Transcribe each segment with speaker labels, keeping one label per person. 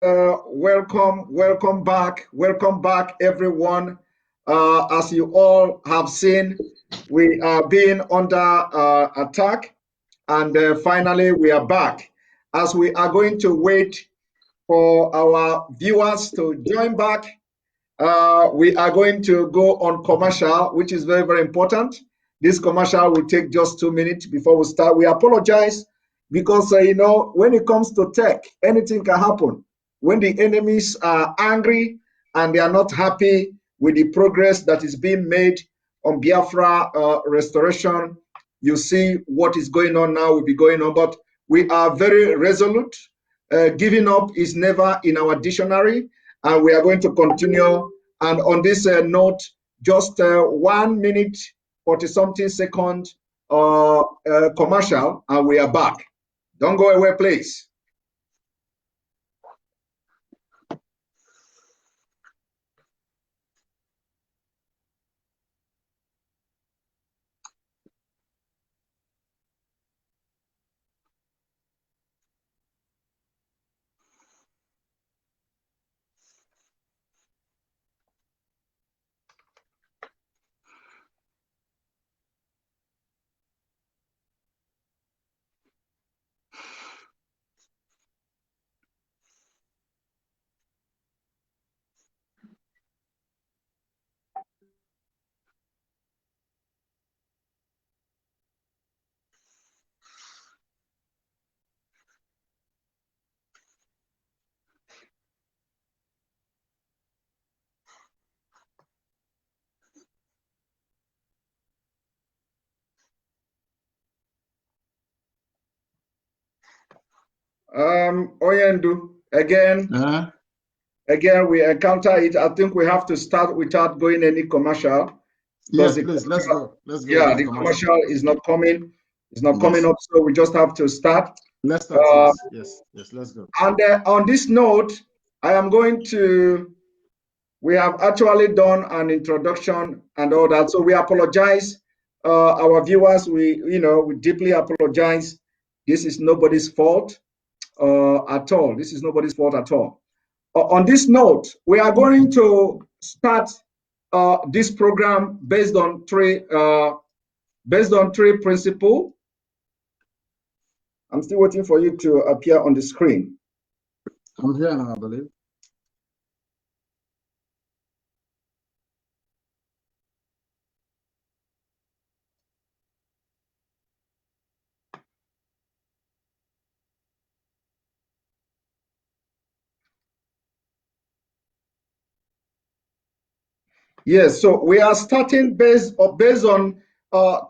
Speaker 1: welcome back, everyone. As you all have seen, we are being under attack, and finally we are back. As we are going to wait for our viewers to join back, we are going to go on commercial, which is very, very important. This commercial will take just 2 minutes before we start. We apologize because, when it comes to tech, anything can happen. When the enemies are angry and they are not happy with the progress that is being made on Biafra restoration, you see what is going on now will be going on. But we are very resolute. Giving up is never in our dictionary, and we are going to continue. And on this note, just 1 minute, 40-something second commercial, and we are back. Don't go away, please. Oyendu, again, we encounter it. I think we have to start without going any commercial.
Speaker 2: Yes, please, let's go.
Speaker 1: Yeah, the commercial is not coming. It's not coming up, so we just have to start.
Speaker 2: Let's start. Yes, let's go.
Speaker 1: And on this note, I am going to. We have actually done an introduction and all that, so we apologize, our viewers. We deeply apologize. This is nobody's fault at all. This is nobody's fault at all. On this note, we are going to start this program based on three principles. I'm still waiting for you to appear on the screen.
Speaker 2: I'm here now, I believe.
Speaker 1: Yes, so we are starting based on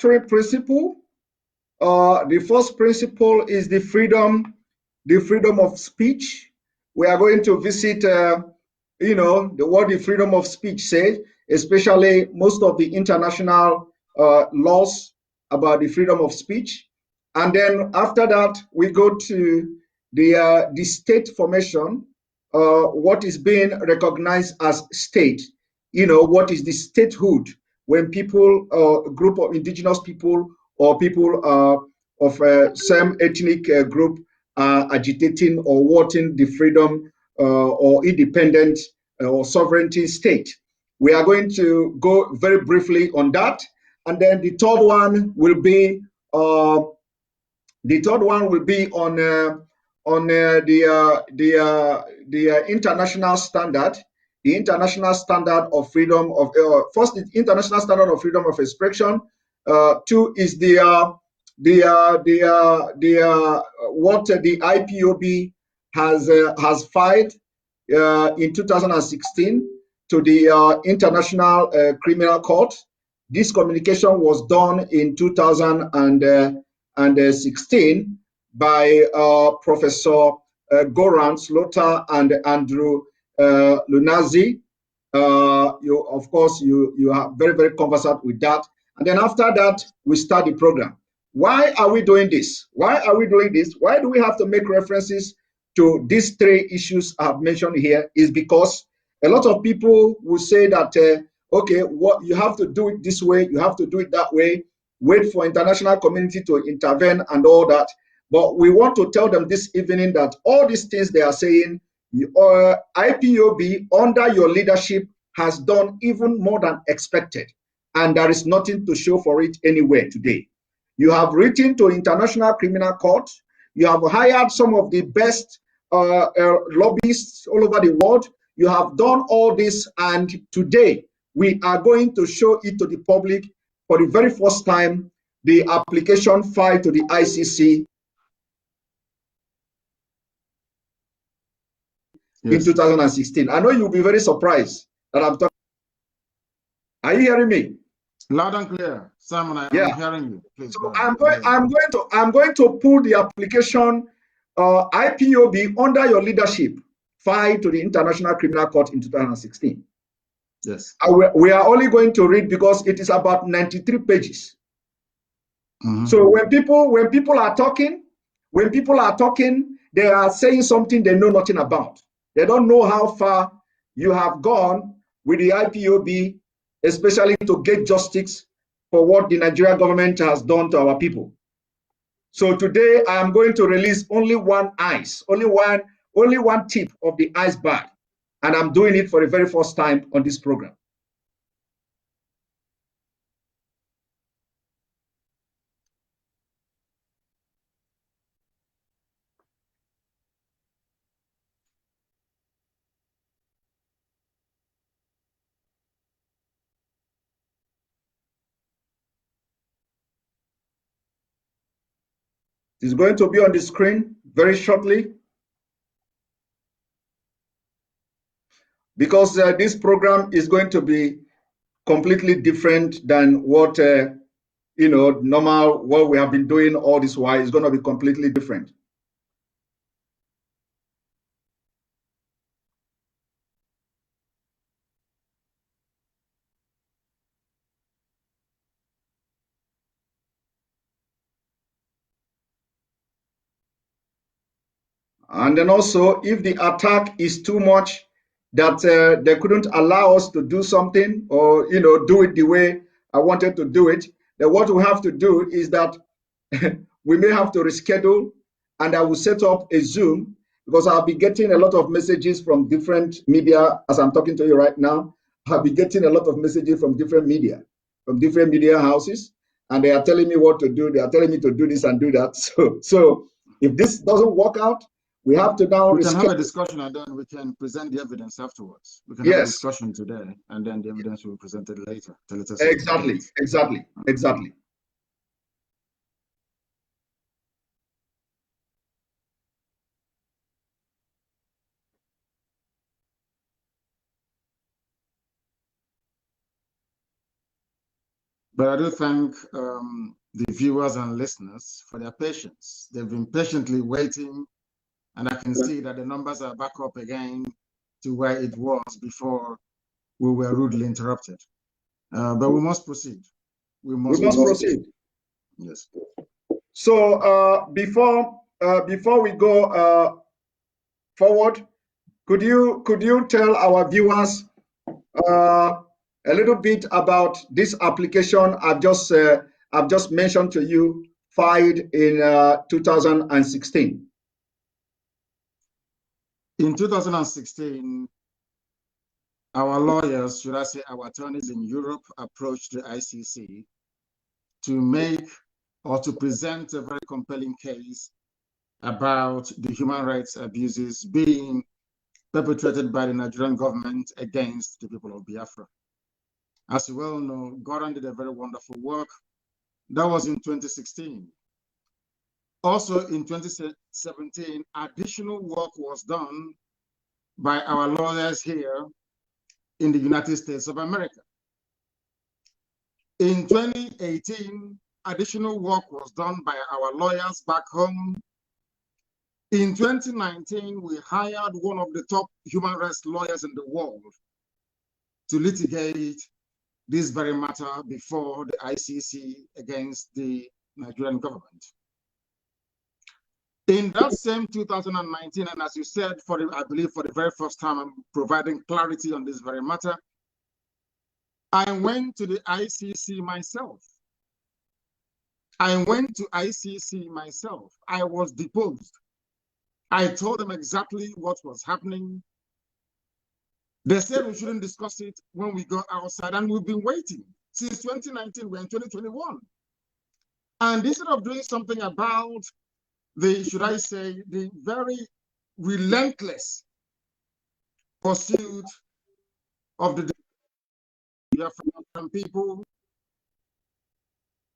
Speaker 1: three principles. The first principle is the freedom of speech. We are going to visit, what the freedom of speech says, especially most of the international laws about the freedom of speech. And then after that, we go to the state formation, what is being recognized as state. What is the statehood when people, a group of indigenous people or people of same ethnic group are agitating or wanting the freedom or independent or sovereignty state. We are going to go very briefly on that, and then the third one will be on the international standard. The international standard of freedom of first, the international standard of freedom of expression. Two is what the IPOB has filed in 2016 to the International Criminal Court. This communication was done in 2016 by Professor Goran Slota and Andrew Lunazi. You are very, very conversant with that. And then after that, we start the program. Why are we doing this? Why do we have to make references to these three issues I've mentioned here? Is because a lot of people will say that, okay, what you have to do it this way, you have to do it that way, wait for international community to intervene and all that. But we want to tell them this evening that all these things they are saying IPOB under your leadership has done even more than expected, and there is nothing to show for it anywhere today. You have written to International Criminal Court. You have hired some of the best lobbyists all over the world. You have done all this, and today we are going to show it to the public for the very first time, the application filed to the ICC in 2016. I know you'll be very surprised that I'm talking. Are you hearing me?
Speaker 2: Loud and clear, Simon. I'm hearing you. Please.
Speaker 1: So I'm going to pull the application IPOB under your leadership filed to the International Criminal Court in 2016.
Speaker 2: Yes.
Speaker 1: We are only going to read because it is about 93 pages. So when people are talking, they are saying something they know nothing about. They don't know how far you have gone with the IPOB, especially to get justice for what the Nigerian government has done to our people. So today I am going to release only one tip of the iceberg, and I'm doing it for the very first time on this program. It's going to be on the screen very shortly, because this program is going to be completely different than what normal what we have been doing all this while. Is going to be completely different. And then also, if the attack is too much, that they couldn't allow us to do something, or do it the way I wanted to do it, then what we have to do is that we may have to reschedule, and I will set up a Zoom, because I'll be getting a lot of messages from different media as I'm talking to you right now. I'll be getting a lot of messages from different media houses, and they are telling me what to do. They are telling me to do this and do that. So if this doesn't work out, we have to now.
Speaker 2: We can have a discussion, and then we can present the evidence afterwards. We can have a discussion today, and then the evidence will be presented later.
Speaker 1: Exactly.
Speaker 2: But I do thank the viewers and listeners for their patience. They've been patiently waiting, and I can see that the numbers are back up again to where it was before we were rudely interrupted. But we must proceed. We must proceed. Yes.
Speaker 1: So before we go forward, could you tell our viewers a little bit about this application I've just mentioned to you, filed in 2016?
Speaker 2: In 2016, our lawyers, should I say our attorneys in Europe, approached the ICC to make or to present a very compelling case about the human rights abuses being perpetrated by the Nigerian government against the people of Biafra. As you well know, Goran did a very wonderful work. That was in 2016. Also in 2017, additional work was done by our lawyers here in the United States of America. In 2018, additional work was done by our lawyers back home. In 2019, we hired one of the top human rights lawyers in the world to litigate this very matter before the ICC against the Nigerian government. In that same 2019, and as you said, I believe for the very first time, I'm providing clarity on this very matter, I went to the ICC myself. I was deposed. I told them exactly what was happening. They said we shouldn't discuss it when we go outside, and we've been waiting since 2019. We're in 2021. And instead of doing something about the, should I say, the very relentless pursuit of the Biafran people,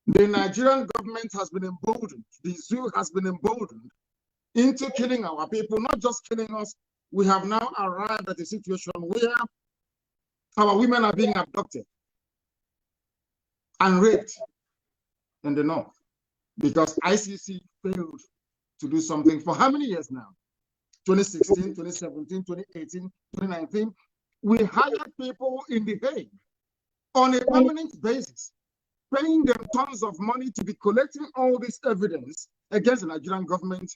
Speaker 2: the Nigerian government has been emboldened, the zoo has been emboldened into killing our people, not just killing us. We have now arrived at a situation where our women are being abducted and raped in the north because ICC failed to do something for how many years now? 2016, 2017, 2018, 2019. We hired people in The Hague on a permanent basis, paying them tons of money to be collecting all this evidence against the Nigerian government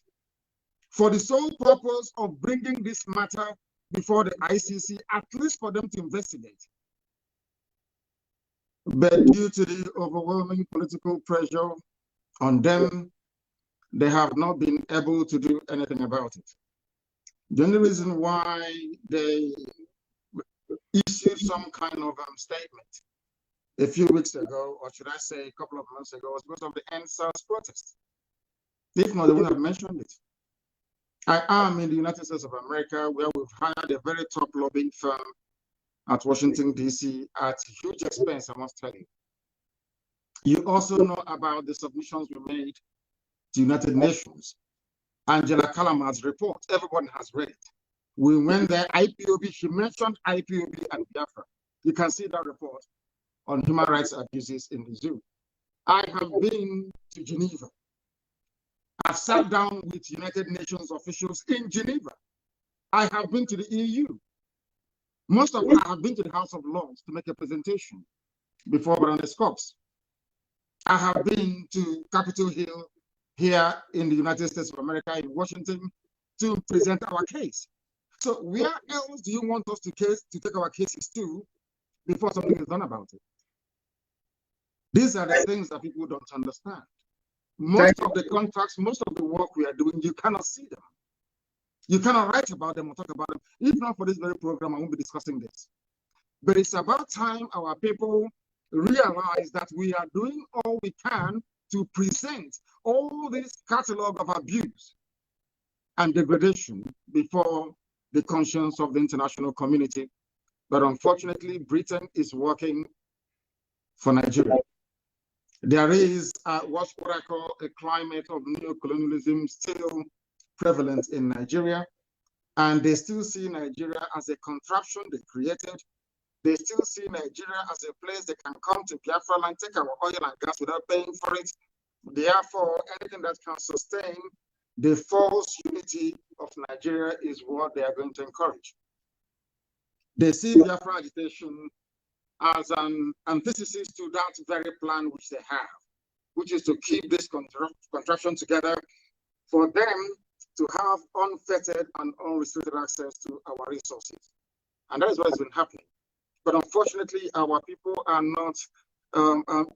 Speaker 2: for the sole purpose of bringing this matter before the ICC, at least for them to investigate. But due to the overwhelming political pressure on them, they have not been able to do anything about it. The only reason why they issued some kind of statement a few weeks ago, or should I say a couple of months ago, was because of the NSAS protest. If not, they would have mentioned it. I am in the United States of America, where we've hired a very top lobbying firm at Washington, D.C. at huge expense, I must tell you. You also know about the submissions we made to United Nations. Angela Calamar's report, everyone has read it. We went there, IPOB, she mentioned IPOB and BIAFRA. You can see that report on human rights abuses in the zoo. I have been to Geneva. I've sat down with United Nations officials in Geneva. I have been to the EU. Most of them, I have been to the House of Lords to make a presentation before Baroness Cox. I have been to Capitol Hill here in the United States of America, in Washington, to present our case. So where else do you want us to take our cases to before something is done about it? These are the things that people don't understand. Most of the contracts, most of the work we are doing, you cannot see them. You cannot write about them or talk about them. If not for this very program, I won't be discussing this. But it's about time our people realize that we are doing all we can to present all this catalog of abuse and degradation before the conscience of the international community. But unfortunately, Britain is working for Nigeria. There is what I call a climate of neocolonialism still prevalent in Nigeria, and they still see Nigeria as a contraption they created. They still see Nigeria as a place they can come to Biafra and take our oil and gas without paying for it. Therefore, anything that can sustain the false unity of Nigeria is what they are going to encourage. They see Biafra agitation as an antithesis to that very plan which they have, which is to keep this contraption together for them to have unfettered and unrestricted access to our resources. And that is what has been happening. But unfortunately, our people are not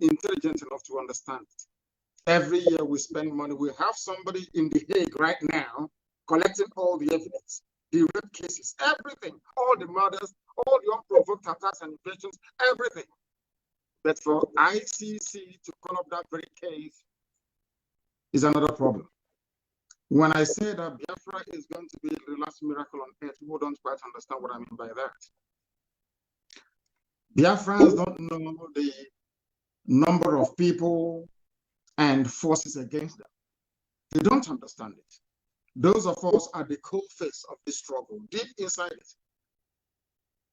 Speaker 2: intelligent enough to understand it. Every year we spend money. We have somebody in The Hague right now collecting all the evidence, the rape cases, everything, all the murders, all the unprovoked attacks and invasions, everything. But for ICC to call up that very case is another problem. When I say that Biafra is going to be the last miracle on earth, people don't quite understand what I mean by that. Biafrans don't know the number of people and forces against them. They don't understand it. Those of us at the cold face of this struggle, deep inside it,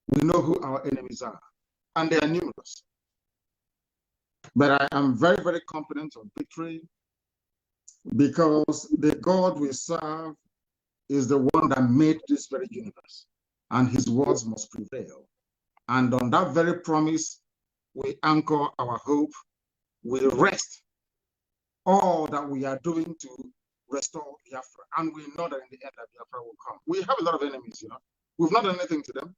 Speaker 2: we know who our enemies are, and they are numerous. But I am very, very confident of victory because the God we serve is the one that made this very universe, and his words must prevail. And on that very promise, we anchor our hope, we rest all that we are doing to restore Biafra. And we know that in the end that Biafra will come. We have a lot of enemies, you know. We've not done anything to them.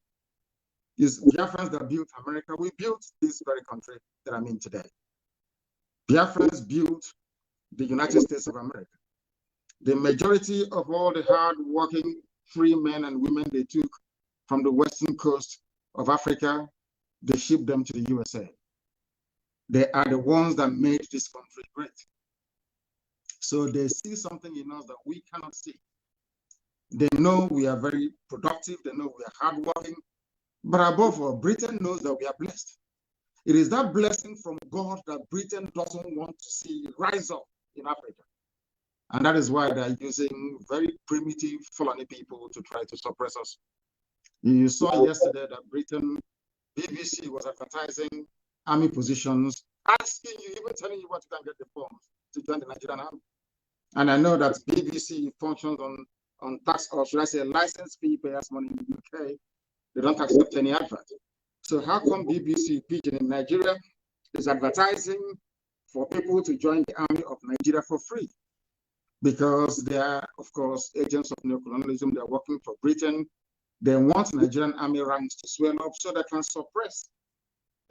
Speaker 2: It's Biafrans that built America. We built this very country that I'm in today. Biafrans built the United States of America. The majority of all the hard-working free men and women they took from the western coast of Africa, they shipped them to the USA. They are the ones that made this country great. So they see something in us that we cannot see. They know we are very productive. They know we are hardworking. But above all, Britain knows that we are blessed. It is that blessing from God that Britain doesn't want to see rise up in Africa. And that is why they're using very primitive Fulani people to try to suppress us. You saw yesterday that Britain, BBC was advertising army positions, asking you, even telling you what you can get the forms to join the Nigerian army. And I know that BBC functions on tax, or should I say license fee payers money in the UK. They don't accept any advert. So how come BBC Pidgin in Nigeria is advertising for people to join the army of Nigeria for free? Because they are, of course, agents of neocolonialism. They're working for Britain. They want Nigerian army ranks to swell up so they can suppress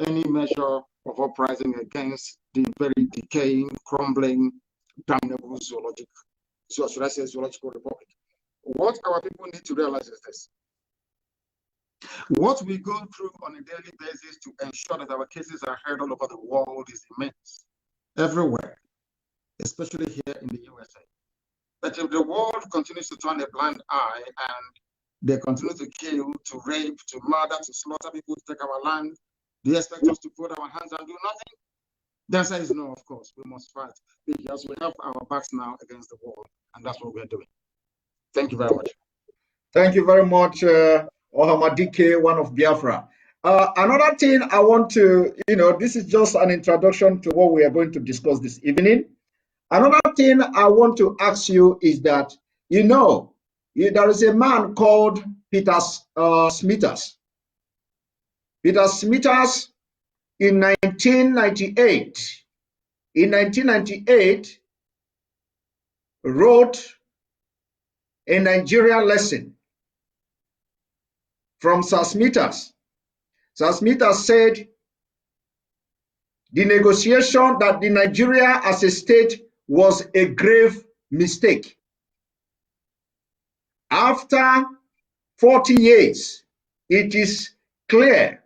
Speaker 2: any measure of uprising against the very decaying, crumbling, damnable zoological republic. What our people need to realize is this. What we go through on a daily basis to ensure that our cases are heard all over the world is immense, everywhere, especially here in the USA. But if the world continues to turn a blind eye and they continue to kill, to rape, to murder, to slaughter people, to take our land, do you expect us to put our hands and do nothing? The answer is no, of course. We must fight because we have our backs now against the wall, and that's what we're doing. Thank you very much.
Speaker 1: Thank you very much, Ohamadike, one of Biafra. Another thing I want to, this is just an introduction to what we are going to discuss this evening. Another thing I want to ask you is that, there is a man called Peter Smithers. Peter Smithers in 1998, wrote a Nigeria lesson from Sir Smithers. Sir Smithers said the negotiation that the Nigeria as a state was a grave mistake. After 40 years, it is clear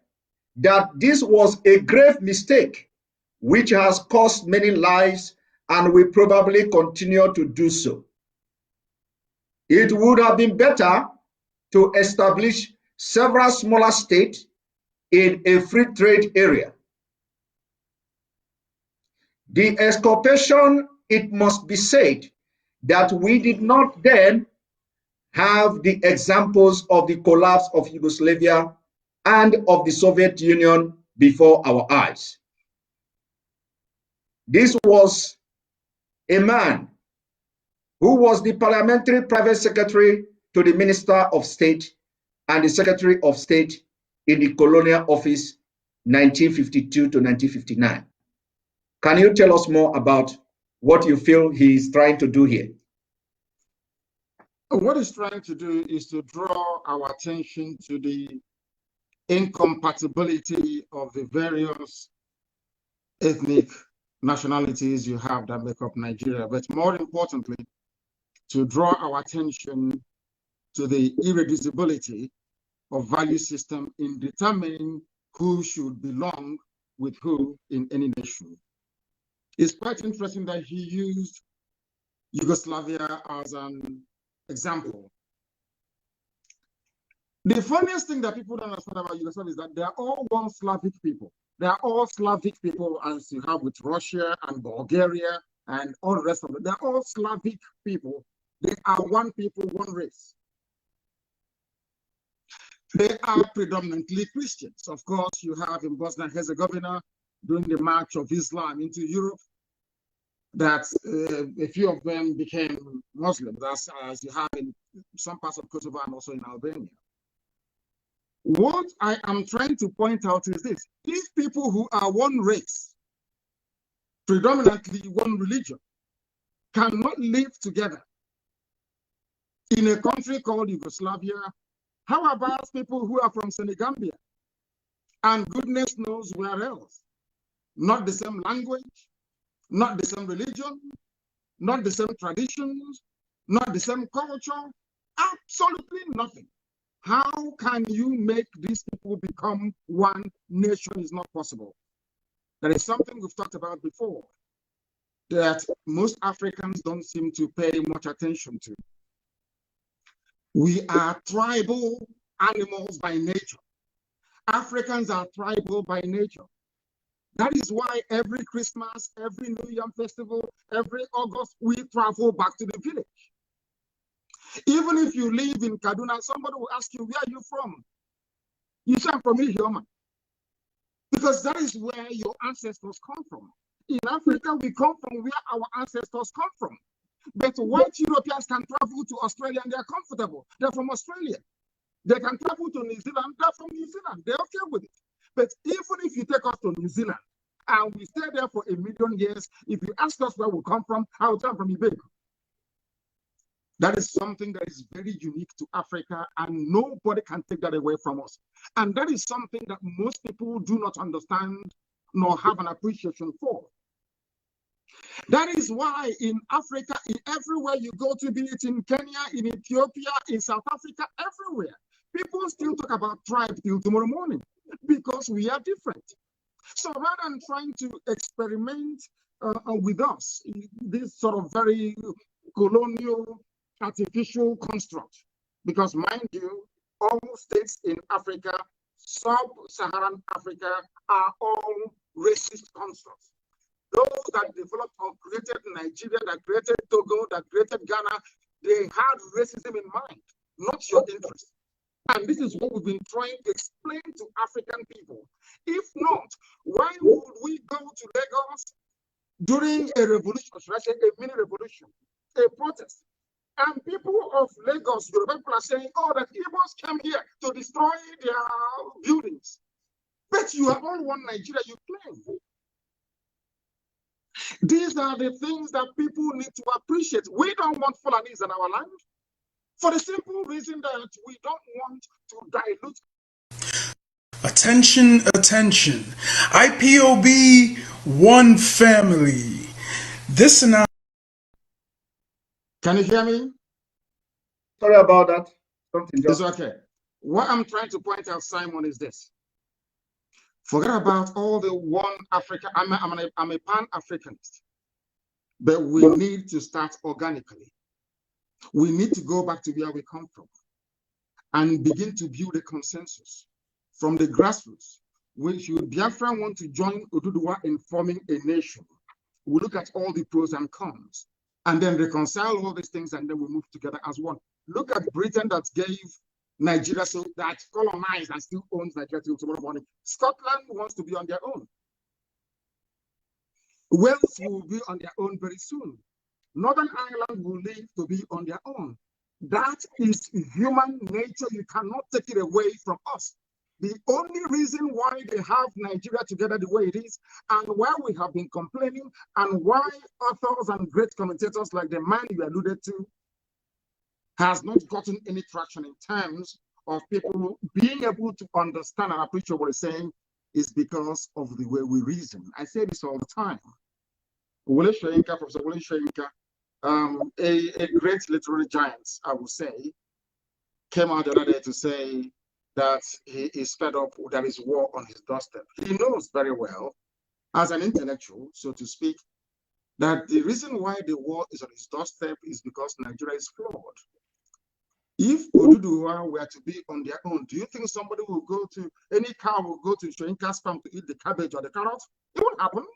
Speaker 1: that this was a grave mistake which has cost many lives and will probably continue to do so. It would have been better to establish several smaller states in a free trade area. The exculpation, it must be said, that we did not then have the examples of the collapse of Yugoslavia and of the Soviet Union before our eyes. This was a man who was the parliamentary private secretary to the Minister of State and the Secretary of State in the Colonial Office 1952 to 1959. Can you tell us more about what you feel he is trying to do here?
Speaker 2: What he's trying to do is to draw our attention to the incompatibility of the various ethnic nationalities you have that make up Nigeria, but more importantly, to draw our attention to the irreducibility of value system in determining who should belong with who in any nation. It's quite interesting that he used Yugoslavia as an example. The funniest thing that people don't understand about Yugoslavia is that they are all one Slavic people. They are all Slavic people, as you have with Russia and Bulgaria and all the rest of it. They're all Slavic people. They are one people, one race. They are predominantly Christians. Of course, you have in Bosnia and Herzegovina, during the march of Islam into Europe, that a few of them became Muslims, as you have in some parts of Kosovo and also in Albania. What I am trying to point out is this: these people who are one race, predominantly one religion, cannot live together in a country called Yugoslavia. How about people who are from Senegambia and goodness knows where else? Not the same language, not the same religion, not the same traditions, not the same culture, absolutely nothing. How can you make these people become one nation? Is not possible. That is something we've talked about before, that most Africans don't seem to pay much attention to. We are tribal animals by nature. Africans are tribal by nature. That is why every Christmas, every New Year festival, every August, we travel back to the village. Even if you live in Kaduna, somebody will ask you, where are you from? You say, I'm from Ihioma. Because that is where your ancestors come from. In Africa, we come from where our ancestors come from. But white Europeans can travel to Australia and they're comfortable. They're from Australia. They can travel to New Zealand. They're from New Zealand. They're okay with it. But even if you take us to New Zealand and we stay there for 1 million years, if you ask us where we come from, I will come from Ibeco. That is something that is very unique to Africa, and nobody can take that away from us. And that is something that most people do not understand nor have an appreciation for. That is why in Africa, everywhere you go to, be it in Kenya, in Ethiopia, in South Africa, everywhere, people still talk about tribe till tomorrow morning because we are different. So rather than trying to experiment with us, this sort of very colonial, artificial construct, because mind you, all states in Africa, sub-Saharan Africa, are all racist constructs. Those that developed or created Nigeria, that created Togo, that created Ghana, they had racism in mind, not your interest. And this is what we've been trying to explain to African people. If not, why would we go to Lagos during a revolution, or should I say a mini revolution, a protest? And people of Lagos, Yoruba people are saying, oh, that Igbos came here to destroy their buildings. But you are all one Nigeria, you claim. These are the things that people need to appreciate. We don't want Fulanis in our land for the simple reason that we don't want to dilute.
Speaker 3: Attention, attention. IPOB, one family. This announcement.
Speaker 2: Can you hear me?
Speaker 1: Sorry about that.
Speaker 2: It's okay. What I'm trying to point out, Simon, is this. Forget about all the one Africa. I'm a Pan-Africanist. But we need to start organically. We need to go back to where we come from and begin to build a consensus from the grassroots. When Biafra want to join Oduduwa in forming a nation, we look at all the pros and cons and then reconcile all these things, and then we move together as one. Look at Britain that gave Nigeria, so that colonized and still owns Nigeria till tomorrow morning. Scotland wants to be on their own. Wales will be on their own very soon. Northern Ireland will live to be on their own. That is human nature. You cannot take it away from us. The only reason why they have Nigeria together the way it is, and why we have been complaining, and why authors and great commentators like the man you alluded to has not gotten any traction in terms of people being able to understand and appreciate what he's saying, is because of the way we reason. I say this all the time. Professor Wole Soyinka, a great literary giant, I would say, came out the other day to say that he is fed up, there is war on his doorstep. He knows very well, as an intellectual, so to speak, that the reason why the war is on his doorstep is because Nigeria is flawed. If Oduduwa were to be on their own, do you think somebody will go to, any cow will go to Soyinka's farm to eat the cabbage or the carrots? It won't happen.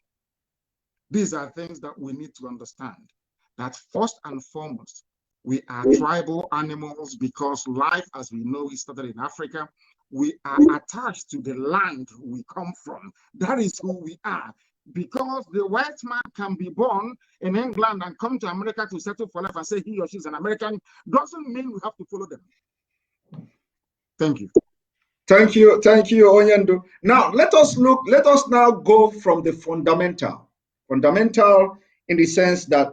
Speaker 2: These are things that we need to understand, that first and foremost, we are tribal animals because life as we know it started in Africa. We are attached to the land we come from. That is who we are. Because the white man can be born in England and come to America to settle for life and say he or she is an American, doesn't mean we have to follow them. Thank you.
Speaker 1: Thank you, Onyendu. Now let us now go from the fundamental in the sense that,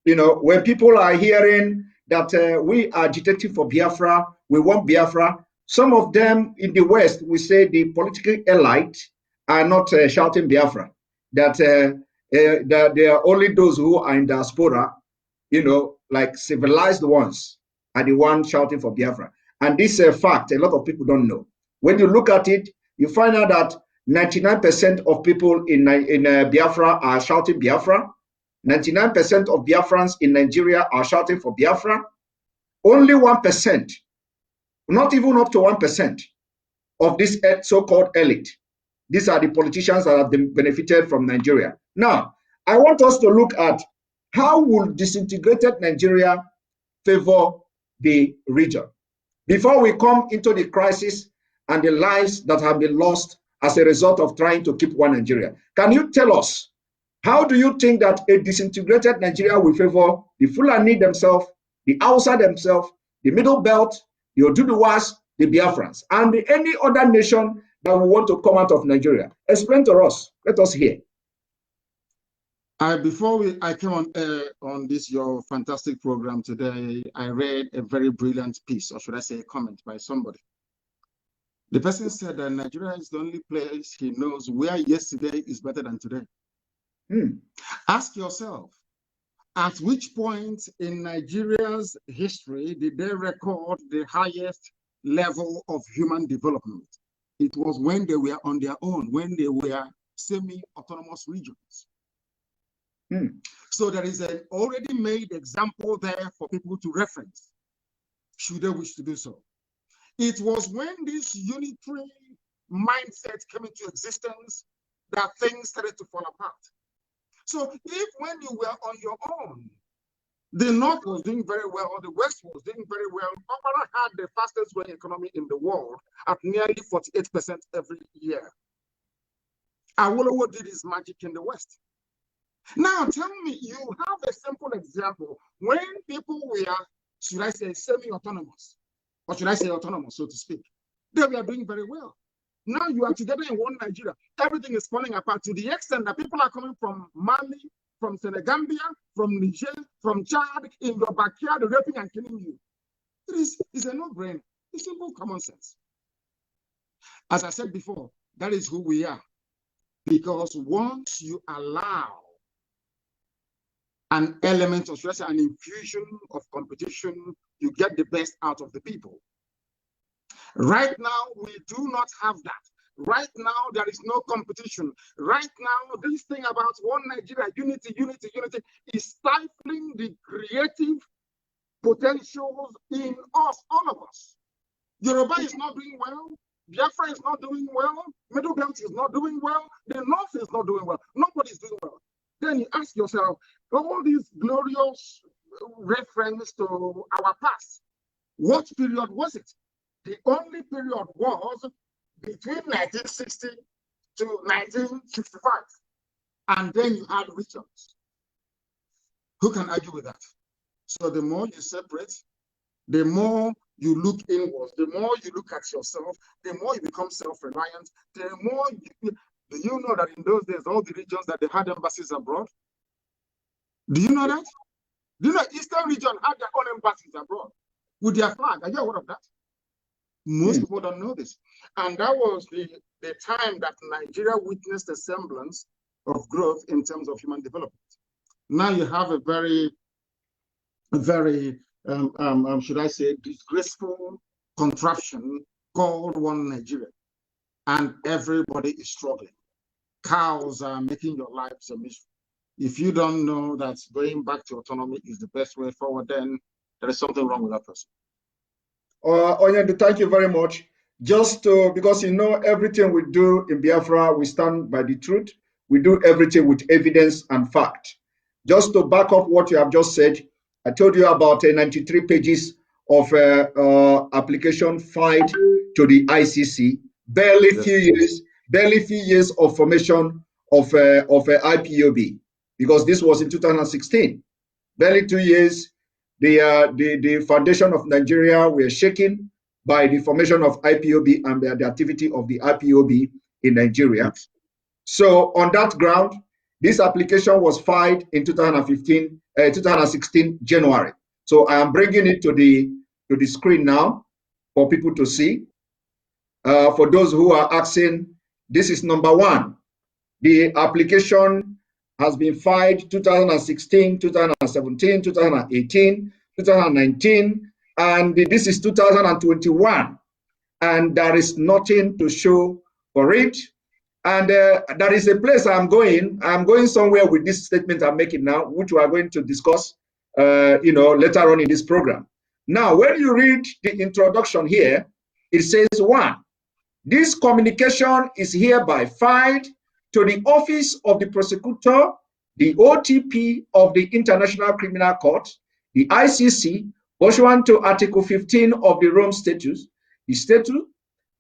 Speaker 1: you know, when people are hearing that we are agitating for Biafra, we want Biafra, some of them in the West, we say the political elite are not shouting Biafra, that they are only those who are in diaspora, you know, like civilized ones are the ones shouting for Biafra. And this is a fact a lot of people don't know. When you look at it, you find out that 99% of people in Biafra are shouting Biafra. 99% of Biafrans in Nigeria are shouting for Biafra. Only 1%, not even up to 1% of this so-called elite. These are the politicians that have benefited from Nigeria. Now, I want us to look at how will disintegrated Nigeria favor the region before we come into the crisis and the lives that have been lost as a result of trying to keep one Nigeria. Can you tell us, how do you think that a disintegrated Nigeria will favor the Fulani themselves, the Hausa themselves, the Middle Belt, the Oduduwas, the Biafrans, and any other nation that will want to come out of Nigeria? Explain to us. Let us hear.
Speaker 2: Before I came on air on this your fantastic program today, I read a very brilliant piece, or should I say a comment by somebody. The person said that Nigeria is the only place he knows where yesterday is better than today. Ask yourself, at which point in Nigeria's history did they record the highest level of human development? It was when they were on their own, when they were semi-autonomous regions. So there is an already made example there for people to reference, should they wish to do so. It was when this unitary mindset came into existence that things started to fall apart. So if when you were on your own, the North was doing very well, or the West was doing very well, Opera had the fastest growing economy in the world at nearly 48% every year. Awolowo did his magic in the West. Now tell me, you have a simple example. When people were, should I say, semi-autonomous, or should I say autonomous, so to speak, they were doing very well. Now you are together in one Nigeria. Everything is falling apart to the extent that people are coming from Mali, from Senegambia, from Niger, from Chad, in your backyard, raping and killing you. It's a no-brainer. It's simple common sense. As I said before, that is who we are. Because once you allow an element of stress, an infusion of competition, you get the best out of the people. Right now, we do not have that. Right now, there is no competition. Right now, this thing about one Nigeria, unity is stifling the creative potentials in us, all of us. Yoruba is not doing well. Biafra is not doing well. Middle Belt is not doing well. The North is not doing well. Nobody is doing well. Then you ask yourself, all these glorious reference to our past, what period was it? The only period was between 1960 to 1965. And then you had regions. Who can argue with that? So the more you separate, the more you look inwards, the more you look at yourself, the more you become self-reliant, the more you, do you know that in those days, all the regions that they had embassies abroad? Do you know that? Do you know Eastern region had their own embassies abroad with their flag? Are you aware of that? Most people don't know this. And that was the time that Nigeria witnessed a semblance of growth in terms of human development. Now you have a very, should I say, disgraceful contraption called one Nigeria. And everybody is struggling. Cows are making your lives a misery. If you don't know that going back to autonomy is the best way forward, then there is something wrong with that person.
Speaker 1: Onyedu, thank you very much. Just because you know everything we do in Biafra, we stand by the truth. We do everything with evidence and fact. Just to back up what you have just said, I told you about 93 pages of application filed to the ICC. Barely few years of formation of IPOB, because this was in 2016. Barely 2 years. The foundation of Nigeria were shaken by the formation of IPOB and the activity of the IPOB in Nigeria. So on that ground, this application was filed in 2016 January. So I am bringing it to the screen now for people to see. For those who are asking, this is number one. The application has been filed 2016, 2017, 2018, 2019, and this is 2021. And there is nothing to show for it. And there is a place I'm going. I'm going somewhere with this statement I'm making now, which we are going to discuss, later on in this program. Now, when you read the introduction here, it says, one, this communication is hereby filed to the Office of the Prosecutor, the OTP of the International Criminal Court, the ICC, pursuant to Article 15 of the Rome Statute, the statute,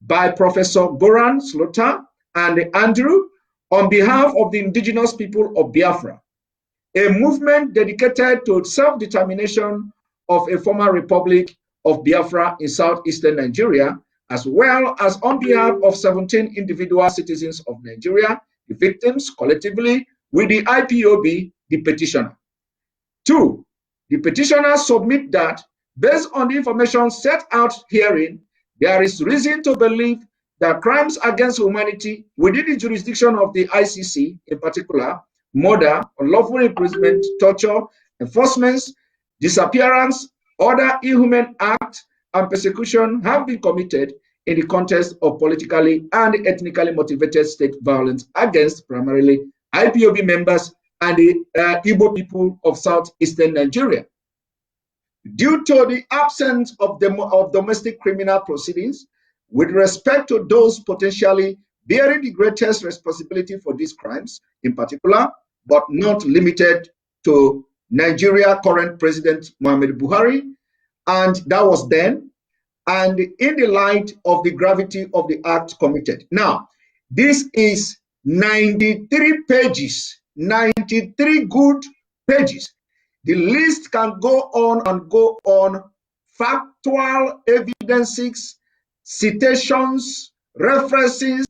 Speaker 1: by Professor Goran Slota and Andrew, on behalf of the indigenous people of Biafra, a movement dedicated to self-determination of a former republic of Biafra in southeastern Nigeria, as well as on behalf of 17 individual citizens of Nigeria, the victims collectively, with the IPOB, the petitioner. Two, the petitioners submit that, based on the information set out herein, there is reason to believe that crimes against humanity within the jurisdiction of the ICC, in particular, murder, unlawful imprisonment, torture, enforcements, disappearance, other inhuman acts, and persecution have been committed in the context of politically and ethnically motivated state violence against primarily IPOB members and the Igbo people of southeastern Nigeria. Due to the absence of domestic criminal proceedings, with respect to those potentially bearing the greatest responsibility for these crimes, in particular, but not limited to Nigeria current President Muhammad Buhari, and that was then, and in the light of the gravity of the act committed. Now, this is 93 pages, 93 good pages. The list can go on and go on. Factual evidences, citations, references,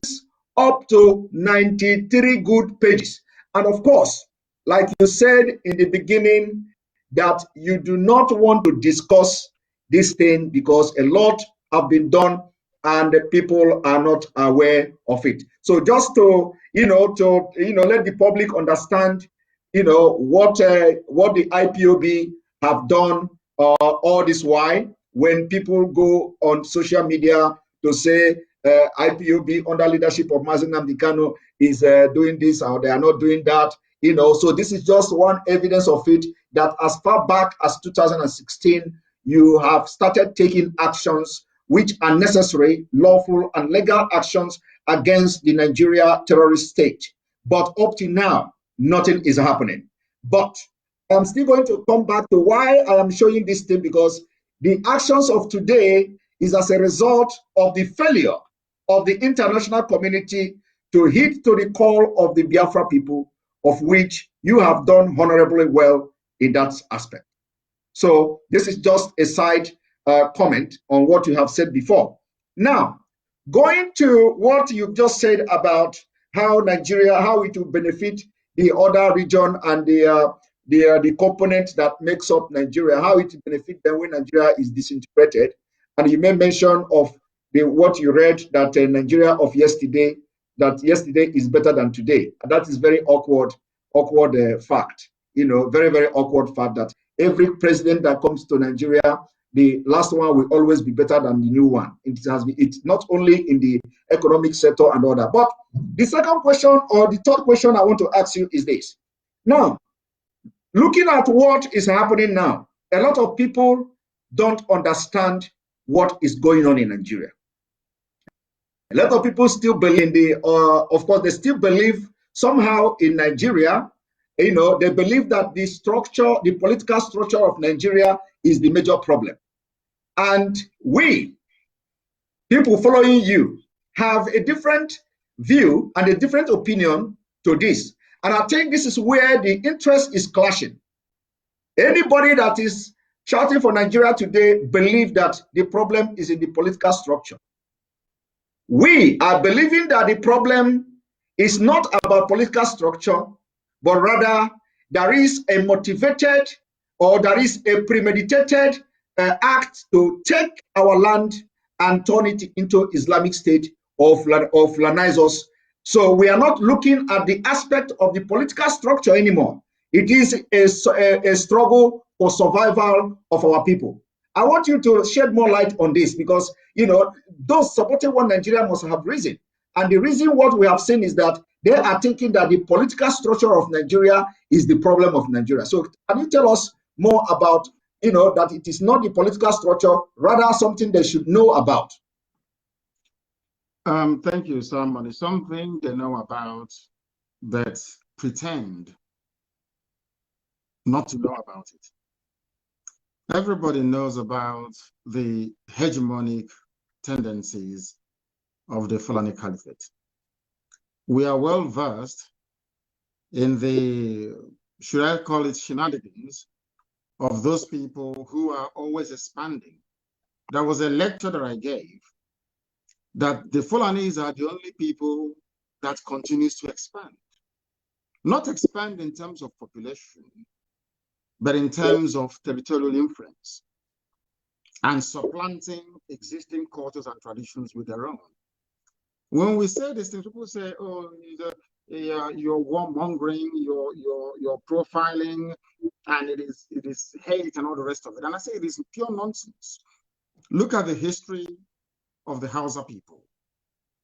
Speaker 1: up to 93 good pages. And of course, like you said in the beginning, that you do not want to discuss this thing because a lot have been done and the people are not aware of it. So just to let the public understand, what the IPOB have done all this while, when people go on social media to say IPOB under leadership of Mazi Nnamdi Kanu is doing this or they are not doing that, so this is just one evidence of it, that as far back as 2016, you have started taking actions which are necessary, lawful, and legal actions against the Nigeria terrorist state. But up to now, nothing is happening. But I'm still going to come back to why I am showing this thing, because the actions of today is as a result of the failure of the international community to heed to the call of the Biafra people, of which you have done honorably well in that aspect. So this is just a side comment on what you have said before. Now, going to what you've just said about how Nigeria, how it will benefit the other region and the component that makes up Nigeria, how it will benefit them when Nigeria is disintegrated. And you made mention of what you read, that Nigeria of yesterday, that yesterday is better than today. And that is very awkward fact. Very, very awkward fact that every president that comes to Nigeria, the last one will always be better than the new one. It's not only in the economic sector and all that. But the second question, or the third question I want to ask you is this. Now, looking at what is happening now, a lot of people don't understand what is going on in Nigeria. A lot of people still believe in of course, they still believe somehow in Nigeria. They believe that the political structure of Nigeria is the major problem. And we, people following you, have a different view and a different opinion to this. And I think this is where the interest is clashing. Anybody that is shouting for Nigeria today believe that the problem is in the political structure. We are believing that the problem is not about political structure, but rather there is a motivated, or there is a premeditated act to take our land and turn it into Islamic State or Fulanize us So we are not looking at the aspect of the political structure anymore. It is a struggle for survival of our people. I want you to shed more light on this because, those supporting one Nigeria must have risen. And the reason what we have seen is that they are thinking that the political structure of Nigeria is the problem of Nigeria. So can you tell us more about, that it is not the political structure, rather something they should know about?
Speaker 2: Thank you, Simon. It's something they know about, but pretend not to know about it. Everybody knows about the hegemonic tendencies of the Fulani Caliphate. We are well versed in the, should I call it shenanigans, of those people who are always expanding. There was a lecture that I gave that the Fulanis are the only people that continues to expand. Not expand in terms of population, but in terms of territorial influence and supplanting existing cultures and traditions with their own. When we say this, people say, "Oh, you're warmongering, you're profiling, and it is hate and all the rest of it." And I say it is pure nonsense. Look at the history of the Hausa people.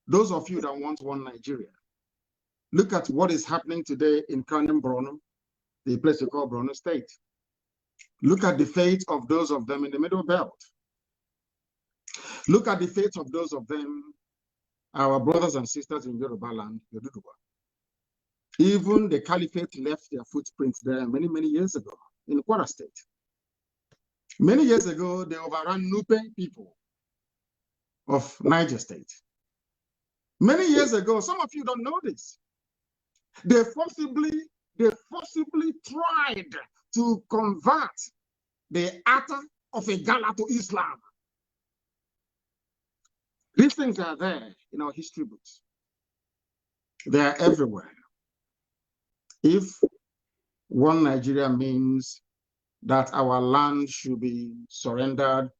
Speaker 2: Those of you that want one Nigeria, look at what is happening today in Kanem Borno, the place we call Borno State. Look at the fate of those of them in the Middle Belt. Look at the fate of those of them, our brothers and sisters in Yoruba land, Yoruba. Even the Caliphate left their footprints there many, many years ago in Kwara State. Many years ago, they overran Nupe people of Niger State. Many years ago, some of you don't know this, they forcibly tried to convert the Atta of a Gala to Islam. These things are there in our history books. They are everywhere. If one Nigeria means that our land should be surrendered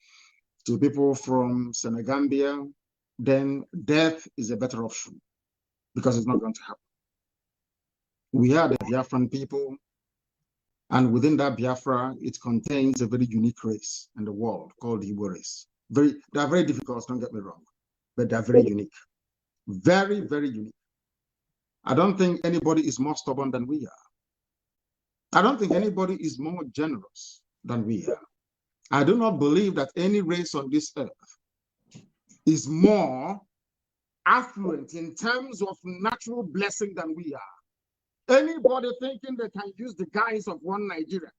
Speaker 2: to people from Senegambia, then death is a better option because it's not going to happen. We are the Biafran people, and within that Biafra, it contains a very unique race in the world called the Igbo race. They are very difficult, don't get me wrong, but they are very unique. Very, very unique. I don't think anybody is more stubborn than we are. I don't think anybody is more generous than we are. I do not believe that any race on this earth is more affluent in terms of natural blessing than we are. Anybody thinking they can use the guise of one Nigeria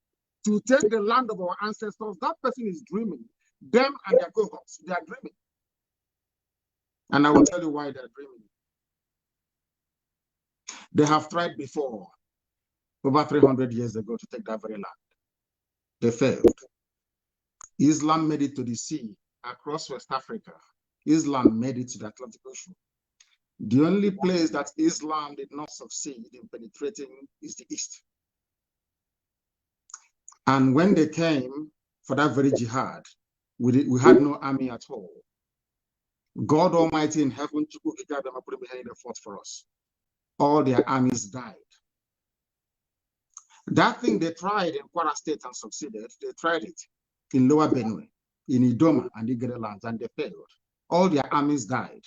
Speaker 2: to take the land of our ancestors, that person is dreaming. Them and their cohorts, they are dreaming. And I will tell you why they're dreaming. They have tried before, over 300 years ago, to take that very land. They failed. Islam made it to the sea across West Africa. Islam made it to the Atlantic Ocean. The only place that Islam did not succeed in penetrating is the East. And when they came for that very jihad, we had no army at all. God Almighty in heaven fought for us. All their armies died. That thing they tried in Kwara State and succeeded, they tried it in Lower Benue, in Idoma and Igere lands, and they failed. All their armies died.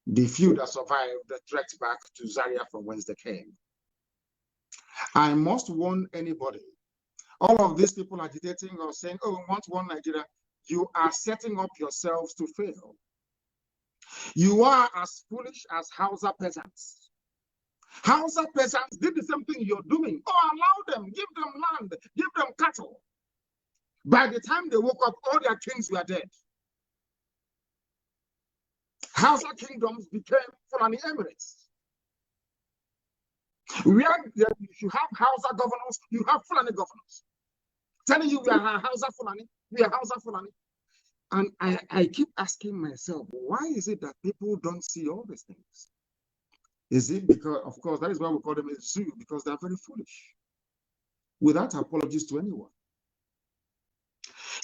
Speaker 2: The few that survived, they trekked back to Zaria from whence they came. I must warn anybody. All of these people agitating or saying, "Oh, we want one Nigeria," you are setting up yourselves to fail. You are as foolish as Hausa peasants. Hausa peasants did the same thing you're doing. Oh, allow them, give them land, give them cattle. By the time they woke up, all their kings were dead. Hausa kingdoms became Fulani Emirates. You have Hausa governors, you have Fulani governors. Telling you we are Hausa Fulani, we are Hausa Fulani. And I keep asking myself, why is it that people don't see all these things? Is it because, of course, that is why we call them a zoo, because they're very foolish. Without apologies to anyone.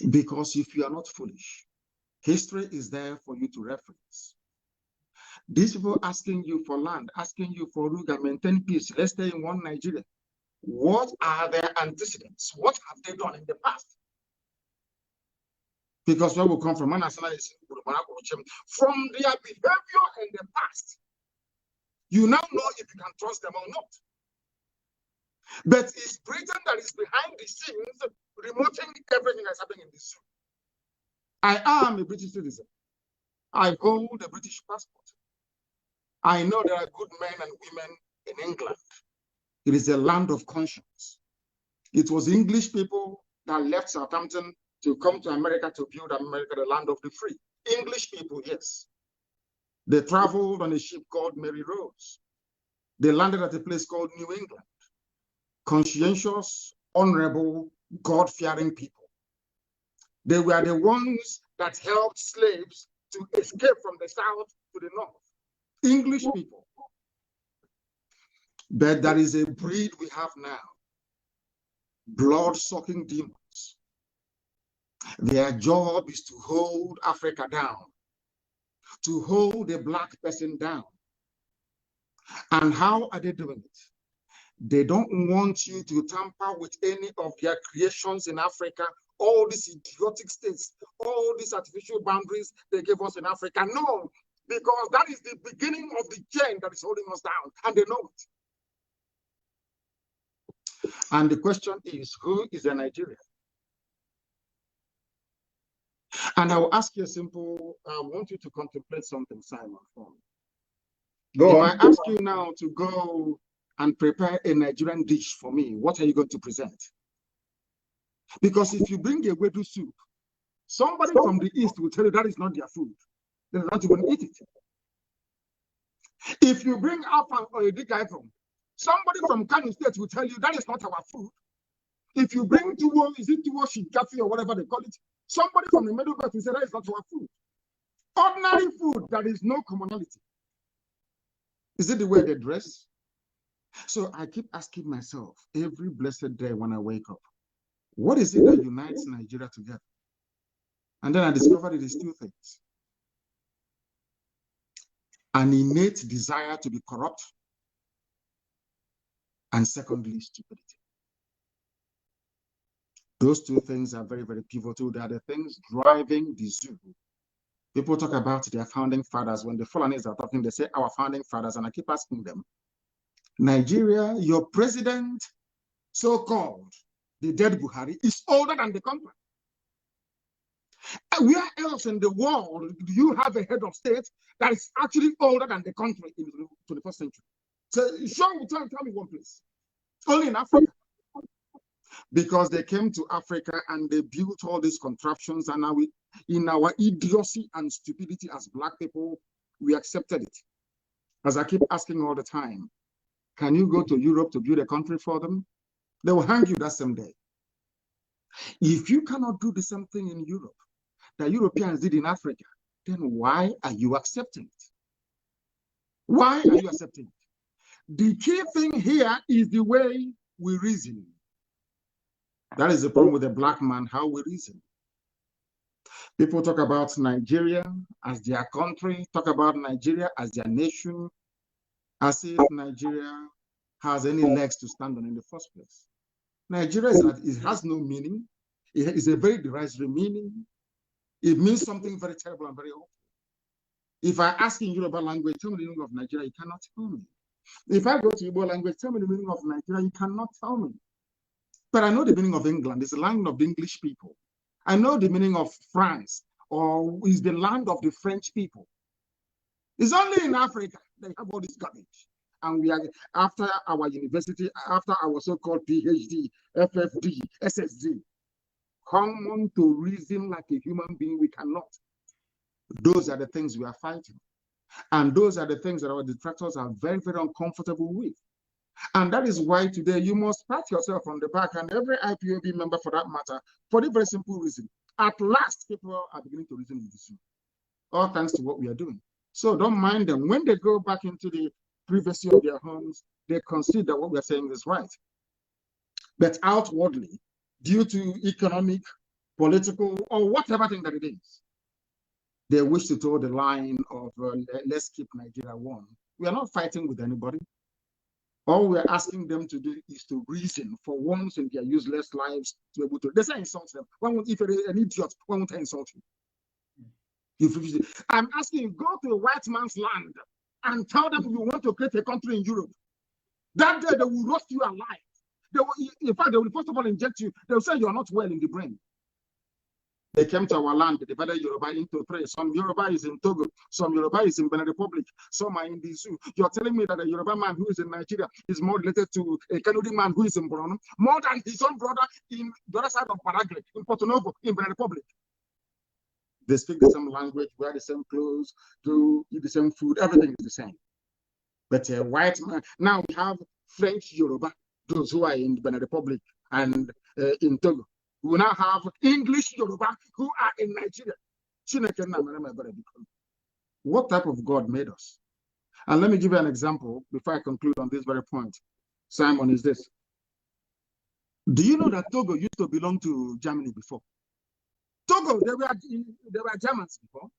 Speaker 2: Because if you are not foolish, history is there for you to reference. These people asking you for land, asking you for rule and maintain peace. Let's stay in one Nigeria. What are their antecedents? What have they done in the past? Because where we come from, from their behavior in the past, you now know if you can trust them or not. But it's Britain that is behind the scenes, remoting everything that's happening in this room. I am a British citizen. I hold a British passport. I know there are good men and women in England. It is a land of conscience. It was English people that left Southampton to come to America to build America, the land of the free. English people, yes. They traveled on a ship called Mary Rose. They landed at a place called New England. Conscientious, honorable, God-fearing people. They were the ones that helped slaves to escape from the south to the north. English people. But there is a breed we have now. Blood-sucking demons. Their job is to hold Africa down, to hold a black person down. And how are they doing it? They don't want you to tamper with any of their creations in Africa, all these idiotic states, all these artificial boundaries they gave us in Africa. No, because that is the beginning of the chain that is holding us down, and they know it. And the question is, who is a Nigerian? And I will ask you a simple, I want you to contemplate something, Simon, for me. Go on. If I ask you now to go and prepare a Nigerian dish for me, what are you going to present? Because if you bring a wedu soup, somebody from the East will tell you that is not their food. They're not even eat it. If you bring afang or a dikaifong, somebody from Kano State will tell you that is not our food. If you bring tuwo, is it tuwo shinkafi or whatever they call it, somebody from the Middle Belt will say that is not our food. Ordinary food, there is no commonality. Is it the way they dress? So I keep asking myself every blessed day when I wake up, what is it that unites Nigeria together? And then I discovered it is two things. An innate desire to be corrupt, and secondly, stupidity. Those two things are very, very pivotal. They are the things driving the zoo. People talk about their founding fathers. When the Fulanis are talking, they say our founding fathers, and I keep asking them, Nigeria, your president, so-called, the dead Buhari, is older than the country. And where else in the world do you have a head of state that is actually older than the country in the 21st century? So tell me one place. Only in Africa. Because they came to Africa and they built all these contraptions, and now in our idiocy and stupidity as Black people, we accepted it. As I keep asking all the time, can you go to Europe to build a country for them? They will hang you that same day. If you cannot do the same thing in Europe that Europeans did in Africa, then why are you accepting it? Why are you accepting it? The key thing here is the way we reason. That is the problem with the Black man, how we reason. People talk about Nigeria as their country, talk about Nigeria as their nation, as if Nigeria has any legs to stand on in the first place. Nigeria it has no meaning. It is a very derisory meaning. It means something very terrible and very awful. If I ask in Yoruba language, tell me the meaning of Nigeria, you cannot tell me. If I go to Igbo language, tell me the meaning of Nigeria, you cannot tell me. But I know the meaning of England. It's the land of the English people. I know the meaning of France, or is the land of the French people. It's only in Africa they have all this garbage. And we are, after our university, after our so-called PhD, FFD, SSD, common to reason like a human being, we cannot. Those are the things we are fighting. And those are the things that our detractors are very, very uncomfortable with. And that is why today you must pat yourself on the back, and every IPOB member for that matter, for the very simple reason. At last, people are beginning to reason with this, all thanks to what we are doing. So don't mind them. When they go back into the privacy of their homes, they consider what we are saying is right. But outwardly, due to economic, political, or whatever thing that it is, they wish to toe the line of let's keep Nigeria warm. We are not fighting with anybody. All we're asking them to do is to reason for once in their useless lives to be able to. They say insult them. If you're an idiot, why won't I insult you? I'm asking you, go to a white man's land and tell them you want to create a country in Europe. That day they will roast you alive. They will, in fact, they will first of all inject you. They will say you are not well in the brain. They came to our land, they divided Yoruba into three. Some Yoruba is in Togo, some Yoruba is in Benin Republic, some are in the zoo. You're telling me that a Yoruba man who is in Nigeria is more related to a Canadian man who is in Borno, more than his own brother in the other side of Paraguay, in Porto Novo, in Benin Republic. They speak the same language, wear the same clothes, do eat the same food, everything is the same. But a white man, now we have French Yoruba, those who are in the Benin Republic and in Togo. We now have English Yoruba who are in Nigeria. What type of God made us? And let me give you an example before I conclude on this very point. Simon, is this. Do you know that Togo used to belong to Germany before? Togo, they were Germans before.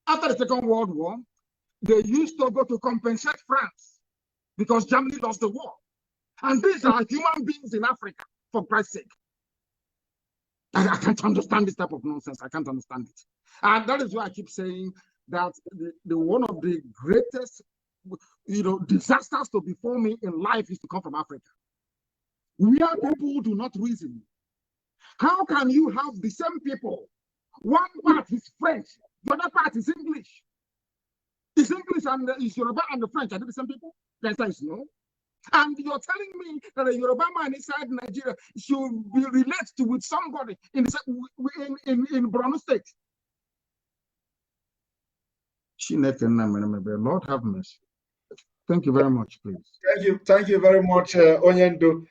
Speaker 2: After the Second World War, they used Togo to compensate France because Germany lost the war. And these are human beings in Africa, for Christ's sake. I can't understand this type of nonsense. I can't understand it. And that is why I keep saying that the one of the greatest disasters to befall me in life is to come from Africa. Where people do not reason. How can you have the same people? One part is French, the other part is English. Is English and is Yoruba and the French, are they the same people? The answer is no. And you're telling me that a Yoruba man inside Nigeria should be related with somebody in Borno State. Lord have mercy. Thank you very much, please.
Speaker 1: Thank you very much, Onyendu.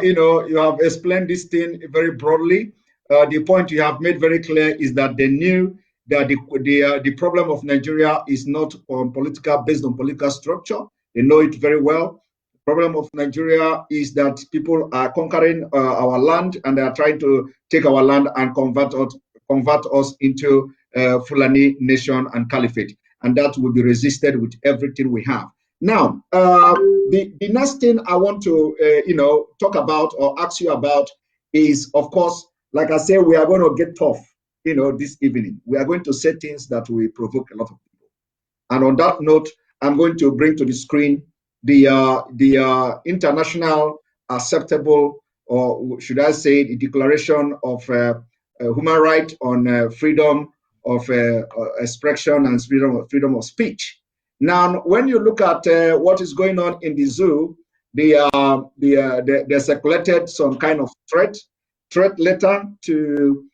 Speaker 1: You have explained this thing very broadly. The point you have made very clear is that they knew that the problem of Nigeria is not based on political structure. They know it very well. The problem of Nigeria is that people are conquering our land and they are trying to take our land and convert us into Fulani nation and caliphate. And that will be resisted with everything we have. Now, the next thing I want to, talk about or ask you about is, of course, like I say, we are going to get tough, this evening. We are going to say things that will provoke a lot of people. And on that note, I'm going to bring to the screen the international acceptable, or should I say, the Declaration of Human Rights on freedom of expression and freedom of speech. Now, when you look at what is going on in the zoo, they circulated some kind of threat letter to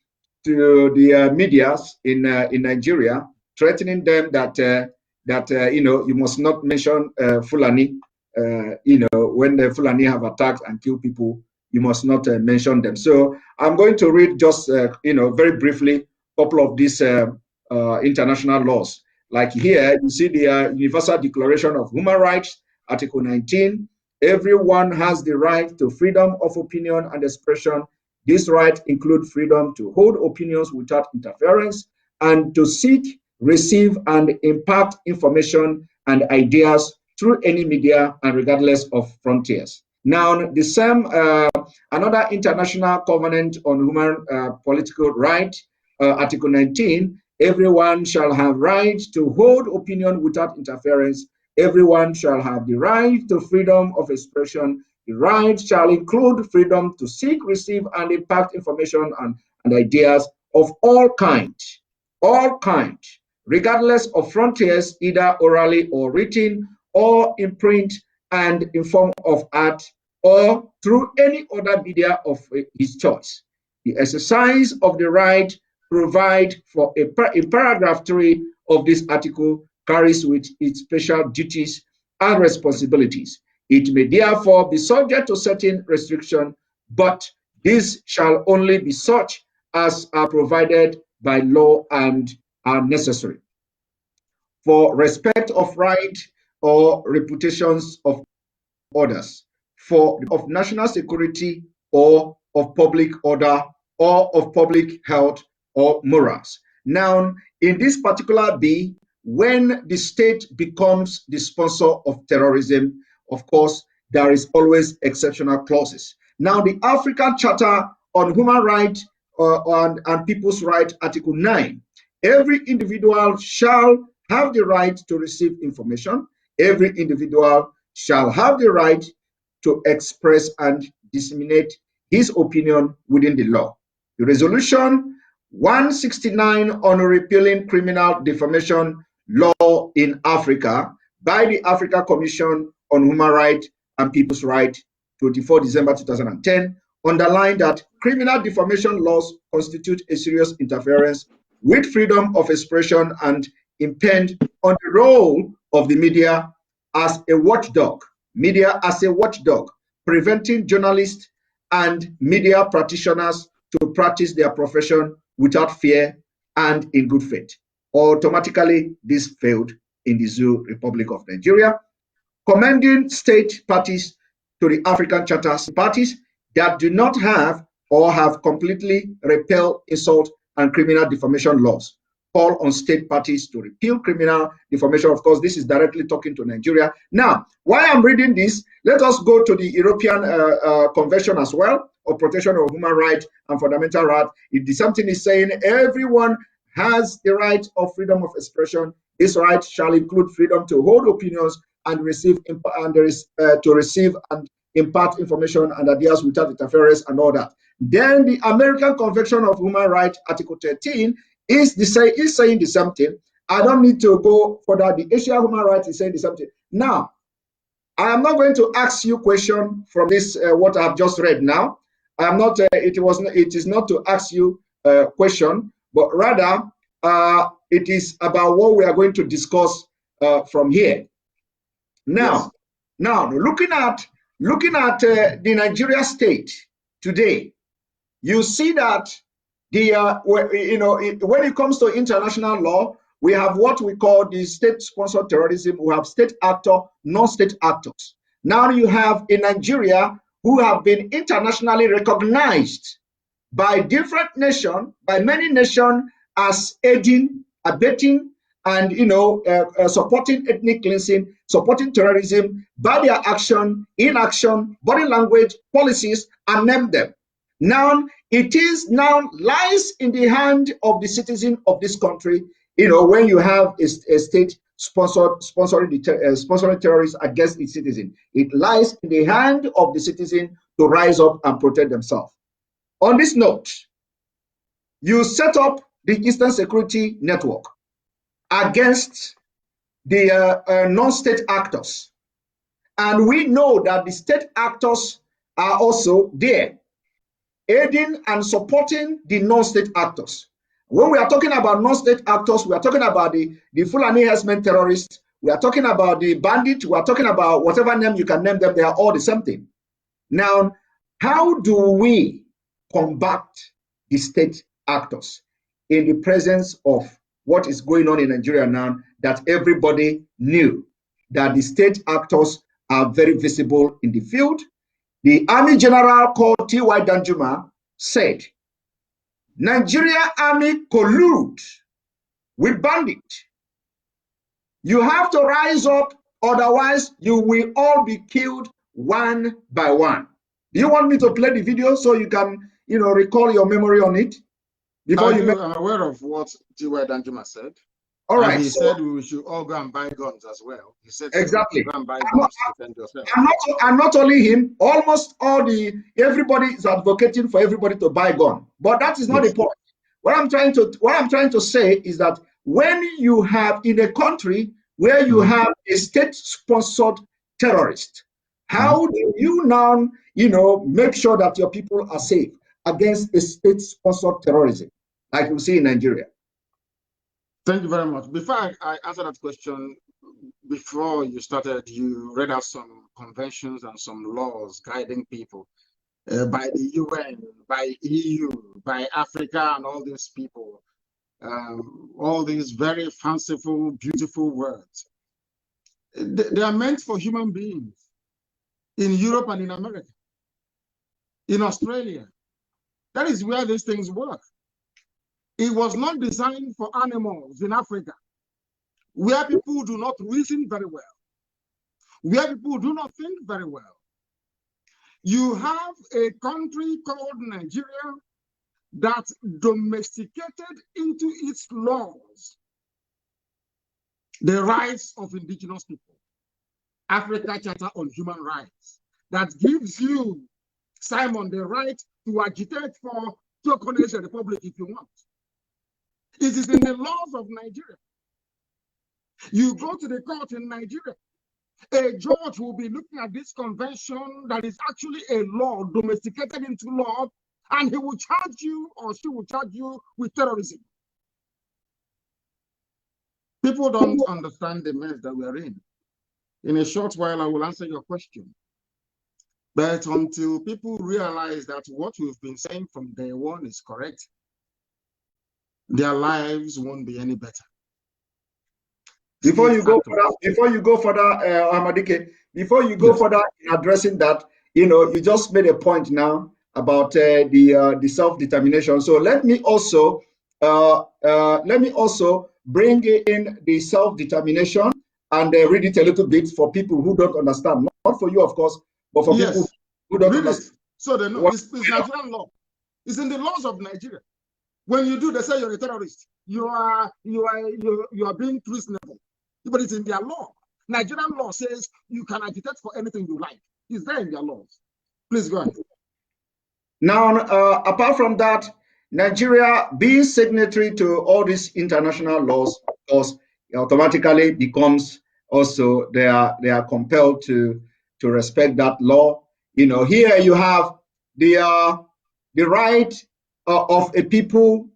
Speaker 1: the medias in Nigeria, threatening them that you must not mention Fulani. When the Fulani have attacked and killed people, you must not mention them. So I'm going to read just very briefly a couple of these international laws. Like here, you see the Universal Declaration of Human Rights, Article 19. Everyone has the right to freedom of opinion and expression. This right includes freedom to hold opinions without interference and to seek, receive, and impart information and ideas through any media and regardless of frontiers. Now, the same, another international covenant on human political rights, Article 19, everyone shall have right to hold opinion without interference. Everyone shall have the right to freedom of expression. The right shall include freedom to seek, receive, and impart information and ideas of all kinds, regardless of frontiers, either orally or written, or in print and in form of art, or through any other media of his choice. The exercise of the right provide for in paragraph 3 of this article carries with its special duties and responsibilities. It may therefore be subject to certain restriction, but these shall only be such as are provided by law and are necessary. For respect of right or reputations of others, of national security or of public order or of public health or morals. Now, in this particular bill, when the state becomes the sponsor of terrorism, of course, there is always exceptional clauses. Now, the African Charter on Human Rights and People's Rights, Article 9, every individual shall have the right to receive information. Every individual shall have the right to express and disseminate his opinion within the law. The resolution 169 on repealing criminal defamation law in Africa by the Africa Commission on Human Rights and People's Rights, 24 December 2010, underlined that criminal defamation laws constitute a serious interference with freedom of expression and impede on the role of the media as a watchdog, preventing journalists and media practitioners to practice their profession without fear and in good faith. Automatically, this failed in the Zoo Republic of Nigeria, commending state parties to the African Charter parties that do not have or have completely repealed insult and criminal defamation laws. Call on state parties to repeal criminal defamation. Of course, this is directly talking to Nigeria. Now, while I'm reading this, let us go to the European Convention as well, of Protection of Human Rights and Fundamental Rights. If something is saying everyone has the right of freedom of expression, this right shall include freedom to hold opinions and receive and impart information and ideas without interference and all that. Then the American Convention of Human Rights, Article 13, is saying the same thing. I don't need to go further. The Asian Human Rights is saying the same thing. Now, I am not going to ask you a question from this what I have just read now. I am not. It is not to ask you a question, but rather it is about what we are going to discuss from here. Now, looking at the Nigeria state today, you see that when it comes to international law, we have what we call the state-sponsored terrorism. We have state actor, non-state actors. Now you have in Nigeria who have been internationally recognized by different nations, by many nations, as aiding, abetting, and supporting ethnic cleansing, supporting terrorism by their action, inaction, body language, policies, and name them. Now it lies in the hand of the citizen of this country. When you have a state sponsoring terrorists against its citizen, it lies in the hand of the citizen to rise up and protect themselves. On this note, you set up the Eastern Security Network against the non-state actors. And we know that the state actors are also there, aiding and supporting the non-state actors. When we are talking about non-state actors, we are talking about the Fulani herdsmen terrorists, we are talking about the bandits, we are talking about whatever name you can name them, they are all the same thing. Now, how do we combat the state actors in the presence of what is going on in Nigeria now, that everybody knew that the state actors are very visible in the field? The Army General called T.Y. Danjuma said, Nigeria Army collude with bandits. You have to rise up, otherwise you will all be killed one by one. Do you want me to play the video so you can, recall your memory on it?
Speaker 2: I'm aware of what T.Y. Danjuma said.
Speaker 1: All right.
Speaker 2: And he said we should all go and buy guns as well. He said
Speaker 1: exactly.
Speaker 2: Go and buy guns to defend yourself.
Speaker 1: And not only him, almost everybody is advocating for everybody to buy gun. But that is not the point. What I'm trying to say is that when you have in a country where you have a state-sponsored terrorist, how do you now, make sure that your people are safe against a state-sponsored terrorism, like you see in Nigeria?
Speaker 2: Thank you very much. Before I answer that question, before you started, you read out some conventions and some laws guiding people by the UN, by EU, by Africa, and all these people. All these very fanciful, beautiful words. They are meant for human beings in Europe and in America, in Australia. That is where these things work. It was not designed for animals in Africa, where people do not reason very well, where people do not think very well. You have a country called Nigeria that domesticated into its laws the rights of indigenous people. Africa Charter on Human Rights that gives you, Simon, the right to agitate for tokenized republic if you want. It is in the laws of Nigeria. You go to the court in Nigeria, a judge will be looking at this convention that is actually a law domesticated into law, and he will charge you or she will charge you with terrorism. People don't understand the mess that we are in. In a short while, I will answer your question. But until people realize that what we've been saying from day one is correct, their lives won't be any better.
Speaker 1: Before you go further, Amadike, before you go further in addressing that, you just made a point now about the self-determination. So let me also bring in the self-determination and read it a little bit for people who don't understand. Not for you, of course, but for people who don't understand.
Speaker 2: So they know it's Nigerian law. It's in the laws of Nigeria. When you do, they say you're a terrorist. You are being treasonable. But it's in their law. Nigerian law says you can agitate for anything you like. It's there in their laws. Please go ahead.
Speaker 1: Now, apart from that, Nigeria being signatory to all these international laws, of course, automatically becomes also they are compelled to respect that law. Here you have the right of a people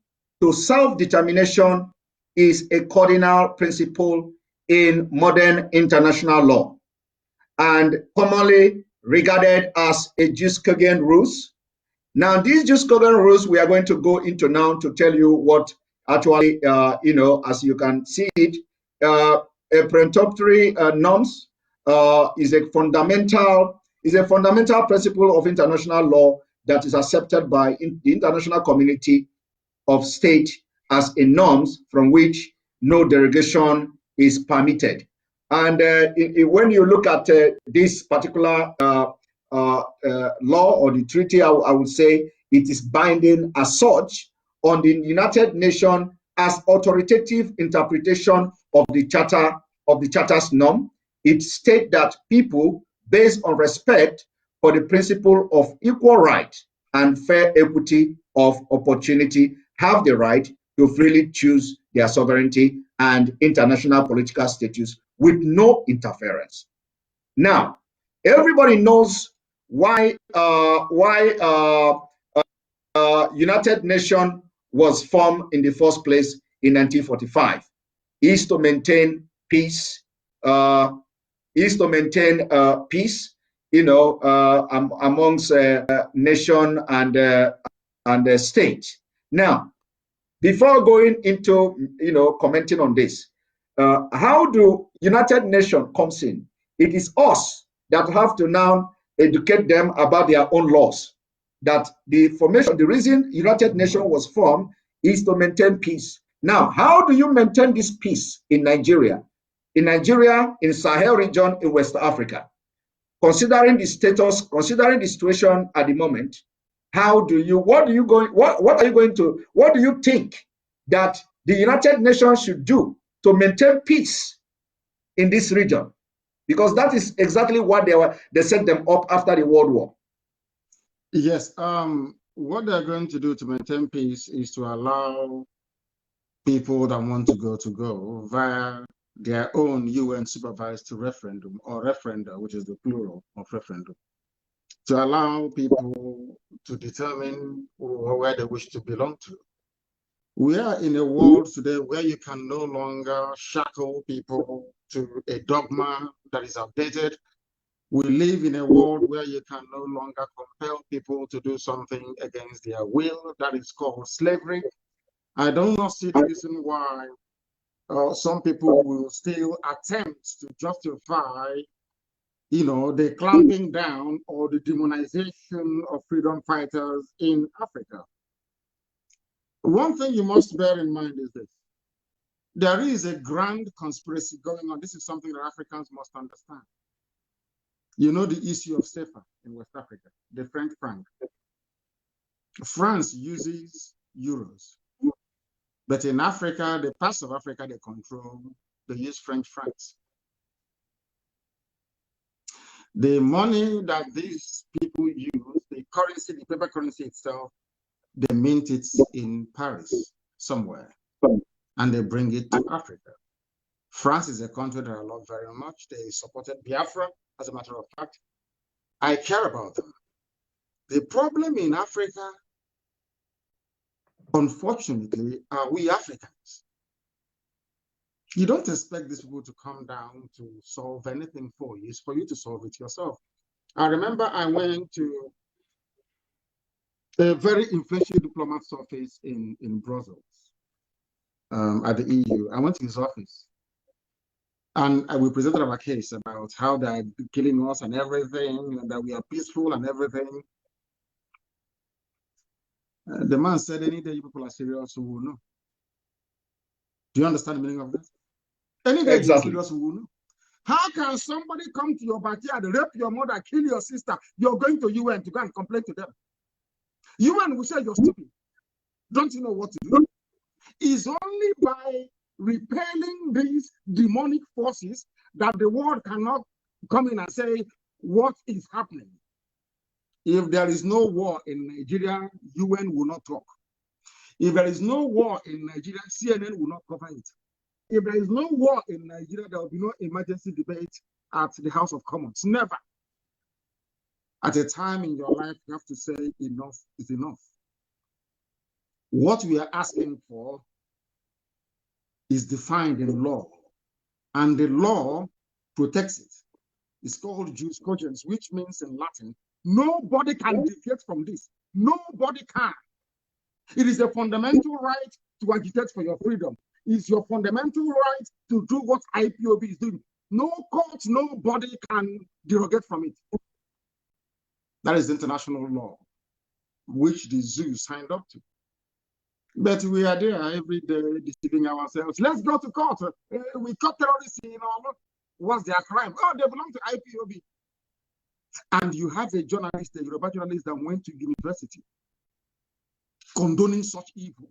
Speaker 1: to self-determination is a cardinal principle in modern international law and commonly regarded as a jus cogens rules. Now, these jus cogens rules we are going to go into now to tell you what actually, as you can see it, a peremptory norms is a fundamental principle of international law that is accepted by the international community of states as a norms from which no derogation is permitted. And when you look at this particular law or the treaty, I would say it is binding as such on the United Nations as authoritative interpretation of the charter's norm. It states that people, based on respect for the principle of equal right and fair equity of opportunity, have the right to freely choose their sovereignty and international political status with no interference. Now, everybody knows why United Nations was formed in the first place in 1945. Is to maintain peace. Peace, amongst nation and state. Now, before going into commenting on this, how do United Nations comes in? It is us that have to now educate them about their own laws. That the reason United Nations was formed is to maintain peace. Now, how do you maintain this peace in Nigeria? In Nigeria, in Sahel region, in West Africa, considering the situation at the moment, what do you think that the United Nations should do to maintain peace in this region? Because that is exactly what they set them up after the World War.
Speaker 2: Yes, what they're going to do to maintain peace is to allow people that want to go via their own UN supervised referendum or referenda, which is the plural of referendum, to allow people to determine where they wish to belong to. We are in a world today where you can no longer shackle people to a dogma that is outdated. We live in a world where you can no longer compel people to do something against their will. That is called slavery. I do not see the reason why some people will still attempt to justify, the clamping down or the demonization of freedom fighters in Africa. One thing you must bear in mind is this. There is a grand conspiracy going on. This is something that Africans must understand. You know the issue of CFA in West Africa, the French franc. France uses euros. But in Africa, the parts of Africa they control, they use French francs. The money that these people use, the currency, the paper currency itself, they mint it in Paris somewhere, and they bring it to Africa. France is a country that I love very much. They supported BIAFRA, as a matter of fact. I care about them. The problem in Africa, unfortunately, are we Africans. You don't expect these people to come down to solve anything for you. It's for you to solve it yourself. I remember I went to a very influential diplomat's office in Brussels, at the EU. I went to his office, and we presented our case about how they're killing us and everything, and that we are peaceful and everything. The man said, any day you people are serious, we will know. Do you understand the meaning of that? Any day you're serious, we will know. How can somebody come to your backyard, rape your mother, kill your sister? You're going to UN to go and complain to them. UN will say you're stupid. Don't you know what to do? It's only by repelling these demonic forces that the world cannot come in and say what is happening. If there is no war in Nigeria, UN will not talk. If there is no war in Nigeria, CNN will not cover it. If there is no war in Nigeria, there will be no emergency debate at the House of Commons. Never. At a time in your life, you have to say enough is enough. What we are asking for is defined in law, and the law protects it. It's called jus cogens, which means in Latin, nobody can deviate from this. Nobody can. It is a fundamental right to agitate for your freedom. It's your fundamental right to do what IPOB is doing. No court, nobody can derogate from it. That is international law, which the zoo signed up to. But we are there every day deceiving ourselves. Let's go to court. We caught terrorists in our, what's their crime? Oh, they belong to IPOB. And you have a journalist, a Yoruba journalist that went to university condoning such evil.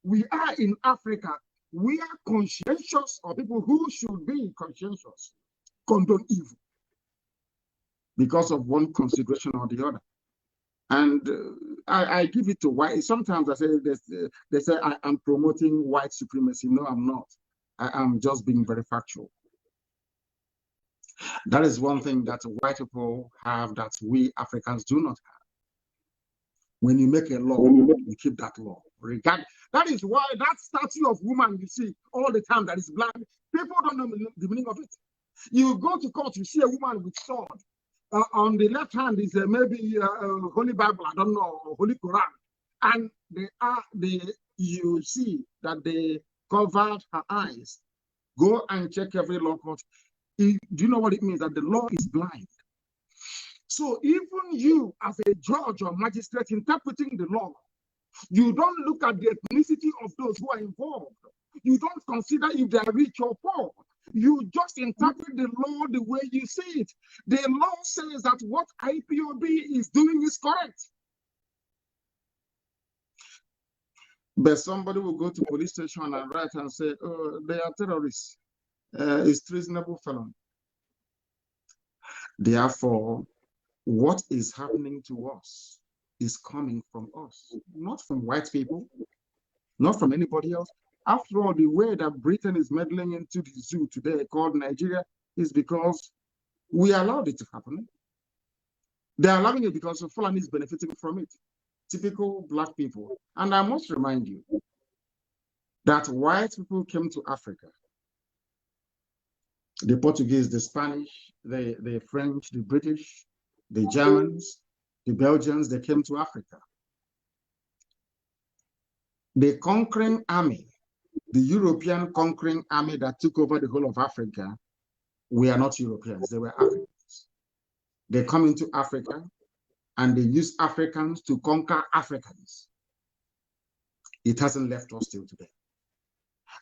Speaker 2: We are in Africa. We are conscientious, or people who should be conscientious, condone evil because of one consideration or the other. And I give it to white. Sometimes I say they say I am promoting white supremacy. No, I'm not. I am just being very factual. That is one thing that white people have that we Africans do not have. When you make a law, you keep that law. That is why that statue of woman you see all the time that is black, people don't know the meaning of it. You go to court, you see a woman with sword. On the left hand is maybe Holy Bible, I don't know, Holy Quran. And you see that they covered her eyes. Go and check every law court. Do you know what it means? That the law is blind. So even you, as a judge or magistrate interpreting the law, you don't look at the ethnicity of those who are involved. You don't consider if they are rich or poor. You just interpret the law the way you see it. The law says that what IPOB is doing is correct. But somebody will go to police station and write and say, oh, they are terrorists. It's treasonable felon. Therefore, what is happening to us is coming from us, not from white people, not from anybody else. After all, the way that Britain is meddling into the zoo today called Nigeria is because we allowed it to happen. They're allowing it because Fulani is benefiting from it. Typical black people. And I must remind you that white people came to Africa. The Portuguese, the Spanish, the French, the British, the Germans, the Belgians, they came to Africa. The conquering army, the European conquering army that took over the whole of Africa, we are not Europeans, they were Africans. They come into Africa and they use Africans to conquer Africans. It hasn't left us till today.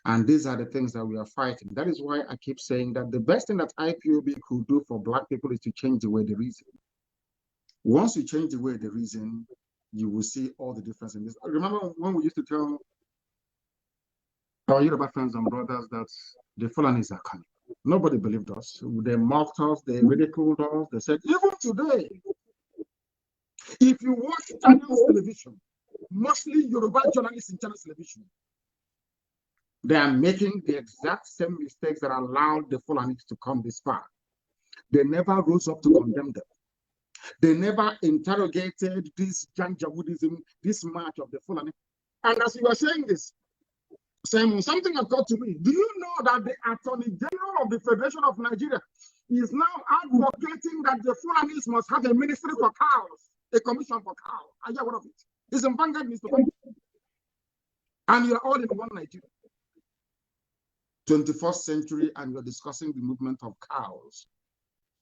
Speaker 2: And these are the things that we are fighting. That is why I keep saying that the best thing that IPOB could do for Black people is to change the way they reason. Once you change the way they reason, you will see all the difference in this. I remember when we used to tell our Yoruba friends and brothers that the Fulanis are coming. Nobody believed us. They mocked us, they ridiculed us. They said, even today, if you watch Channels television, mostly Yoruba journalists in Channels television, they are making the exact same mistakes that allowed the Fulanis to come this far. They never rose up to condemn them. They never interrogated this Janjaweedism, this march of the Fulani. And as you were saying this, Simon, something occurred to me. Do you know that the Attorney General of the Federation of Nigeria is now advocating that the Fulanis must have a ministry for cows, a commission for cows? Are you aware of it? It's in Vanguard newspaper. And you're all in one Nigeria. 21st century, and you're discussing the movement of cows.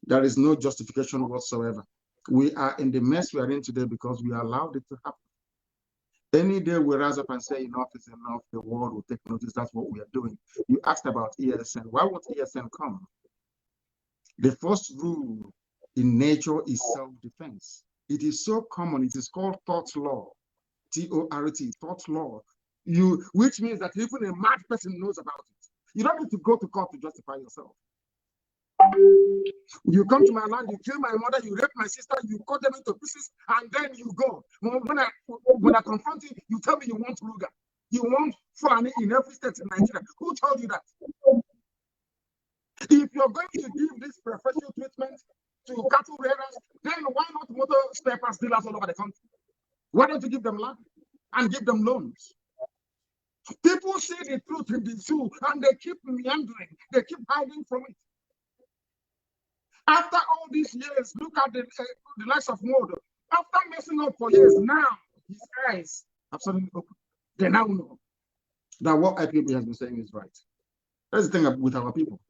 Speaker 2: There is no justification whatsoever. We are in the mess we are in today because we allowed it to happen. Any day we rise up and say enough is enough, the world will take notice. That's what we are doing. You asked about ESN. Why would ESN come? The first rule in nature is self-defense. It is so common. It is called tort law, T-O-R-T, tort law. Which means that even a mad person knows about it. You don't need to go to court to justify yourself. You come to my land, you kill my mother, you rape my sister, you cut them into pieces, and then you go. When I confront you, you tell me you want Ruga. You want Fulani in every state in Nigeria. Who told you that? If you're going to give this preferential treatment to cattle raiders, then why not motor spare parts dealers all over the country? Why don't you give them land and give them loans? People see the truth in the zoo and they keep meandering, they keep hiding from it. After all these years, look at the likes of Modo. After messing up for years, now his eyes have suddenly opened. They now know that what IPOB has been saying is right. That's the thing with our people.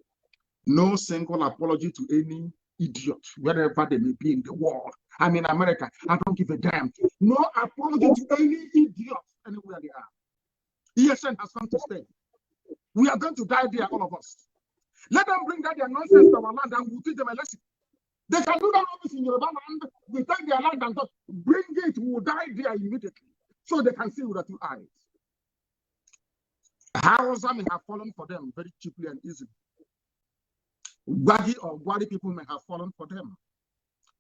Speaker 2: No single apology to any idiot, wherever they may be in the world. I'm in America, I don't give a damn. No apology to any idiot anywhere they are. ESN has come to stay. We are going to die there, all of us. Let them bring that their nonsense to our land and we'll teach them a lesson. They can do that always in Yoruba land. We take their land and bring it, we'll die there immediately. So they can see with their 2 eyes. Hausa may have fallen for them very cheaply and easily. Gwagi or Gwari people may have fallen for them.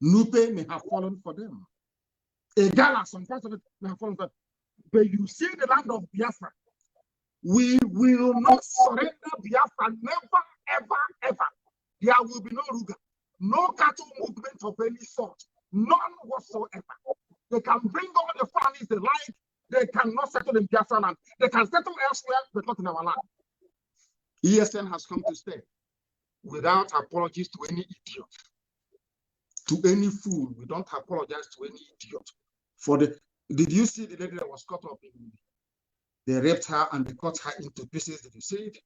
Speaker 2: Nupe may have fallen for them. Egala, some parts of it may have fallen for them. But you see the land of Biafra. We will not surrender Biafra, never, ever, ever. There will be no Ruga, no cattle movement of any sort, none whatsoever. They can bring all the families they like, they cannot settle in Biafra land. They can settle elsewhere, but not in our land. ESN has come to stay without apologies to any idiot, to any fool. We don't apologize to any idiot. Did you see the lady that was caught up in? They raped her and they cut her into pieces. Did you see it?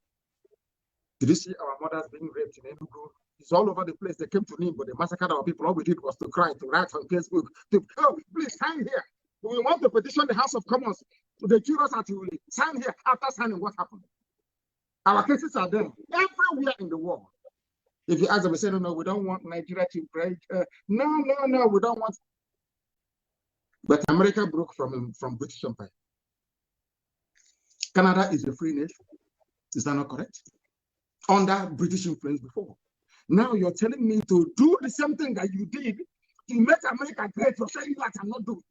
Speaker 2: Did you see our mothers being raped in Enugu? It's all over the place. They came to Nim, but they massacred our people. All we did was to cry, to write on Facebook, oh, please sign here. We want to petition the House of Commons. They kill us until we sign here. After signing, what happened? Our cases are there everywhere in the world. If you ask them, they say, no, we don't want Nigeria to break. No, we don't want. But America broke from British Empire. Canada is a free nation. Is that not correct? Under British influence before. Now you're telling me to do the same thing that you did to make America great. You're saying that I cannot do it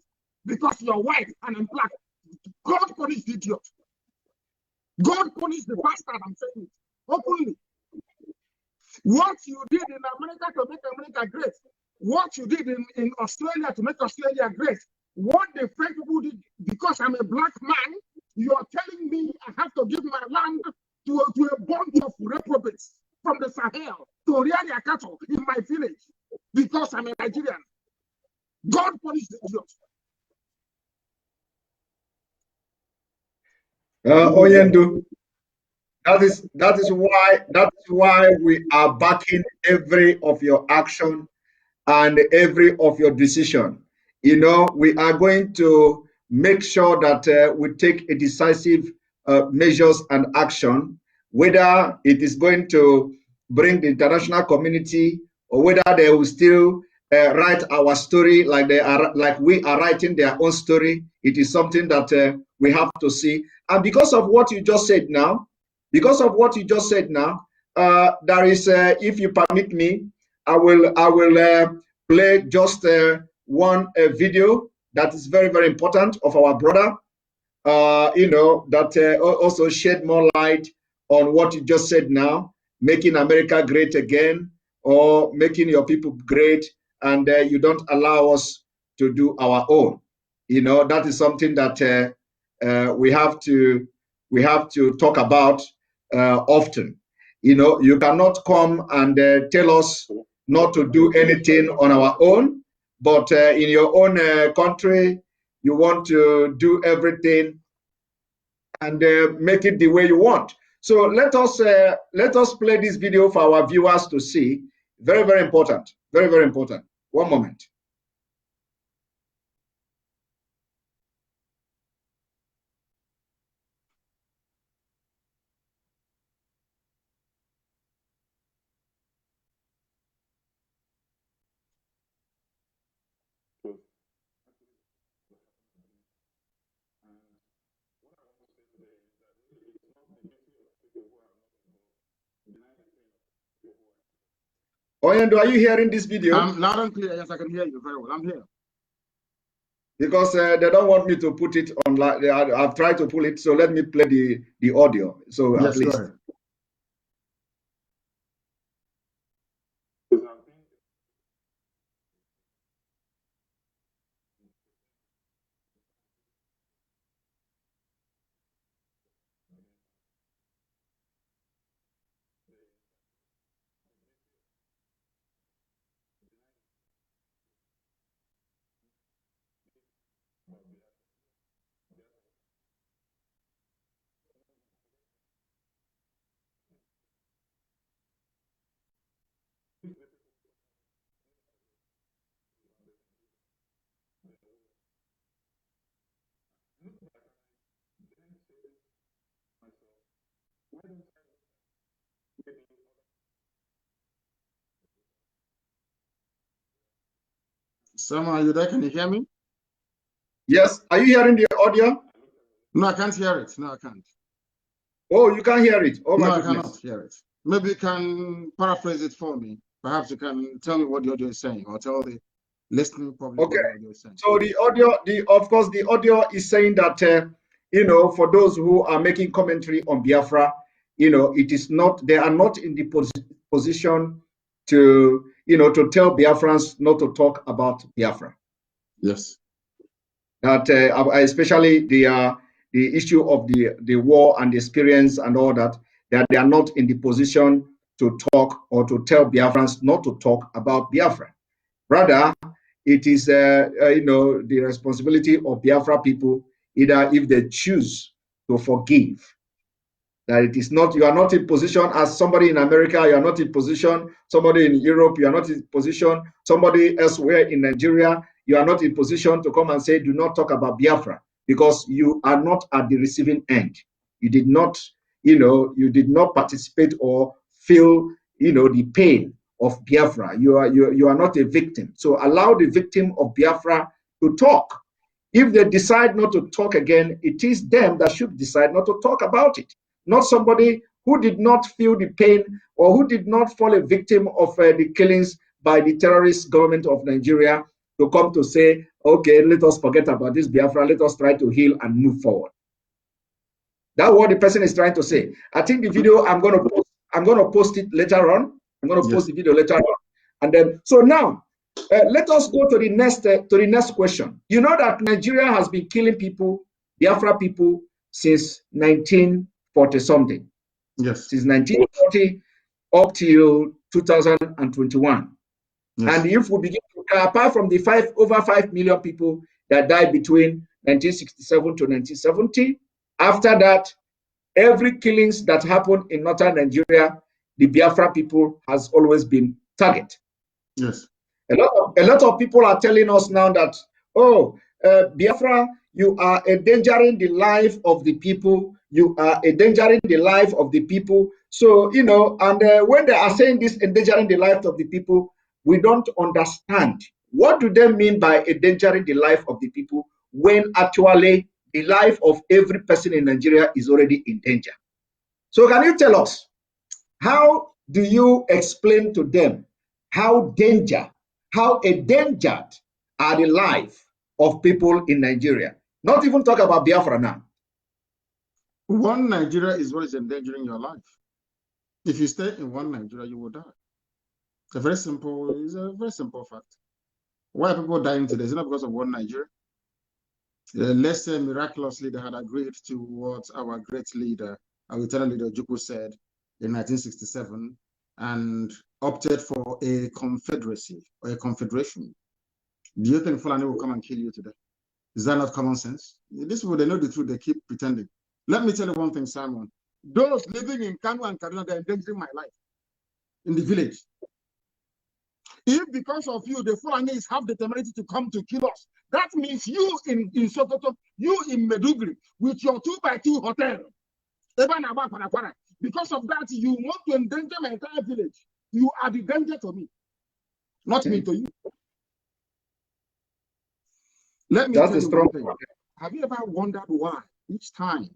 Speaker 2: because you're white and I'm black. God punish the idiot. God punish the bastard. I'm saying it openly. What you did in America to make America great, what you did in Australia to make Australia great, what the French people did because I'm a black man, you're telling me I have to give my land to a bunch of reprobates from the Sahel to rear their cattle in my village because I'm a Nigerian. God punish the idiot.
Speaker 1: Oyendu, that is why we are backing every of your action and every of your decision. You know, we are going to make sure that we take a decisive measures and action, whether it is going to bring the international community or whether they will still write our story like we are writing their own story. It is something that we have to see. And because of what you just said now, there is, if you permit me, I will play just one video that is very, very important of our brother, that also shed more light on what you just said now, making America great again, or making your people great, and you don't allow us to do our own. That is something that we have to talk about often. You cannot come and tell us not to do anything on our own, but in your own country, you want to do everything and make it the way you want. So let us play this video for our viewers to see. Very, very important. Very, very important. One moment. Oyendo, are you hearing this video?
Speaker 2: I'm loud and clear. Yes, I can hear you very well. I'm here.
Speaker 1: Because they don't want me to put it online. I've tried to pull it, so let me play the audio. So
Speaker 2: yes,
Speaker 1: at least.
Speaker 2: go ahead. Simon, are you there? Can you hear me?
Speaker 1: Yes. Are you hearing the audio?
Speaker 2: No, I can't hear it. No, I can't.
Speaker 1: Oh, you can't hear it? Oh,
Speaker 2: no,
Speaker 1: my
Speaker 2: I
Speaker 1: goodness.
Speaker 2: cannot hear it. Maybe you can paraphrase it for me. Perhaps you can tell me what the audio is saying, or tell the listening public what the audio is saying.
Speaker 1: So the audio, of course, the audio is saying that, for those who are making commentary on Biafra, it is not, they are not in the position to, to tell Biafrans not to talk about Biafra.
Speaker 2: Yes.
Speaker 1: That especially the issue of the war and the experience and all that they are not in the position to talk or to tell Biafrans not to talk about Biafra. Rather, it is the responsibility of Biafra people, either if they choose to forgive. That it is not, you are not in position as somebody in America, you are not in position, somebody in Europe, you are not in position, somebody elsewhere in Nigeria, you are not in position to come and say, do not talk about Biafra, because you are not at the receiving end. You did not, you did not participate or feel, the pain of Biafra. You are not a victim. So allow the victim of Biafra to talk. If they decide not to talk again, it is them that should decide not to talk about it. Not somebody who did not feel the pain or who did not fall a victim of the killings by the terrorist government of Nigeria to come to say, okay, let us forget about this Biafra, let us try to heal and move forward. That's what the person is trying to say. I think the video I'm going to post it later on. I'm going to post the video later on. And then, so now, let us go to the next question. You know that Nigeria has been killing people, Biafra people, since 1940 something.
Speaker 2: Yes.
Speaker 1: Since 1940 up till 2021. Yes. And if we begin to, apart from the over 5 million people that died between 1967 to 1970, after that, every killings that happened in northern Nigeria, the Biafra people has always been target.
Speaker 2: Yes.
Speaker 1: A lot of people are telling us now that, Biafra You are endangering the life of the people. You are endangering the life of the people. So, you know, and when they are saying this, endangering the life of the people, we don't understand. What do they mean by endangering the life of the people when actually the life of every person in Nigeria is already in danger? So can you tell us, how do you explain to them how endangered are the life of people in Nigeria? Not even talk about Biafra now.
Speaker 2: One Nigeria is what is endangering your life. If you stay in one Nigeria, you will die. It's a very simple fact. Why are people dying today? It's not because of one Nigeria. Let's say miraculously they had agreed to what our great leader, our eternal leader Ojukwu said in 1967 and opted for a confederacy or a confederation. Do you think Fulani will come and kill you today? Is that not common sense? These people, they know the truth, they keep pretending. Let me tell you one thing, Simon. Those living in Kano and Kaduna, they're endangering my life in the village. If because of you, the Fulanis have the temerity to come to kill us, that means you in Sokoto, you in Meduguri, with your 2x2 hotel, because of that, you want to endanger my entire village. You are the danger to me, not me to you. Let me tell you one thing. Have you ever wondered why each time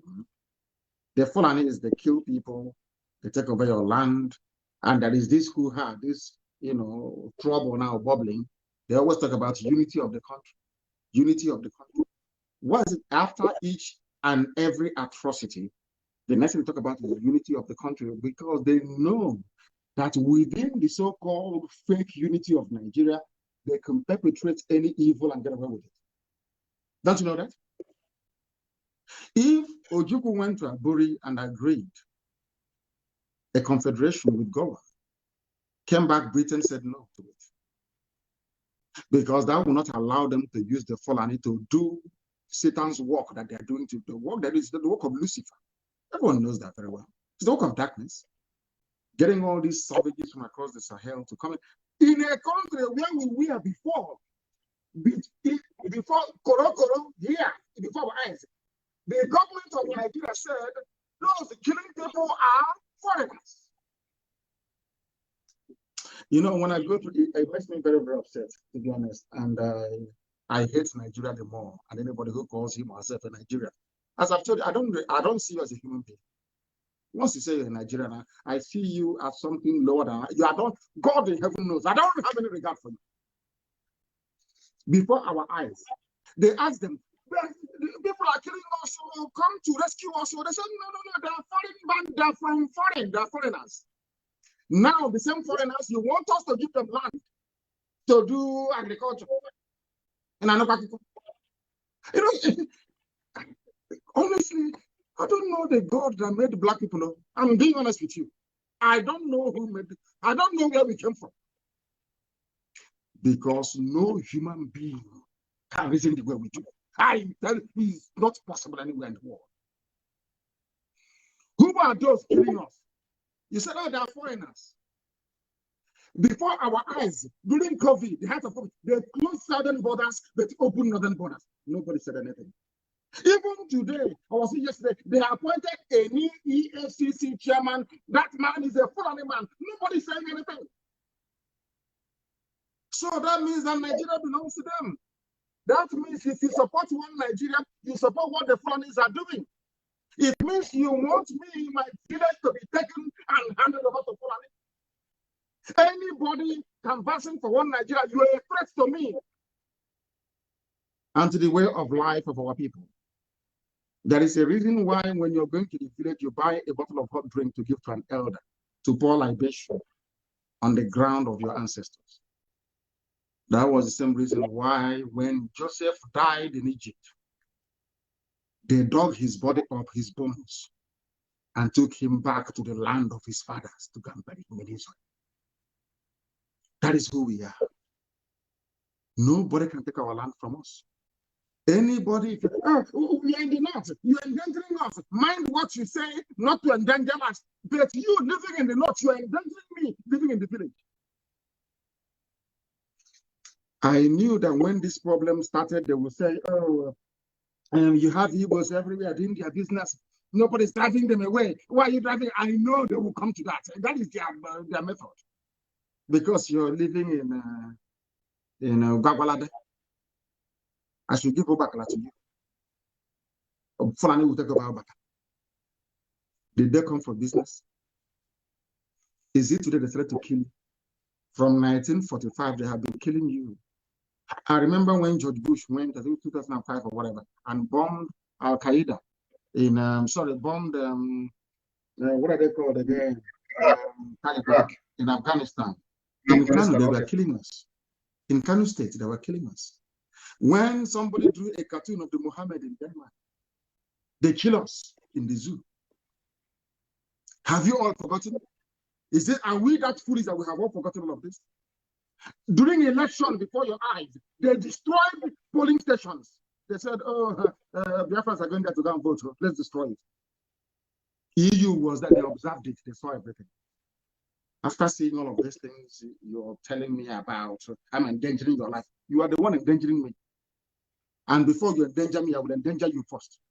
Speaker 2: the Fulanis, they kill people, they take over your land, and there is this who had this, you know, trouble now bubbling, they always talk about unity of the country. Unity of the country. What is it after each and every atrocity? The next thing they talk about is the unity of the country, because they know that within the so-called fake unity of Nigeria, they can perpetrate any evil and get away with it. Don't you know that? If Ojukwu went to Aburi and agreed a confederation with Goa, came back, Britain said no to it, because that will not allow them to use the Fulani to do Satan's work that they are doing, to the work that is the work of Lucifer. Everyone knows that very well. It's the work of darkness. Getting all these savages from across the Sahel to come in a country where we were before Koro here, before our eyes. The government of Nigeria said those killing people are foreigners. You know, when I go to it makes me very, very upset, to be honest. And I hate Nigeria the more, and anybody who calls him or herself a Nigerian. As I've told you, I don't see you as a human being. Once you say you're a Nigerian, I see you as something lower than you. I don't. God in heaven knows. I don't have any regard for you. Before our eyes, they asked them, people are killing us, so come to rescue us. So they said, no, they are foreign, they're from foreign, they're foreigners. Now, the same foreigners, you want us to give them land to do agriculture. And I know, you know, honestly, I don't know the God that made black people. I'm being honest with you. I don't know who made it. I don't know where we came from. Because no human being can reason the way we do. I tell you, it's not possible anywhere in the world. Who are those killing us? You said, oh, they are foreigners. Before our eyes, during COVID, the height of COVID, they closed southern borders, but opened northern borders. Nobody said anything. Even today, I was yesterday, they appointed a new EFCC chairman. That man is a Fulani man. Nobody saying anything. So that means that Nigeria belongs to them. That means if you support one Nigeria, you support what the Fulanis are doing. It means you want me, my village, to be taken and handed over to Fulani. Anybody canvassing for one Nigeria, you are a threat to me and to the way of life of our people. There is a reason why when you're going to the village, you buy a bottle of hot drink to give to an elder, to pour libation on the ground of your ancestors. That was the same reason why when Joseph died in Egypt, they dug his body up, his bones, and took him back to the land of his fathers to go and bury him in Israel. That is who we are. Nobody can take our land from us. Anybody, we are in the north, you are endangering us. Mind what you say, not to endanger us. But you living in the north, you are endangering me living in the village. I knew that when this problem started, they would say, oh, You have Igbos everywhere doing their business. Nobody's driving them away. Why are you driving? I know they will come to that. That is their method. Because you're living in Gwagwalada. I should give Obakala to you. Fulani will take over Obakala. Did they come for business? Is it today the threat to kill you? From 1945, they have been killing you. I remember when George Bush went, I think 2005 or whatever, and bombed Al Qaeda in, bombed, what are they called again? In Afghanistan. In Kano, they were killing us. In Kano State, they were killing us. When somebody drew a cartoon of the Muhammad in Denmark, they kill us in the zoo. Have you all forgotten? Are we that foolish that we have all forgotten all of this? During election before your eyes, they destroyed polling stations. They said, Biafrans are going there to go and vote. Let's destroy it. EU was that they observed it. They saw everything. After seeing all of these things you're telling me about, I'm endangering your life. You are the one endangering me. And before you endanger me, I will endanger you first.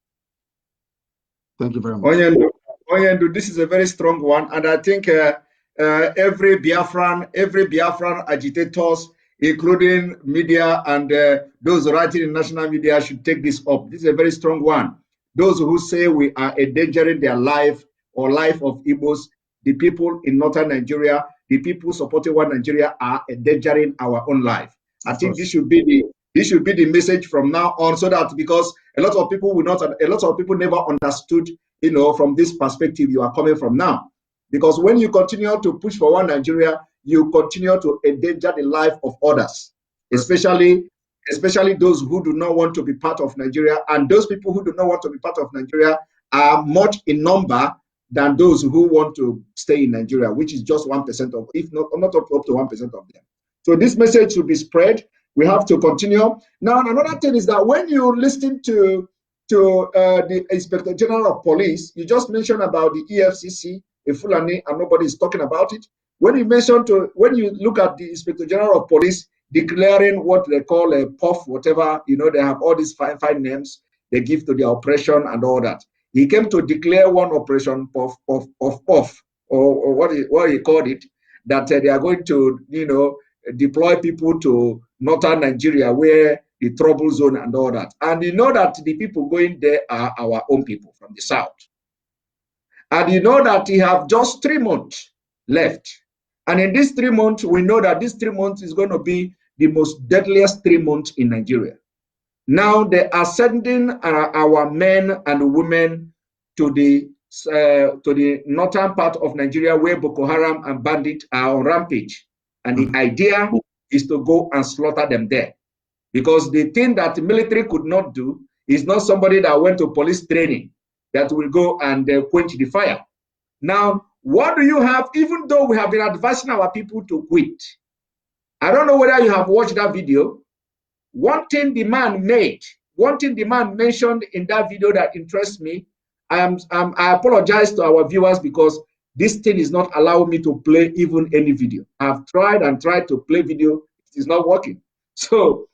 Speaker 2: Thank you very much.
Speaker 1: Oyendu, this is a very strong one. And I think every Biafran agitators, including media and those writing in national media, should take this up. This is a very strong one. Those who say we are endangering their life or life of Igbos, the people in northern Nigeria, the people supporting one Nigeria are endangering our own life. I think this should be the message from now on, so that, because a lot of people never understood, from this perspective you are coming from now. Because when you continue to push for one Nigeria, you continue to endanger the life of others, especially those who do not want to be part of Nigeria. And those people who do not want to be part of Nigeria are much in number than those who want to stay in Nigeria, which is just 1% of, if not up to 1% of them. So this message should be spread. We have to continue. Now, another thing is that when you listen to the Inspector General of Police, you just mentioned about the EFCC, a Fulani, and nobody is talking about it. When you look at the Inspector General of Police declaring what they call a POF, whatever, they have all these fine names they give to their operation and all that. He came to declare one operation POF, or what he called it, that they are going to, deploy people to northern Nigeria where the trouble zone and all that. And you know that the people going there are our own people from the south. And you know that he have just 3 months left. And in these 3 months, we know that this 3 months is going to be the most deadliest 3 months in Nigeria. Now they are sending our men and women to the northern part of Nigeria where Boko Haram and bandits are on rampage. And the idea is to go and slaughter them there. Because the thing that the military could not do is not somebody that went to police training that will go and quench the fire. Now, what do you have, even though we have been advising our people to quit? I don't know whether you have watched that video. One thing the man mentioned in that video that interests me, I apologize to our viewers because this thing is not allowing me to play even any video. I've tried and tried to play video. It is not working. So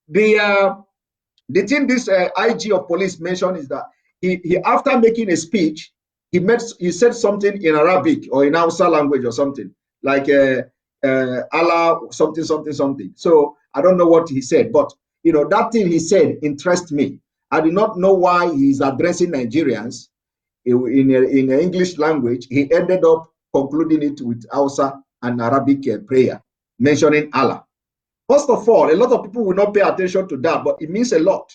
Speaker 1: the thing this IG of police mentioned is that he after making a speech, he said something in Arabic or in Hausa language or something like Allah something. So I don't know what he said, but that thing he said interests me. I do not know why he's addressing Nigerians in English language. He ended up concluding it with Hausa and Arabic prayer, mentioning Allah. First of all, a lot of people will not pay attention to that, but it means a lot.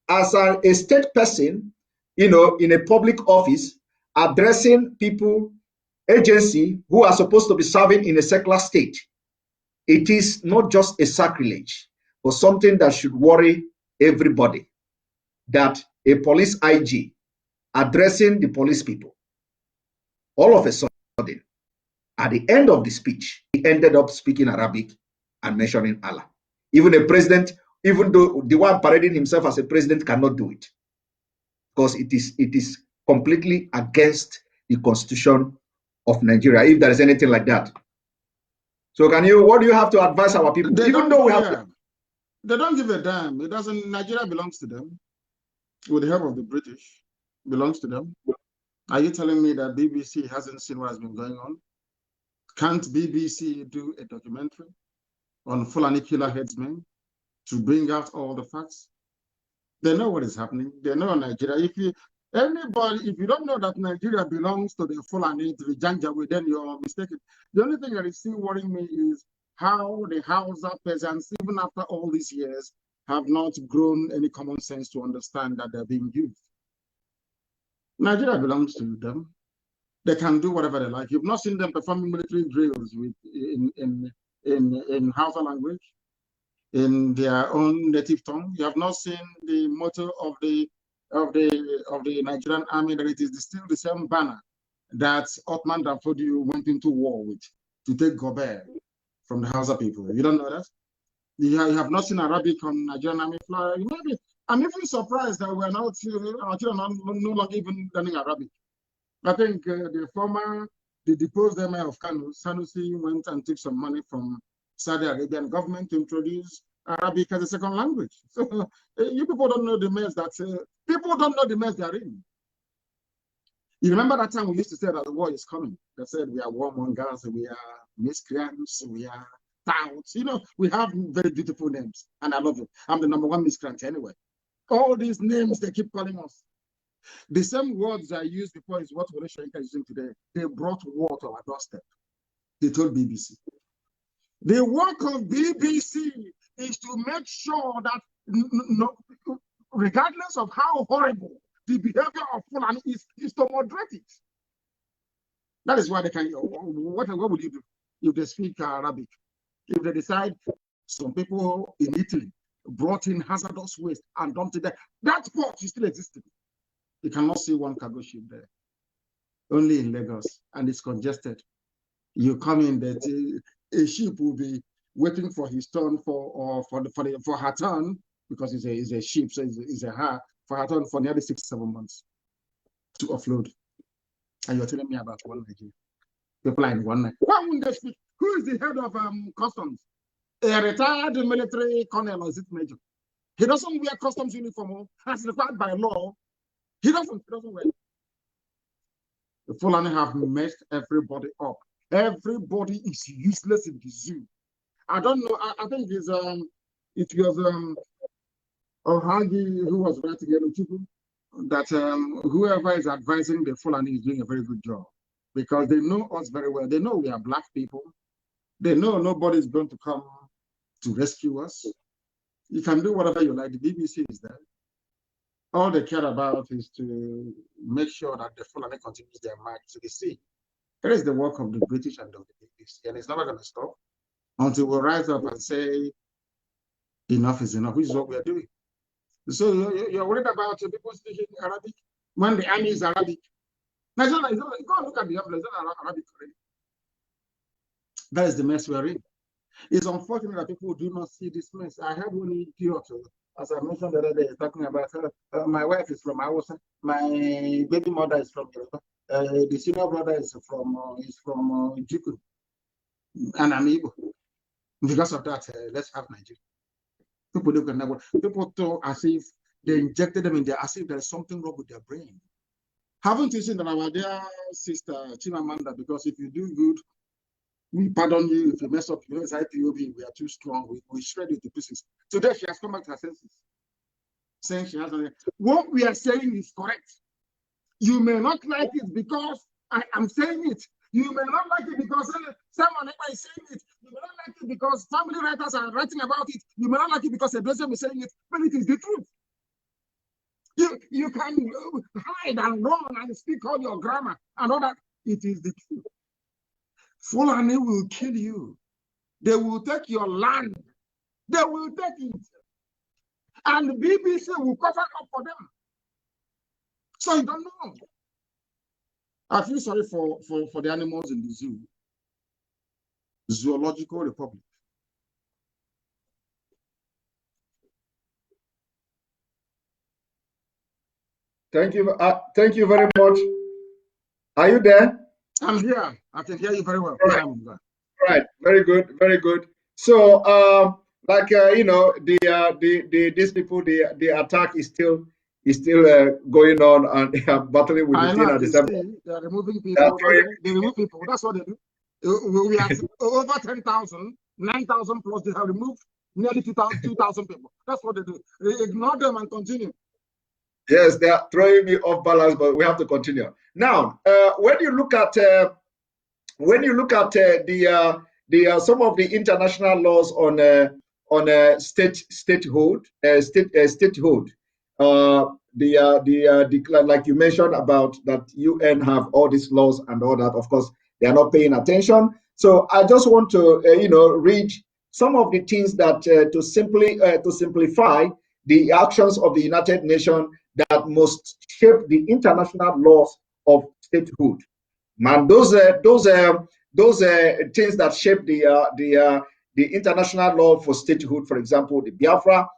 Speaker 1: As a state person, in a public office, addressing people, agency who are supposed to be serving in a secular state, it is not just a sacrilege, but something that should worry everybody, that a police IG addressing the police people, all of a sudden, at the end of the speech, he ended up speaking Arabic and mentioning Allah. Even a president, even though the one parading himself as a president cannot do it, because it is completely against the constitution of Nigeria, if there is anything like that. So what do you have to advise our people?
Speaker 2: They don't give a damn. Nigeria belongs to them. with the help of the British, belongs to them. Are you telling me that BBC hasn't seen what has been going on? Can't BBC do a documentary on Fulani killer headsmen to bring out all the facts? They know what is happening. They know Nigeria. If you don't know that Nigeria belongs to the Fulani, to the Janjaweed, then you're mistaken. The only thing that is still worrying me is how the Hausa peasants, even after all these years, have not grown any common sense to understand that they're being used. Nigeria belongs to them. They can do whatever they like. You've not seen them performing military drills in Hausa language, in their own native tongue. You have not seen the motto of the Nigerian army, that it is still the same banner that Ottoman Danfodio went into war with to take Gobert from the Hausa people. You don't know that? You have not seen Arabic on Nigerian army flag. Maybe I'm even surprised that we're not no longer even learning Arabic. I think the deposed emir of Kano, Sanusi, went and took some money from Saudi Arabian government to introduce Arabic as a second language. So you people don't know the mess that people don't know the mess they're in. You remember that time we used to say that the war is coming? They said we are warmongers, we are miscreants, we are touts. You know, we have very beautiful names, and I love it. I'm the #1 miscreant anyway. All these names they keep calling us. The same words I used before is what Wole Soyinka is using today. They brought war to our doorstep. They told BBC. The work of BBC is to make sure that, regardless of how horrible the behavior of Fulani is to moderate it. That is why they can. What would you do if they speak Arabic? If they decide some people in Italy brought in hazardous waste and dumped it there, that port is still existing. You cannot see one cargo ship there, only in Lagos, and it's congested. You come in there, a ship will be waiting for his turn for her turn, because it's a ship, so it's a her, for her turn for nearly 6-7 months to offload. And you're telling me about one Nigeria. People are in one night. Why wouldn't they speak? Who is the head of customs? A retired military colonel, or is it major? He doesn't wear customs uniform as required by law. He doesn't wear it. The Fulani have messed everybody up. Everybody is useless in the zoo. I don't know. I think it was Ohagi who was writing that whoever is advising the Fulani is doing a very good job, because they know us very well. They know we are black people. They know nobody is going to come to rescue us. You can do whatever you like. The BBC is there. All they care about is to make sure that the Fulani continues their march to the sea. That is the work of the British and of the BBC, and it's never going to stop until we rise up and say, enough is enough, which is what we are doing. So you're worried about people speaking Arabic when the army is Arabic. Now, go and look at the envelope, it's not Arabic already. That is the mess we are in. It's unfortunate that people do not see this mess. I had one idiot, as I mentioned the other day, talking about my wife is from Hausa, my baby mother is from Yoruba, the senior brother is from Juku, and I'm Igbo. Because of that, let's have Nigeria. People look at that. People talk as if they injected them in there, as if there is something wrong with their brain. Haven't you seen that our dear sister Chimamanda? Because if you do good, we pardon you. If you mess up, it's IPOB, we are too strong. We shred you to pieces. Today she has come back to her senses, saying she has what we are saying is correct. You may not like it because I am saying it. You may not like it because someone is saying it. You may not like it because family writers are writing about it. You may not like it because a person is saying it, but it is the truth. You can hide and run and speak all your grammar and all that. It is the truth. Fulani will kill you. They will take your land. They will take it. And the BBC will cover up for them. So you don't know. I feel sorry for the animals in the zoo. Zoological Republic.
Speaker 1: Thank you very much. Are you there?
Speaker 2: I'm here. I can hear you very well.
Speaker 1: All right. Very good. Very good. So, these people, the attack is still is still going on, and they are battling with the thing at the same time.
Speaker 2: They are removing people. They remove people. That's what they do. We have over 10,000, 9,000 plus. They have removed nearly 2,000 people. That's what they do. They ignore them and continue.
Speaker 1: Yes, they are throwing me off balance, but we have to continue. Now, when you look at the some of the international laws on statehood, like you mentioned about that UN have all these laws and all that. Of course, they are not paying attention. So I just want to read some of the things that to simplify the actions of the United Nations that must shape the international laws of statehood. Man, those things that shape the international law for statehood, for example, the Biafra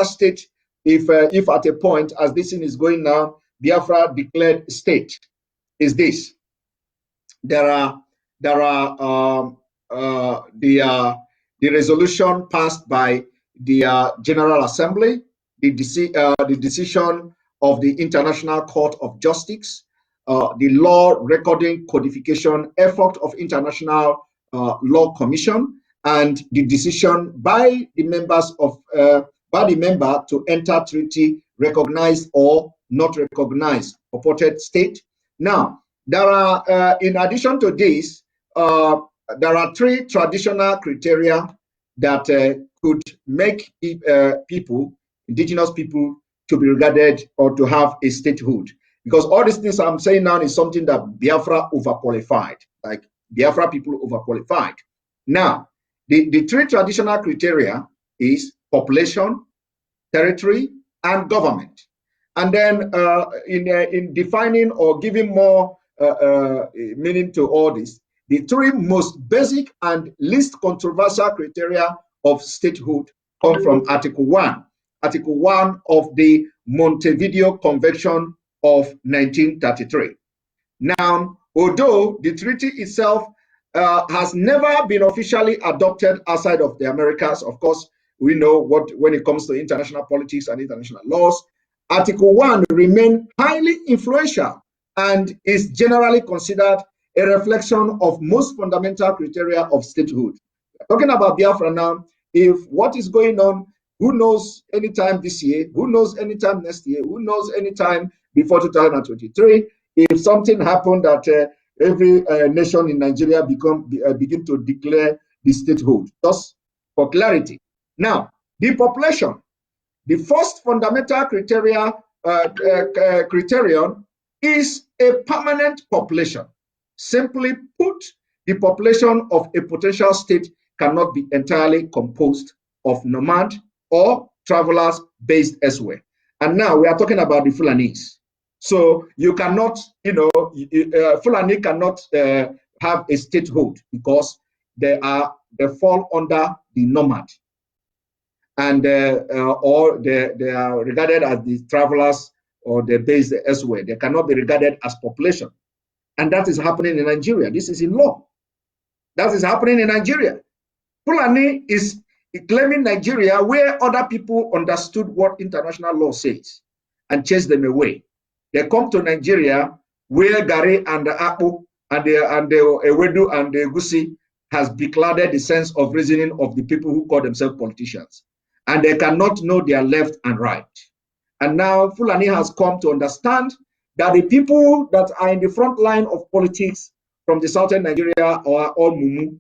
Speaker 1: state. If at a point, as this thing is going now, Biafra declared state, is this. There are the resolution passed by the General Assembly, the decision of the International Court of Justice, the law recording codification effort of International Law Commission, and the decision by the members of by the member to enter treaty recognized or not recognized purported state. Now, there are in addition to this, there are 3 traditional criteria that could make people, indigenous people, to be regarded or to have a statehood. Because all these things I'm saying now is something that Biafra overqualified, like Biafra people overqualified. Now, the 3 traditional criteria is population, territory, and government. And then in defining or giving more meaning to all this, the 3 most basic and least controversial criteria of statehood come from Article 1. Article 1 of the Montevideo Convention of 1933. Now, although the treaty itself has never been officially adopted outside of the Americas, of course, we know what when it comes to international politics and international laws, Article 1 remains highly influential and is generally considered a reflection of most fundamental criteria of statehood. Talking about Biafra now, if what is going on, who knows anytime this year, who knows anytime next year, who knows anytime before 2023, if something happened that every nation in Nigeria begin to declare the statehood, just for clarity. Now, the population, the first fundamental criterion is a permanent population. Simply put, the population of a potential state cannot be entirely composed of nomad or travelers based elsewhere. And now we are talking about the Fulanese. So you cannot, Fulani cannot have a statehood because they fall under the nomad, and or they are regarded as the travelers or they're based elsewhere. They cannot be regarded as population. And that is happening in Nigeria. This is in law. That is happening in Nigeria. Fulani is claiming Nigeria where other people understood what international law says and chased them away. They come to Nigeria where Gari and the Akpu and the Ewedu and the Gusi has beclouded the sense of reasoning of the people who call themselves politicians. And they cannot know their left and right. And now Fulani has come to understand that the people that are in the front line of politics from the southern Nigeria are all Mumu,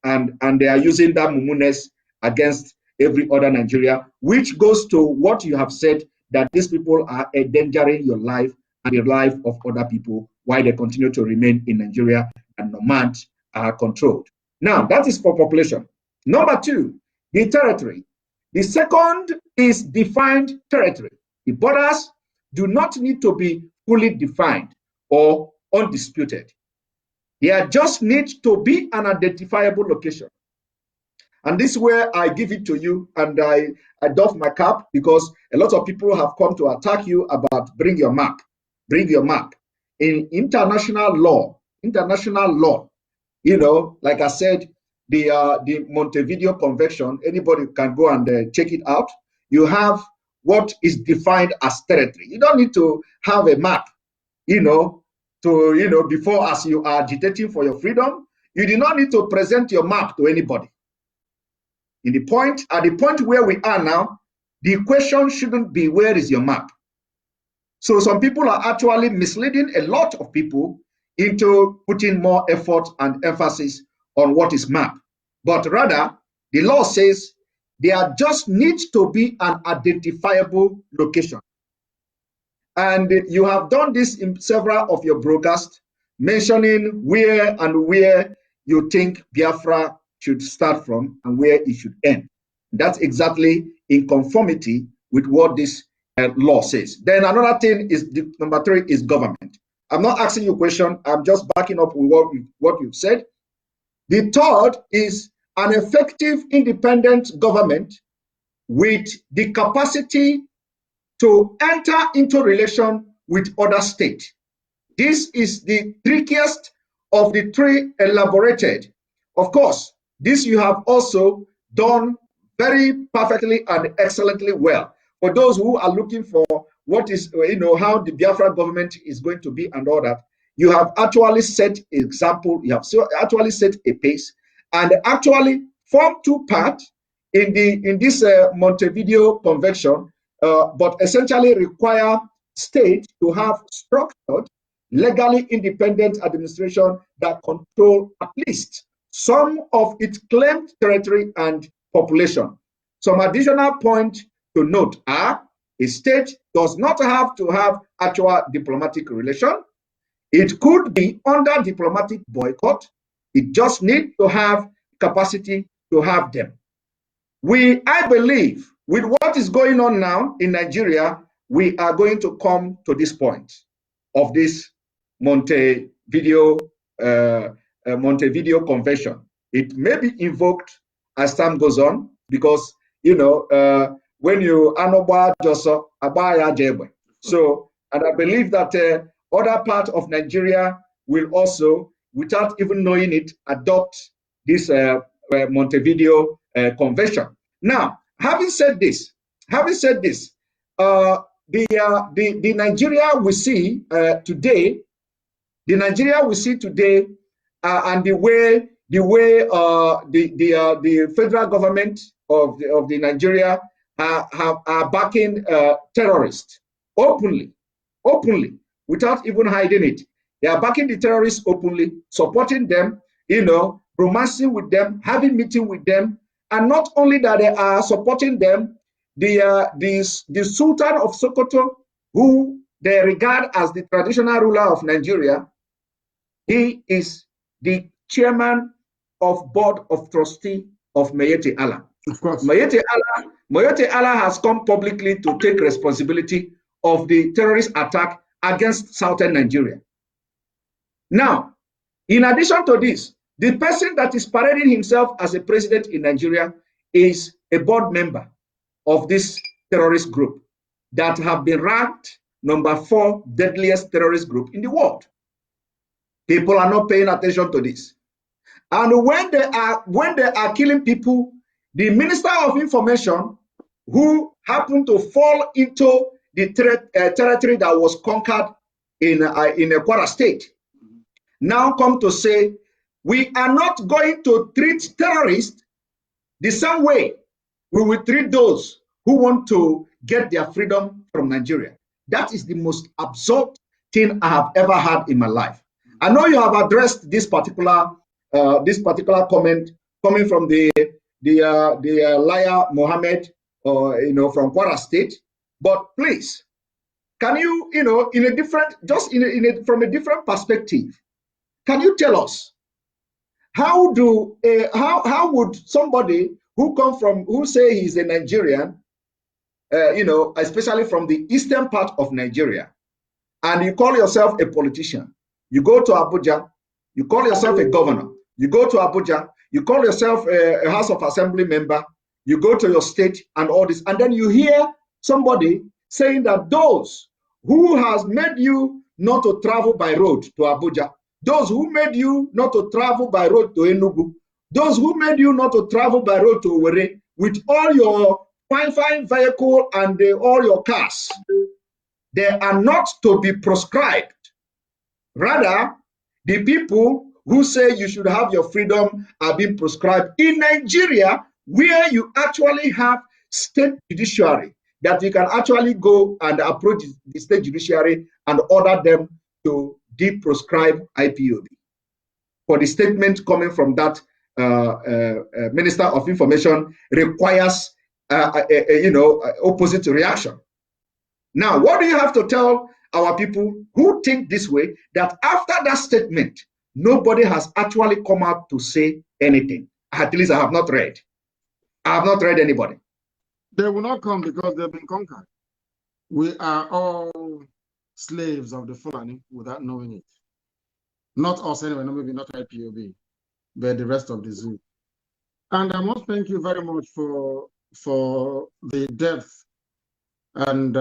Speaker 1: and they are using that Mumuness against every other Nigeria, which goes to what you have said, that these people are endangering your life and the life of other people while they continue to remain in Nigeria and nomads are controlled. Now, that is for population. Number 2, the territory. The second is defined territory. The borders do not need to be fully defined or undisputed. There just need to be an identifiable location. And this is where I give it to you, and I doff my cap, because a lot of people have come to attack you about bring your map. Bring your map. In international law, like I said, the Montevideo Convention, anybody can go and check it out. You have what is defined as territory. You don't need to have a map, before as you are agitating for your freedom. You do not need to present your map to anybody. At the point where we are now, the question shouldn't be where is your map. So some people are actually misleading a lot of people into putting more effort and emphasis on what is map. But rather, the law says there just needs to be an identifiable location. And you have done this in several of your broadcasts, mentioning where you think Biafra should start from and where it should end. That's exactly in conformity with what this law says. Then another thing is, number 3 is government. I'm not asking you a question. I'm just backing up with what you've said. The third is an effective independent government with the capacity to enter into relation with other states. This is the trickiest of the 3 elaborated. Of course, this you have also done very perfectly and excellently well. For those who are looking for what is, how the Biafra government is going to be and all that, you have actually set an example, you have actually set a pace, and actually form 2 parts in this Montevideo Convention, but essentially require states to have structured, legally independent administration that control at least some of its claimed territory and population. Some additional points to note are: a state does not have to have actual diplomatic relation. It could be under diplomatic boycott. It just needs to have capacity to have them. I believe, with what is going on now in Nigeria, we are going to come to this point of this Montevideo Convention. It may be invoked as time goes on, because when you anoba joso abaya jebe. So, and I believe that other parts of Nigeria will also, without even knowing it, adopt this Montevideo Convention. Now, having said this, the Nigeria we see today, and the way the federal government of the Nigeria are backing terrorists openly, without even hiding it. They are backing the terrorists openly, supporting them, romancing with them, having meeting with them, and not only that, they are supporting them. The Sultan of Sokoto, who they regard as the traditional ruler of Nigeria, he is the chairman of board of trustee of Mayete Allah.
Speaker 2: Of course.
Speaker 1: Mayete Allah has come publicly to take responsibility of the terrorist attack against southern Nigeria. Now, in addition to this, the person that is parading himself as a president in Nigeria is a board member of this terrorist group that have been ranked number 4 deadliest terrorist group in the world. People are not paying attention to this. And when they are killing people, the Minister of Information, who happened to fall into the territory that was conquered in a Kwara state, now come to say, we are not going to treat terrorists the same way we will treat those who want to get their freedom from Nigeria. That is the most absurd thing I have ever had in my life. I know you have addressed this particular comment coming from the liar Mohammed, from Kwara State. But please, can you, in a different, from a different perspective, can you tell us how would somebody who say he's a Nigerian, especially from the eastern part of Nigeria, and you call yourself a politician, you go to Abuja, you call yourself a governor, you go to Abuja, you call yourself a House of Assembly member, you go to your state and all this, and then you hear somebody saying that those who has made you not to travel by road to Abuja, those who made you not to travel by road to Enugu, those who made you not to travel by road to Owerri, with all your fine vehicle and all your cars, they are not to be proscribed. Rather, the people who say you should have your freedom are being proscribed. In Nigeria, where you actually have state judiciary, that you can actually go and approach the state judiciary and order them to de-proscribe IPOB. For the statement coming from that Minister of Information requires, opposite reaction. Now, what do you have to tell our people who think this way, that after that statement, nobody has actually come out to say anything? At least I have not read. I have not read anybody.
Speaker 2: They will not come because they've been conquered. We are all slaves of the Fulani without knowing it. Not us anyway, no, maybe not IPOB, but the rest of the zoo. And I must thank you very much for the depth and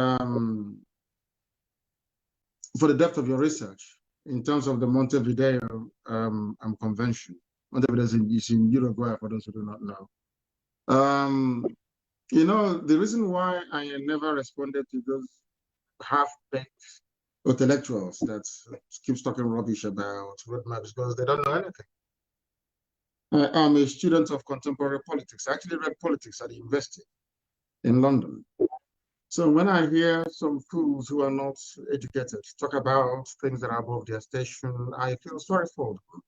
Speaker 2: for the depth of your research in terms of the Montevideo Convention. Montevideo is in Uruguay, for those who do not know. You know, the reason why I never responded to those half-baked intellectuals that keeps talking rubbish about roadmaps because they don't know anything. I'm a student of contemporary politics. I actually read politics at the university in London. So when I hear some fools who are not educated talk about things that are above their station, I feel sorry for them.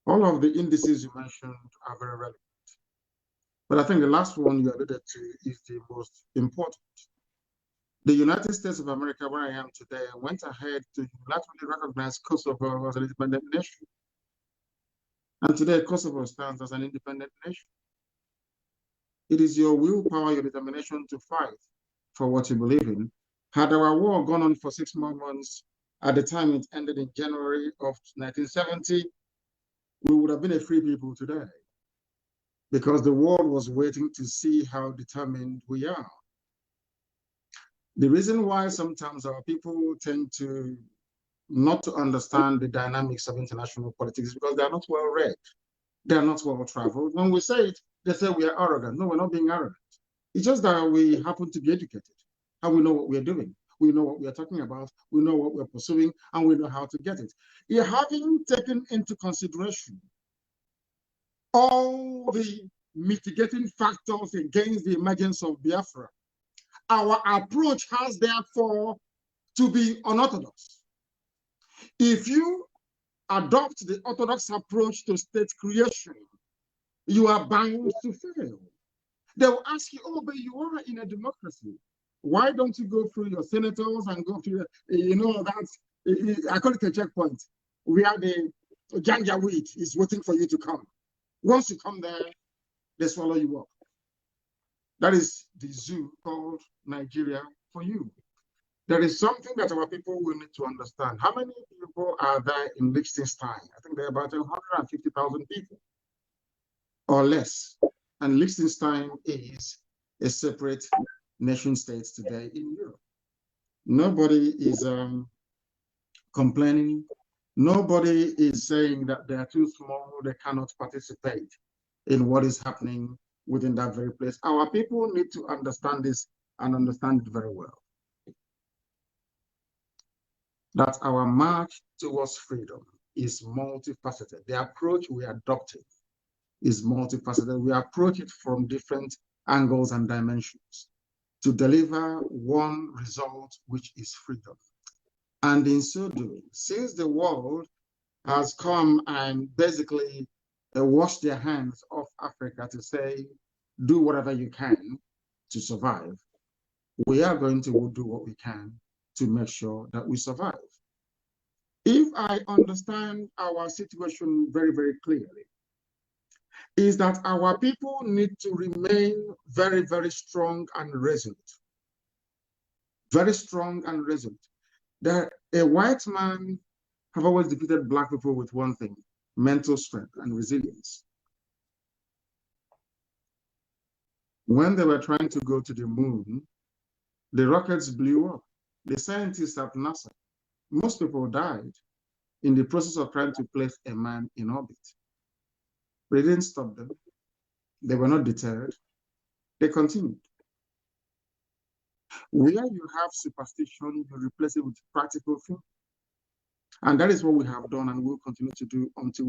Speaker 2: All of the indices you mentioned are very relevant. But I think the last one you alluded to is the most important. The United States of America, where I am today, went ahead to unilaterally recognize Kosovo as an independent nation. And today, Kosovo stands as an independent nation. It is your willpower, your determination to fight for what you believe in. Had our war gone on for 6 more months, at the time it ended in January of 1970, we would have been a free people today, because the world was waiting to see how determined we are. The reason why sometimes our people tend to not to understand the dynamics of international politics is because they are not well read. They are not well traveled. When we say it, they say we are arrogant. No, we're not being arrogant. It's just that we happen to be educated, and we know what we're doing. We know what we're talking about. We know what we're pursuing, and we know how to get it. Having taken into consideration all the mitigating factors against the emergence of Biafra, our approach has therefore to be unorthodox. If you adopt the orthodox approach to state creation, you are bound to fail. They will ask you, oh, but you are in a democracy. Why don't you go through your senators and go through, that's, I call it a checkpoint, where the Janjaweed is waiting for you to come. Once you come there, they swallow you up. That is the zoo called Nigeria for you. There is something that our people will need to understand. How many people are there in Liechtenstein? I think there are about 150,000 people or less. And Liechtenstein is a separate nation state today in Europe. Nobody is complaining. Nobody is saying that they are too small, they cannot participate in what is happening within that very place. Our people need to understand this and understand it very well. That our march towards freedom is multifaceted. The approach we are adopting is multifaceted. We approach it from different angles and dimensions to deliver one result, which is freedom. And in so doing, since the world has come and basically washed their hands off Africa to say, do whatever you can to survive, we are going to do what we can to make sure that we survive. If I understand our situation very, very clearly, is that our people need to remain very, very strong and resolute. Very strong and resolute. A white man have always defeated black people with one thing: mental strength and resilience. When they were trying to go to the moon, the rockets blew up. The scientists at NASA, most people died in the process of trying to place a man in orbit. But it didn't stop them. They were not deterred. They continued. Where you have superstition, you replace it with practical things. And that is what we have done and will continue to do until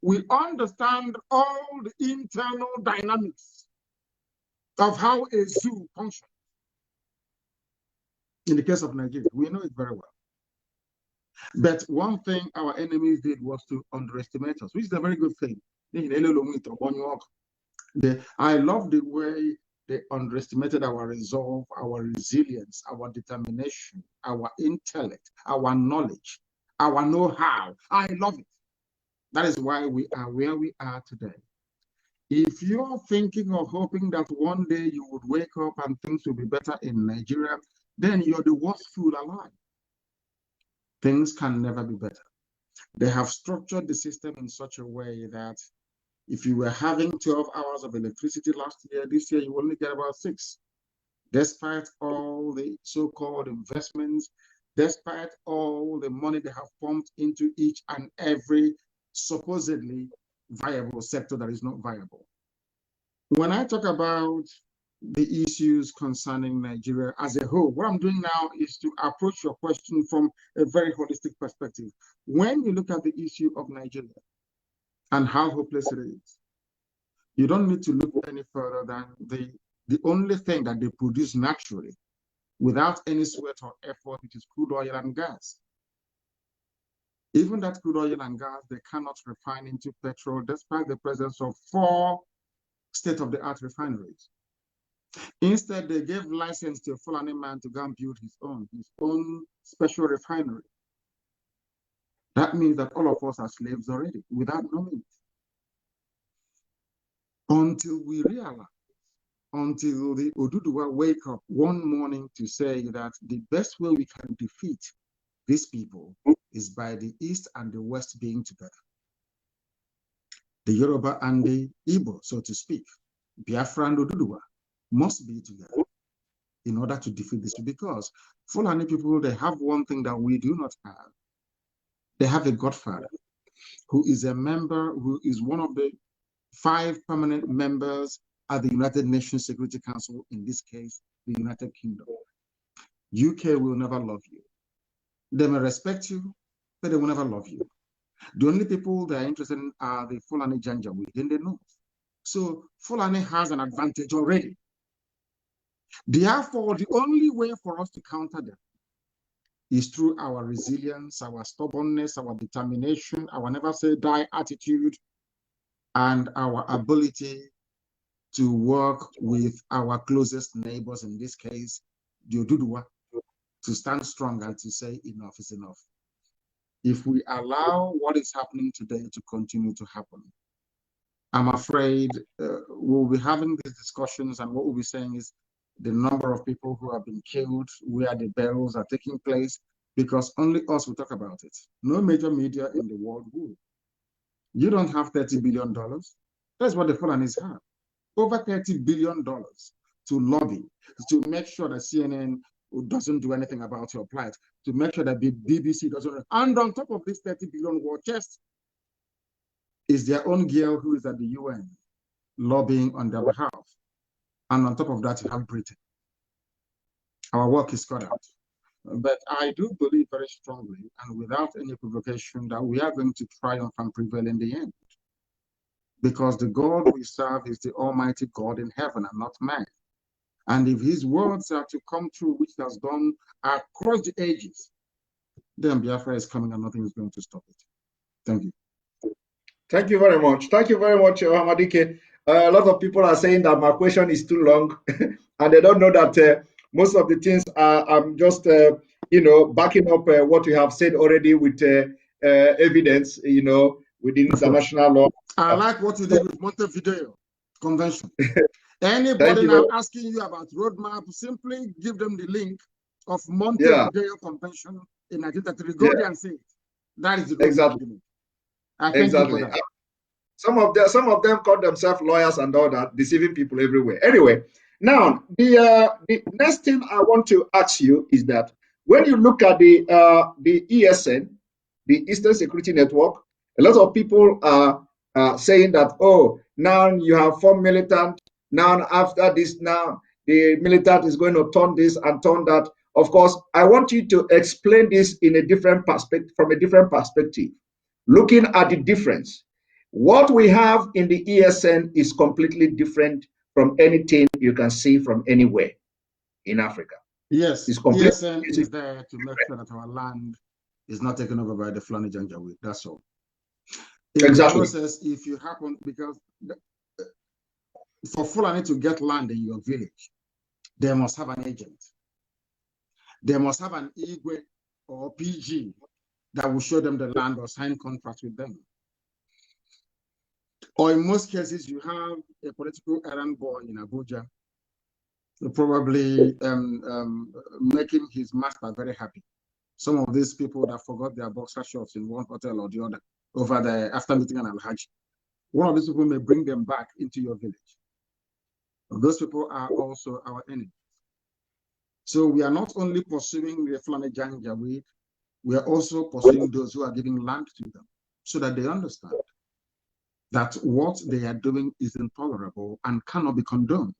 Speaker 2: we understand all the internal dynamics of how a zoo functions. In the case of Nigeria, we know it very well. But one thing our enemies did was to underestimate us, which is a very good thing. I love the way they underestimated our resolve, our resilience, our determination, our intellect, our knowledge, our know-how. I love it. That is why we are where we are today. If you're thinking or hoping that one day you would wake up and things will be better in Nigeria, then you're the worst fool alive. Things can never be better. They have structured the system in such a way that if you were having 12 hours of electricity last year, this year you only get about 6. Despite all the so-called investments, despite all the money they have pumped into each and every supposedly viable sector that is not viable. When I talk about the issues concerning Nigeria as a whole, what I'm doing now is to approach your question from a very holistic perspective. When you look at the issue of Nigeria and how hopeless it is, you don't need to look any further than the only thing that they produce naturally without any sweat or effort, which is crude oil and gas. Even that crude oil and gas, they cannot refine into petrol despite the presence of 4 state-of-the-art refineries. Instead, they gave license to a Fulani man to go and build his own special refinery. That means that all of us are slaves already, without knowing it. Until we realize, until the Oduduwa wake up one morning to say that the best way we can defeat these people is by the East and the West being together. The Yoruba and the Igbo, so to speak, Biafra and Oduduwa, must be together in order to defeat this, because Fulani people, they have one thing that we do not have. They have a godfather who is a member, who is one of the 5 permanent members at the United Nations Security Council, in this case, the United Kingdom. UK will never love you. They may respect you, but they will never love you. The only people they are interested in are the Fulani Janjaweed in the north. So Fulani has an advantage already. Therefore, the only way for us to counter them is through our resilience, our stubbornness, our determination, our never say die attitude, and our ability to work with our closest neighbors, in this case, the Oduduwa, to stand strong and to say enough is enough. If we allow what is happening today to continue to happen, I'm afraid we'll be having these discussions, and what we'll be saying is the number of people who have been killed, where the burials are taking place, because only us will talk about it. No major media in the world will. You don't have $30 billion. That's what the Fulanis have. Over $30 billion to lobby, to make sure that CNN doesn't do anything about your plight, to make sure that the BBC doesn't. And on top of this 30 billion war chest is their own girl who is at the UN lobbying on their behalf. And on top of that, you have Britain. Our work is cut out. But I do believe very strongly, and without any provocation, that we are going to triumph and prevail in the end. Because the God we serve is the Almighty God in heaven and not man. And if his words are to come true, which he has done across the ages, then Biafra is coming and nothing is going to stop it. Thank you.
Speaker 1: Thank you very much. Thank you very much, Hamadike. A lot of people are saying that my question is too long, and they don't know that most of the things I'm just, backing up what you have said already with evidence, within international law.
Speaker 2: I like what you did with Montevideo Convention. Anybody now asking you about roadmap, simply give them the link of Montevideo Convention in 1933. Go there and see it. That is the roadmap.
Speaker 1: Exactly.
Speaker 2: I thank you for that.
Speaker 1: Some of them call themselves lawyers and all that, deceiving people everywhere. Anyway, now the next thing I want to ask you is that when you look at the ESN, the Eastern Security Network, a lot of people are saying that, oh, now you have 4 militant Now, after this, now the militant is going to turn this and turn that. Of course, I want you to explain this in a different perspective, from a different perspective, looking at the difference. What we have in the ESN is completely different from anything you can see from anywhere in Africa.
Speaker 2: Yes,
Speaker 1: It's completely
Speaker 2: ESN is there to make sure that our land is not taken over by the Fulani Janjaweed. That's all. In the process, if you happen, because for Fulani to get land in your village, they must have an agent. They must have an Igwe or PG that will show them the land or sign contracts with them. Or in most cases, you have a political errand boy in Abuja, probably making his master very happy. Some of these people that forgot their boxer shorts in one hotel or the other over there after meeting an Alhaji, one of these people may bring them back into your village. Those people are also our enemies. So we are not only pursuing the Fulani Janjaweed, we are also pursuing those who are giving land to them so that they understand that what they are doing is intolerable and cannot be condoned.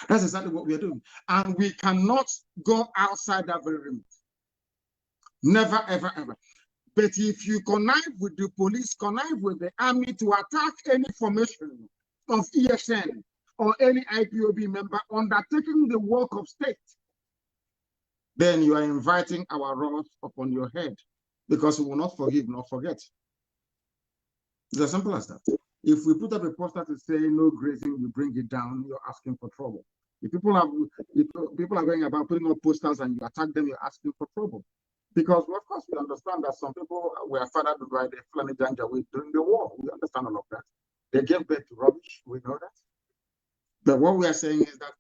Speaker 2: That's exactly what we are doing. And we cannot go outside that very limit. Never, ever, ever. But if you connive with the police, connive with the army to attack any formation of ESN or any IPOB member undertaking the work of state, then you are inviting our wrath upon your head, because we will not forgive nor forget. It's as simple as that. If we put up a poster to say no grazing, you bring it down, you're asking for trouble. If people are going about putting up posters and you attack them, you're asking for trouble. Because, of course, we understand that some people were fathered by the Fulani Janjaweed during the war. We understand all of that. They gave birth to rubbish. We know that. But what we are saying is that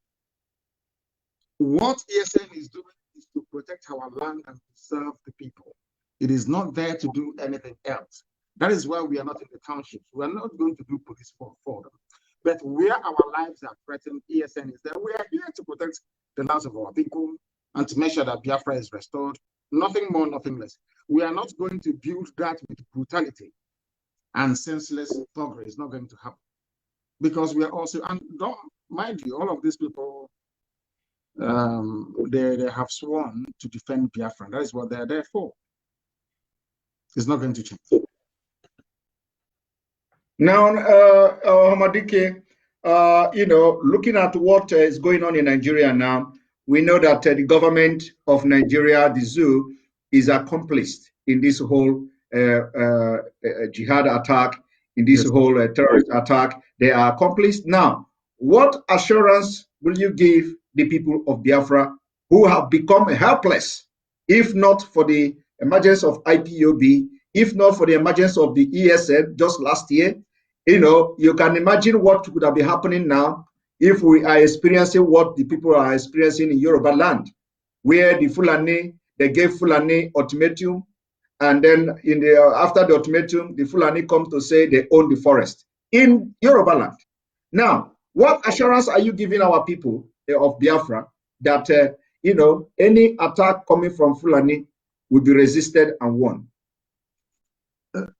Speaker 2: what ESN is doing is to protect our land and to serve the people. It is not there to do anything else. That is why we are not in the townships. We are not going to do police for them. But where our lives are threatened, ESN is there. We are here to protect the lives of our people and to make sure that Biafra is restored. Nothing more, nothing less. We are not going to build that with brutality and senseless thuggery. It's not going to happen. Because we are also, and don't mind you, all of these people, they have sworn to defend Biafra. That is what they are there for. It's not going to change.
Speaker 1: Now, Hamadike, looking at what is going on in Nigeria now, we know that the government of Nigeria, the zoo, is accomplished in this whole jihad attack, in this whole terrorist attack. They are accomplished. Now, what assurance will you give the people of Biafra who have become helpless, if not for the emergence of IPOB, if not for the emergence of the ESN just last year? You can imagine what would have been happening now if we are experiencing what the people are experiencing in Yoruba land, where the Fulani, they gave Fulani ultimatum, and then after the ultimatum, the Fulani come to say they own the forest in Yoruba land. Now, what assurance are you giving our people of Biafra that any attack coming from Fulani will be resisted and won?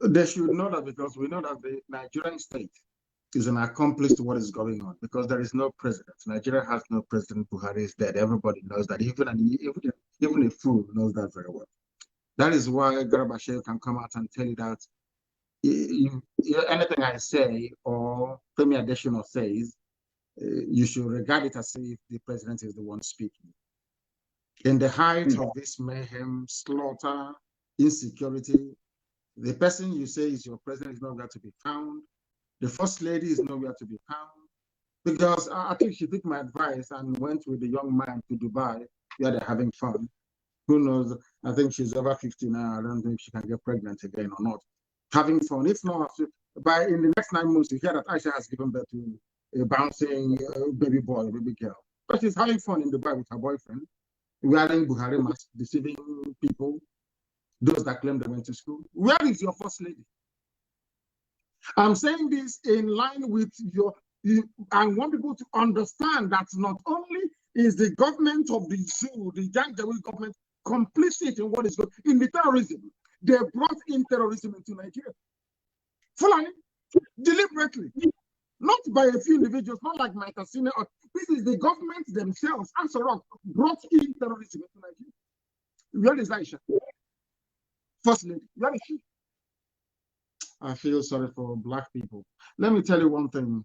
Speaker 2: They should know that, because we know that the Nigerian state is an accomplice to what is going on, because there is no president. Nigeria has no president. Buhari is dead. Everybody knows that. Even a fool knows that very well. That is why Garba can come out and tell you that anything I say or Premier Adesina says, you should regard it as if the president is the one speaking. In the height of this mayhem, slaughter, insecurity, the person you say is your president is nowhere to be found. The first lady is nowhere to be found. Because I think she took my advice and went with the young man to Dubai, where they're having fun. Who knows? I think she's over 50 now. I don't think she can get pregnant again or not. Having fun. If not, in the next 9 months, you hear that Aisha has given birth to a bouncing baby boy, baby girl. But she's having fun in Dubai with her boyfriend, wearing Buhari masks, deceiving people, those that claim they went to school. Where is your first lady? I'm saying this in line with I want people to understand that not only is the government of the zoo, the Janjaweed government, complicit in what is going in the terrorism. They brought in terrorism into Nigeria. Fulani, deliberately. Not by a few individuals, not like my casino. This is the government themselves. Answer Rock brought in terrorism into Nigeria. Where is Aisha? First lady, where is she? I feel sorry for Black people. Let me tell you one thing.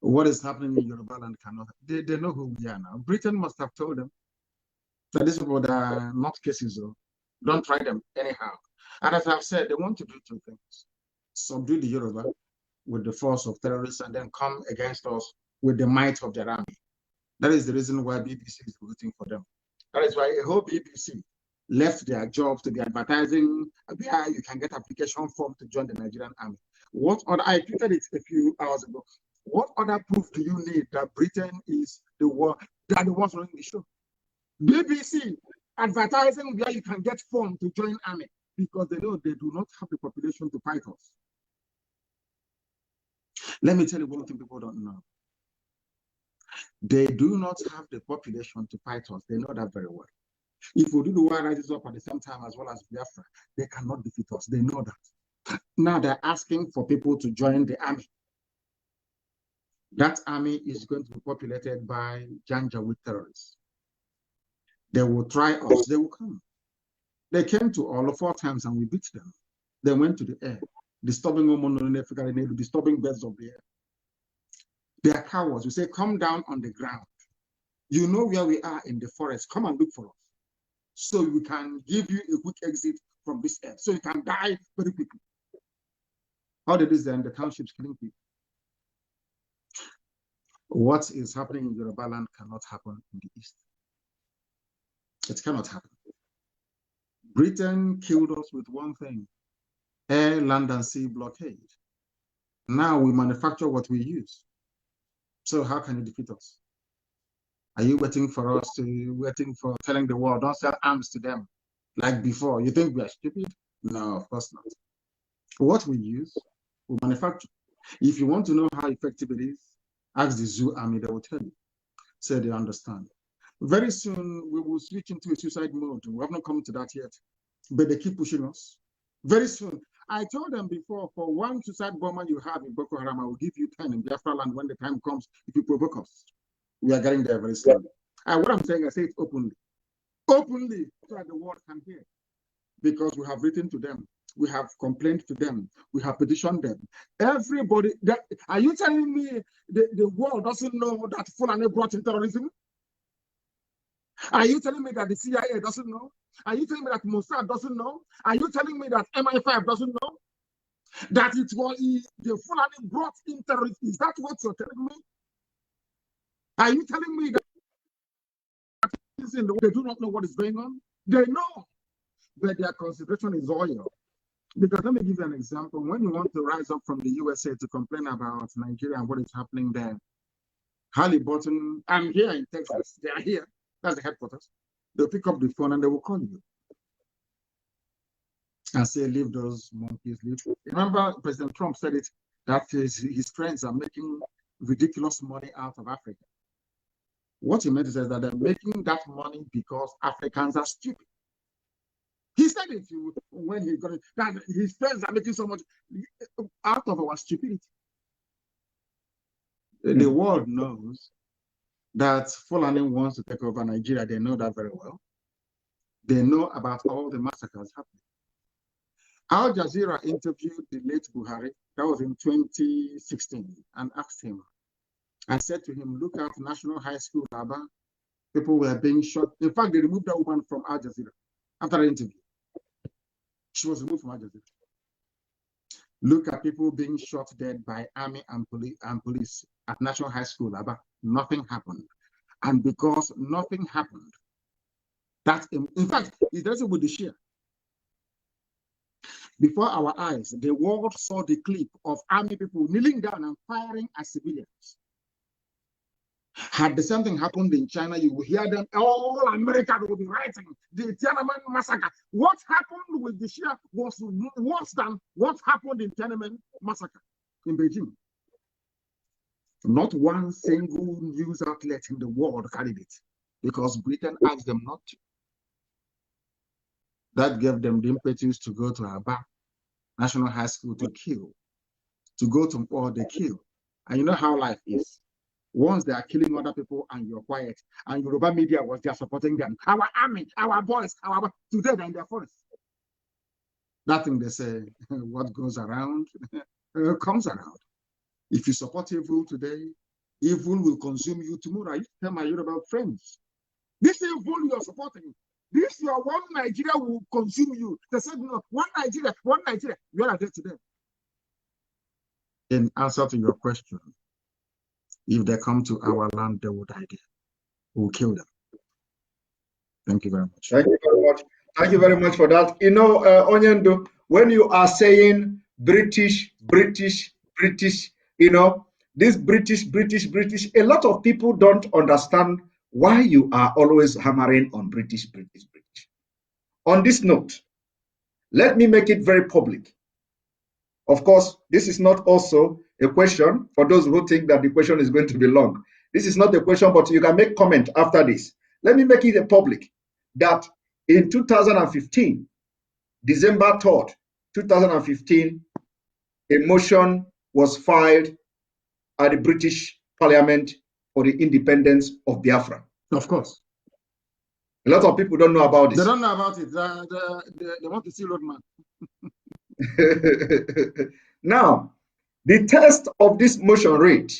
Speaker 2: What is happening in Yoruba land cannot. They know who we are now. Britain must have told them that these people are not cases, though. Don't try them anyhow. And as I've said, they want to do two things: subdue the Yoruba with the force of terrorists and then come against us with the might of their army. That is the reason why BBC is voting for them. That is why a whole BBC left their job to be advertising where you can get application form to join the Nigerian army. What other, I tweeted it a few hours ago. What other proof do you need that Britain is the one, they are the ones running the show? BBC advertising where you can get form to join army because they know they do not have the population to fight us. Let me tell you one thing people don't know. They do not have the population to fight us. They know that very well. If we do the war rises up at the same time as well as Biafra, they cannot defeat us. They know that. Now they're asking for people to join the army. That army is going to be populated by Janjaweed terrorists. They will try us. They will come. They came to all 4 times and we beat them. They went to the air, disturbing disturbing birds of the air. They are cowards. We say, come down on the ground. You know where we are in the forest. Come and look for us. So we can give you a quick exit from this earth. So you can die very quickly. How did this then? The townships killing people. What is happening in Yoruba land cannot happen in the East. It cannot happen. Britain killed us with one thing: air, land, and sea blockade. Now we manufacture what we use. So how can you defeat us? Are you waiting for telling the world, don't sell arms to them like before? You think we are stupid? No, of course not. What we use, we manufacture. If you want to know how effective it is, ask the zoo army, they will tell you. So they understand. Very soon, we will switch into a suicide mode. We have not come to that yet, but they keep pushing us. Very soon. I told them before, for one suicide bomber you have in Boko Haram, I will give you 10 in Biafra land when the time comes if you provoke us. We are getting there very soon. And what I'm saying, I say it openly. Openly, so that the world can hear. Because we have written to them. We have complained to them. We have petitioned them. Everybody, are you telling me the world doesn't know that Fulani brought in terrorism? Are you telling me that the CIA doesn't know? Are you telling me that Mossad doesn't know? Are you telling me that MI5 doesn't know? That it was the Fulani brought in terrorism? Is that what you're telling me? Are you telling me that they do not know what is going on? They know, but their consideration is oil. Because let me give you an example. When you want to rise up from the USA to complain about Nigeria and what is happening there, Halliburton, I'm here in Texas. They are here. That's the headquarters. They'll pick up the phone and they will call you and say, leave those monkeys, leave. Remember, President Trump said it, that his friends are making ridiculous money out of Africa. What he meant is that they're making that money because Africans are stupid. He said it when he got it, that his friends are making so much out of our stupidity. The world knows that Fulani wants to take over Nigeria. They know that very well. They know about all the massacres happening. Al Jazeera interviewed the late Buhari, that was in 2016, and asked him, and said to him, look at National High School, Aba. People were being shot. In fact, they removed that woman from Al Jazeera after the interview. She was removed from Al Jazeera. Look at people being shot dead by army and police at National High School, Aba. Nothing happened. And because nothing happened, in fact, it's also with the Shia. Before our eyes, the world saw the clip of army people kneeling down and firing at civilians. Had the same thing happened in China, you will hear them, all America will be writing the Tiananmen massacre. What happened with the Shia was worse than what happened in Tiananmen massacre in Beijing. Not one single news outlet in the world carried it because Britain asked them not to. That gave them the impetus to go to Aba National High School to kill to go to war, they kill. And you know how life is. Once they are killing other people and you're quiet, and Yoruba media was there supporting them. Our army, our boys, today they're in their forest. That thing they say, what goes around comes around. If you support evil today, evil will consume you tomorrow. I tell my Yoruba friends, this evil you're supporting, this your one Nigeria will consume you. They said, no, one Nigeria. Where are they today? In answer to your question, if they come to our land, they will die there. We'll kill them. Thank you very much.
Speaker 1: Thank you very much. Thank you very much for that. You know, Onyendo, when you are saying British, you know, this British, a lot of people don't understand why you are always hammering on British. On this note, let me make it very public. Of course, this is not also a question for those who think that the question is going to be long. This is not a question, but you can make comment after this. Let me make it a public that in 2015, December 3rd, 2015, a motion was filed at the British Parliament for the independence of Biafra.
Speaker 2: Of course.
Speaker 1: A lot of people don't know about this.
Speaker 2: They don't know about it. They want to see roadmap.
Speaker 1: Now, the text of this motion read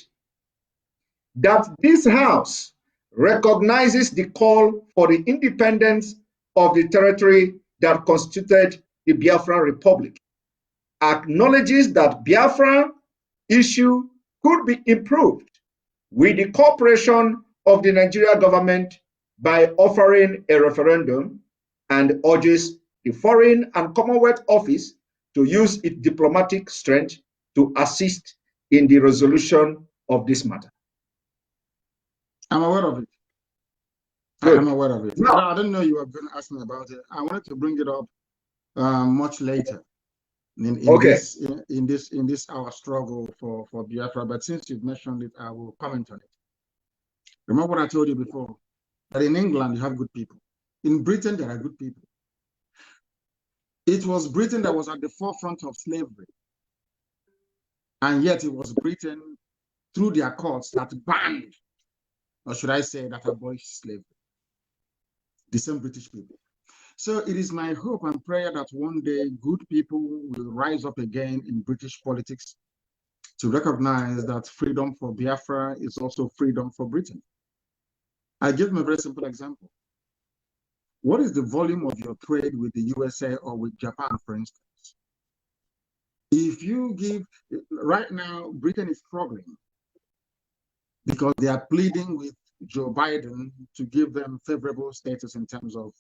Speaker 1: that this House recognizes the call for the independence of the territory that constituted the Biafra Republic, acknowledges that Biafra issue could be improved with the cooperation of the Nigeria government by offering a referendum, and urges the Foreign and Commonwealth Office to use its diplomatic strength to assist in the resolution of this matter.
Speaker 2: I'm aware of it.
Speaker 1: Good.
Speaker 2: I'm aware of it. No. I didn't know you were going to ask me about it. I wanted to bring it up much later in this our struggle for Biafra. But since you've mentioned it, I will comment on it. Remember what I told you before, that in England you have good people. In Britain there are good people. It was Britain that was at the forefront of slavery, and yet it was Britain through their courts that banned, or should I say, that abolished slavery. The same British people. So it is my hope and prayer that one day good people will rise up again in British politics to recognize that freedom for Biafra is also freedom for Britain. I give them a very simple example. What is the volume of your trade with the USA or with Japan, for instance? If you give, right now, Britain is struggling because they are pleading with Joe Biden to give them favorable status in terms of,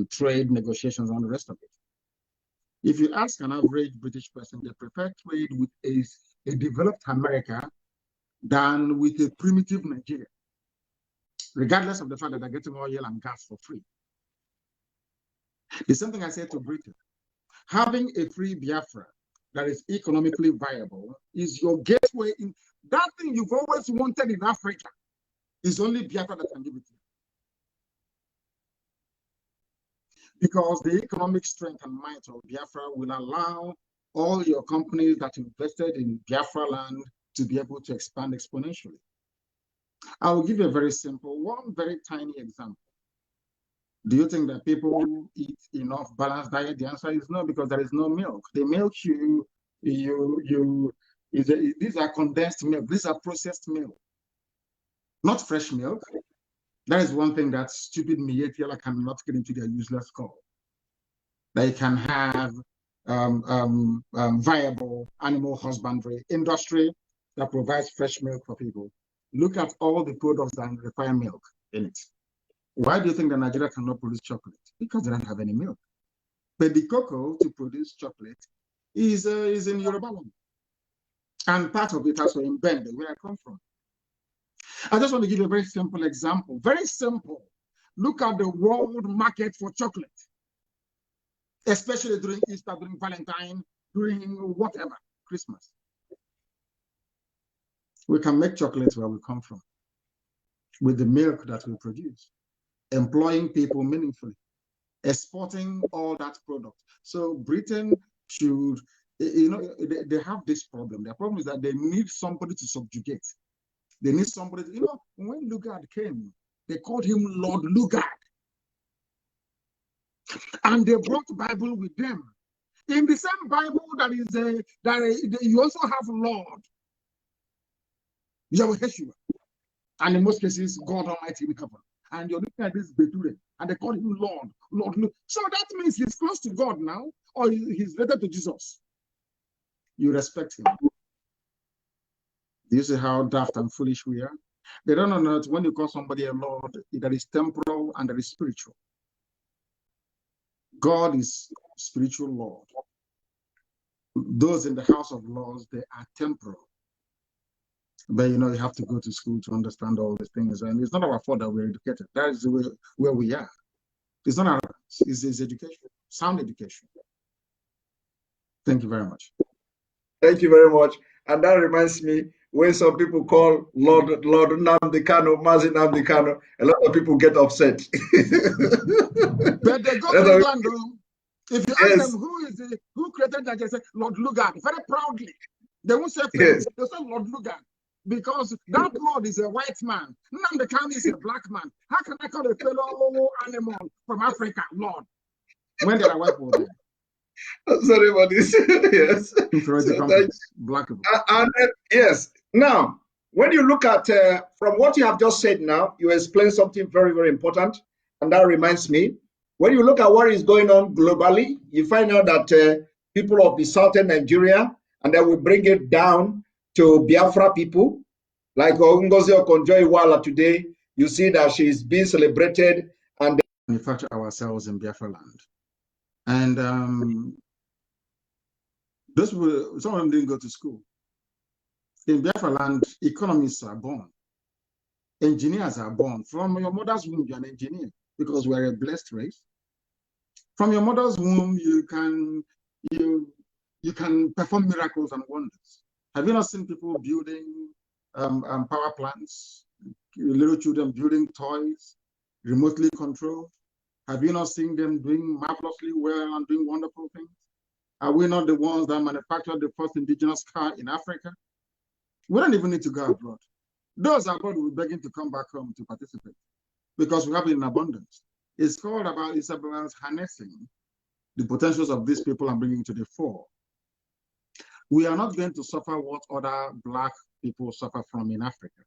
Speaker 2: trade negotiations and the rest of it. If you ask an average British person, they prefer trade with a developed America than with a primitive Nigeria, regardless of the fact that they're getting oil and gas for free. The same thing I said to Britain. Having a free Biafra that is economically viable is your gateway in that thing you've always wanted in Africa. Is only Biafra that can give it to you. Because the economic strength and might of Biafra will allow all your companies that invested in Biafra land to be able to expand exponentially. I will give you a very simple, one very tiny example. Do you think that people eat enough balanced diet? The answer is no, because there is no milk. The milk these are condensed milk. These are processed milk, not fresh milk. That is one thing that stupid Mietiala cannot get into their useless call. They can have viable animal husbandry industry that provides fresh milk for people. Look at all the products that require milk in it. Why do you think that Nigeria cannot produce chocolate? Because they don't have any milk. But the cocoa to produce chocolate is in Yoruba land. And part of it also in Bende, where I come from. I just want to give you a very simple example. Very simple. Look at the world market for chocolate, especially during Easter, during Valentine, during whatever, Christmas. We can make chocolate where we come from with the milk that we produce, employing people meaningfully, exporting all that product. So Britain should You know, they have this problem. Their problem is that they need somebody to subjugate. They need somebody to, you know, when Lugard came, they called him Lord Lugard. And they brought the Bible with them. In the same Bible you also have Lord Yahweh, and in most cases, God Almighty in heaven. And you're looking at this Beture, and they call him Lord, Lord. So that means he's close to God now, or he's related to Jesus. You respect him. Do you see how daft and foolish we are? They don't know that when you call somebody a Lord, there is temporal and there is spiritual. God is spiritual Lord. Those in the house of laws, they are temporal. But you know, you have to go to school to understand all these things. And it's not our fault that we're educated. That is where we are. It's not arrogance. It's education, sound education. Thank you very much.
Speaker 1: Thank you very much. And that reminds me, when some people call Lord Nnamdi Kanu, Mazi Nnamdi Kanu, a lot of people get upset.
Speaker 2: But they go to England, if you ask them who created that, they say Lord Lugard, very proudly. They won't say French, they say Lord Lugard. Because that Lord is a white man. Nnamdi Kanu is a black man. How can I call a fellow animal from Africa Lord when there are white people there?
Speaker 1: Sorry about this. Yes.
Speaker 2: So black people.
Speaker 1: Yes. Now, when you look at, from what you have just said now, you explained something very, very important. And that reminds me, when you look at what is going on globally, you find out that people of the southern Nigeria, and then we bring it down to Biafra people, like Ngozi Okonjo-Iweala today, you see that she's being celebrated and
Speaker 2: manufacture ourselves in Biafra land. And those people, some of them didn't go to school. In Biafra land, economists are born. Engineers are born. From your mother's womb, you're an engineer because we're a blessed race. From your mother's womb, you can perform miracles and wonders. Have you not seen people building power plants, little children building toys, remotely controlled? Have you not seen them doing marvelously well and doing wonderful things? Are we not the ones that manufactured the first indigenous car in Africa? We don't even need to go abroad. Those abroad will be begging to come back home to participate because we have it in abundance. It's about harnessing the potentials of these people and bringing to the fore. We are not going to suffer what other Black people suffer from in Africa.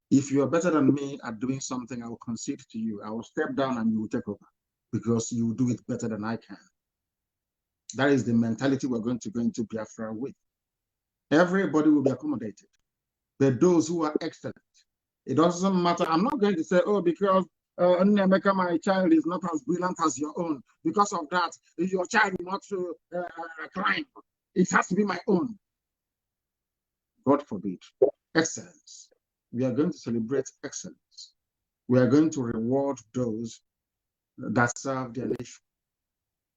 Speaker 2: If you are better than me at doing something, I will concede to you. I will step down and you will take over because you will do it better than I can. That is the mentality we're going to go into Biafra with. Everybody will be accommodated. But those who are excellent, it doesn't matter. I'm not going to say, oh, because Emeka, my child, is not as brilliant as your own. Because of that, your child will not climb. It has to be my own. God forbid. Excellence. We are going to celebrate excellence. We are going to reward those that serve their nation.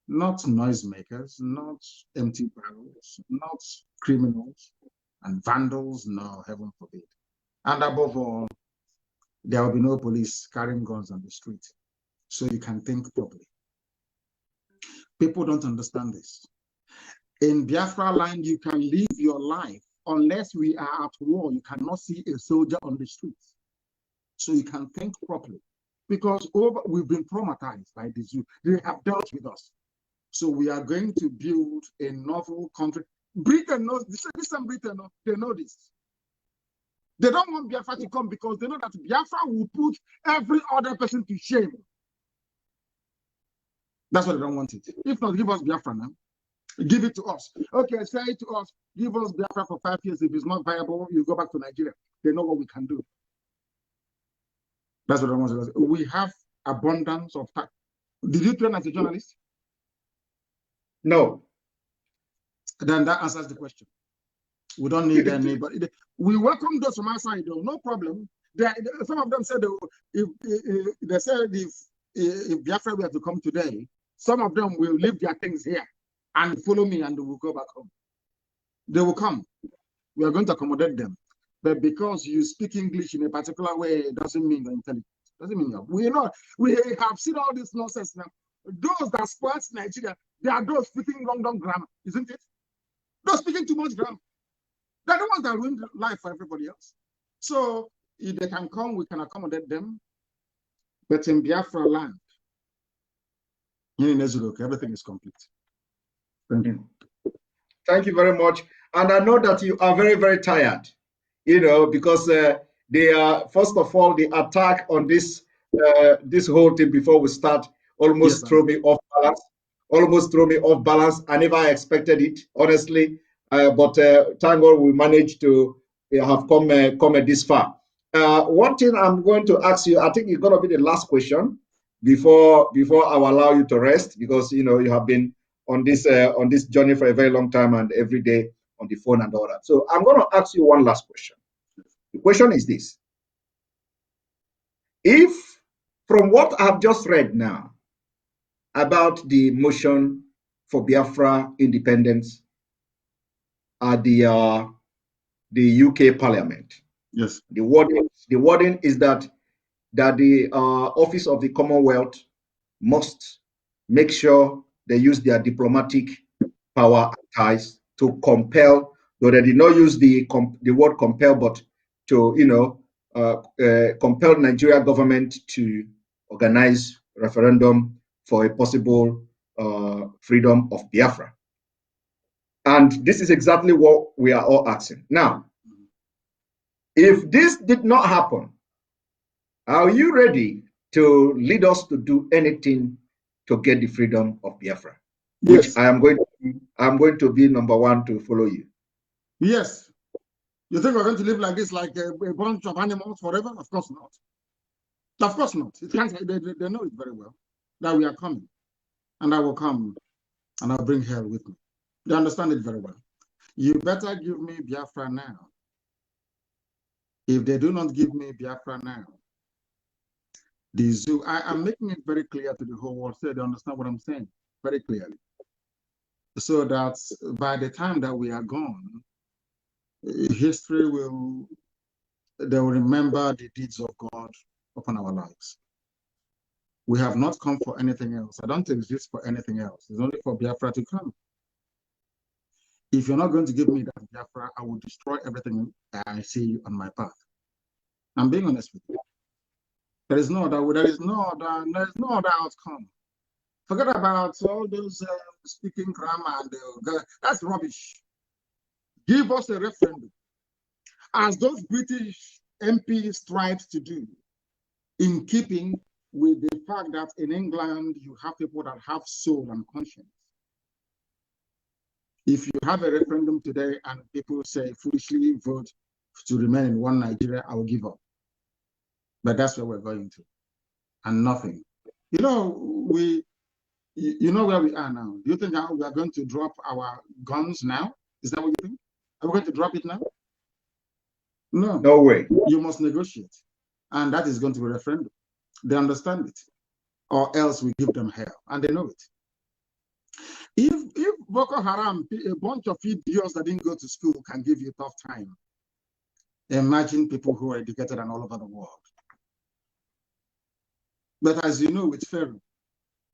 Speaker 2: Not noisemakers, not empty barrels, not criminals and vandals, no, heaven forbid. And above all, there will be no police carrying guns on the street. So you can think properly. People don't understand this. In Biafra land, you can live your life. Unless we are at war, you cannot see a soldier on the streets. So you can think properly. Because we've been traumatized by this. They have dealt with us. So we are going to build a novel country. Britain knows this. Listen, Britain, they know this. They don't want Biafra to come because they know that Biafra will put every other person to shame. That's why they don't want it. If not, give us Biafra now. Give it to us. Okay, say it to us. Give us Biafra for 5 years. If it's not viable, you go back to Nigeria. They know what we can do. That's what I want to say. We have abundance of time. Did you train as a journalist?
Speaker 1: No.
Speaker 2: Then that answers the question. We don't need anybody. We welcome those from outside, though. No problem. Some of them said if Biafra were to come today, some of them will leave their things here and follow me, and they will go back home. They will come. We are going to accommodate them. But because you speak English in a particular way, it doesn't mean you're intelligent. Doesn't mean you're. We have seen all this nonsense now. Those that spoil Nigeria, They are those speaking wrong grammar, isn't it? Those speaking too much grammar. They're the ones that ruin life for everybody else. So if they can come, we can accommodate them. But in Biafra land, in Ezurok, everything is complete. Thank you.
Speaker 1: Thank you very much. And I know that you are very, very tired, because they are, first of all, the attack on this whole thing before we start almost threw me off balance. I never expected it, honestly. But thank God we managed to have come this far. One thing I'm going to ask you, I think it's going to be the last question before I will allow you to rest, because you have been on this journey for a very long time and every day on the phone and all that. So I'm going to ask you one last question. The question is this: if, from what I've just read now about the motion for Biafra independence at the UK Parliament,
Speaker 2: yes,
Speaker 1: the wording is that the Office of the Commonwealth must make sure they use their diplomatic power and ties to compel, though they did not use the word compel, but to compel Nigeria government to organize referendum for a possible freedom of Biafra. And this is exactly what we are all asking. Now, if this did not happen, are you ready to lead us to do anything to get the freedom of Biafra?
Speaker 2: Yes.
Speaker 1: Which I'm going to be number one to follow you.
Speaker 2: Yes. You think we're going to live like this, like a bunch of animals forever? Of course not. Of course not. It can't, they know it very well that we are coming. And I will come and I'll bring hell with me. They understand it very well. You better give me Biafra now. If they do not give me Biafra now, the zoo, I am making it very clear to the whole world so they understand what I'm saying very clearly. So that by the time that we are gone, history they will remember the deeds of God upon our lives. We have not come for anything else. I don't exist for anything else. It's only for Biafra to come. If you're not going to give me that Biafra, I will destroy everything I see on my path. I'm being honest with you. There is no other outcome. Forget about all those speaking grammar and that's rubbish. Give us a referendum, as those British MPs tried to do, in keeping with the fact that in England you have people that have soul and conscience. If you have a referendum today and people say foolishly vote to remain in one Nigeria, I will give up. But that's where we're going to, and nothing. You know where we are now. Do you think we are going to drop our guns now? Is that what you think? Are we going to drop it now? No.
Speaker 1: No way.
Speaker 2: You must negotiate. And that is going to be a referendum. They understand it. Or else we give them hell. And they know it. If Boko Haram, a bunch of idiots that didn't go to school, can give you a tough time, imagine people who are educated and all over the world. But as you know, with Pharaoh,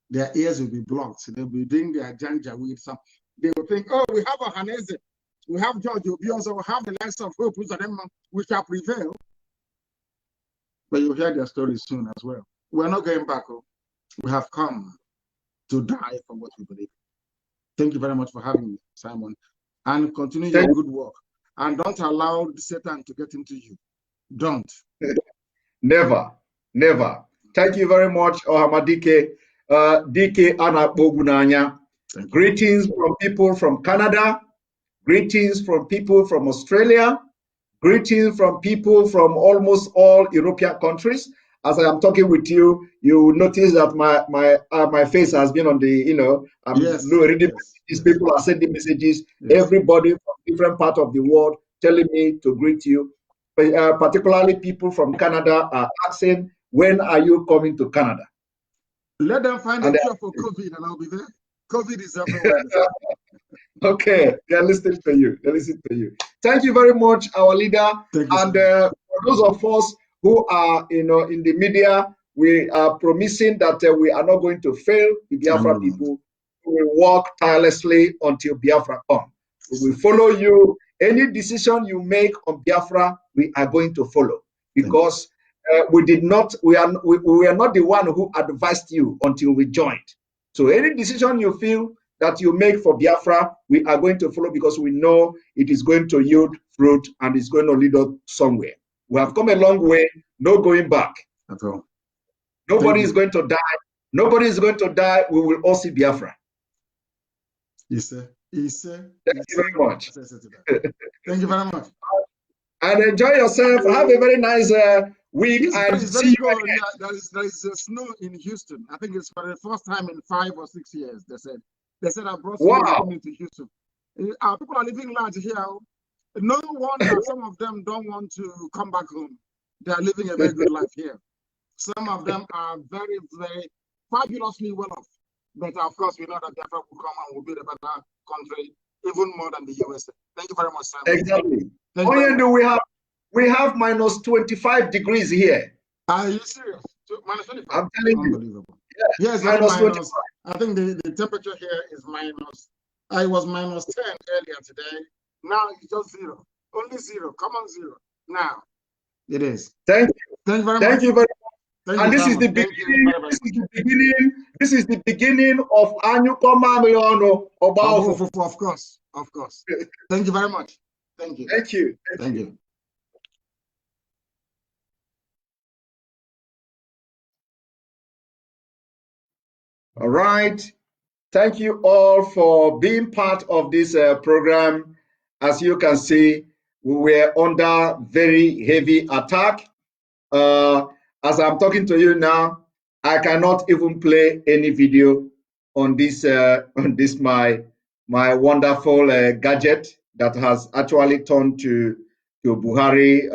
Speaker 2: their ears will be blocked. They'll be doing their janja with some. They will think, oh, we have Ohaneze, we have George Obiozor, we have the likes of Hope, we shall prevail. But you'll hear their stories soon as well. We're not going back. We have come to die for what we believe. Thank you very much for having me, Simon. And continue your good work. And don't allow Satan to get into you. Don't.
Speaker 1: Never, never. Thank you very much, Ohamadike. DK Anakbogunanya. Greetings from people from Canada. Greetings from people from Australia. Greetings from people from almost all European countries. As I am talking with you, you will notice that my face has been on the, I'm reading messages. People are sending messages. Yes. Everybody from different parts of the world telling me to greet you. Particularly people from Canada are asking, when are you coming to Canada?
Speaker 2: Let them find a cure for COVID and I'll be there. COVID is everywhere.
Speaker 1: Okay, they're listening to you. They're listening to you. Thank you very much, our leader. And for those of us who are, in the media, we are promising that we are not going to fail the Biafra people. we will work tirelessly until Biafra comes. We will follow you. Any decision you make on Biafra, we are going to follow, because we are not the one who advised you until we joined. So any decision you feel that you make for Biafra, we are going to follow, because we know it is going to yield fruit and it's going to lead us somewhere. We have come a long way, no going back.
Speaker 2: At all.
Speaker 1: Nobody is going to die. Nobody is going to die. We will all see Biafra.
Speaker 2: Thank you
Speaker 1: very much.
Speaker 2: Thank you very much.
Speaker 1: And enjoy yourself. Have a very nice week. And see you again.
Speaker 2: Yeah, there is snow in Houston. I think it's for the first time in 5 or 6 years. They said I brought snow into Houston. Our people are living large here. No wonder some of them don't want to come back home. They are living a very good life here. Some of them are very, very fabulously well off. But of course, we know that Biafra will come and will be a better country, even more than the USA. Thank you very much, Simon.
Speaker 1: Exactly. Oh, we have minus 25 degrees here.
Speaker 2: Are you serious? Minus 25?
Speaker 1: I'm telling you.
Speaker 2: Unbelievable. Yes, minus 25. I think the temperature here is minus. I was minus 10 earlier today. Now it's just 0. Only 0. Come on, 0. Now it is.
Speaker 1: Thank you.
Speaker 2: Thank you very much.
Speaker 1: Thank you very much.
Speaker 2: Thank
Speaker 1: and
Speaker 2: you,
Speaker 1: this is the beginning. This is the beginning of Anyukoma Milano Obao.
Speaker 2: Of course, of course. Thank you very much. Thank you.
Speaker 1: Thank you.
Speaker 2: Thank you.
Speaker 1: All right. Thank you all for being part of this program. As you can see, we were under very heavy attack. As I'm talking to you now, I cannot even play any video on this my wonderful gadget that has actually turned to Buhari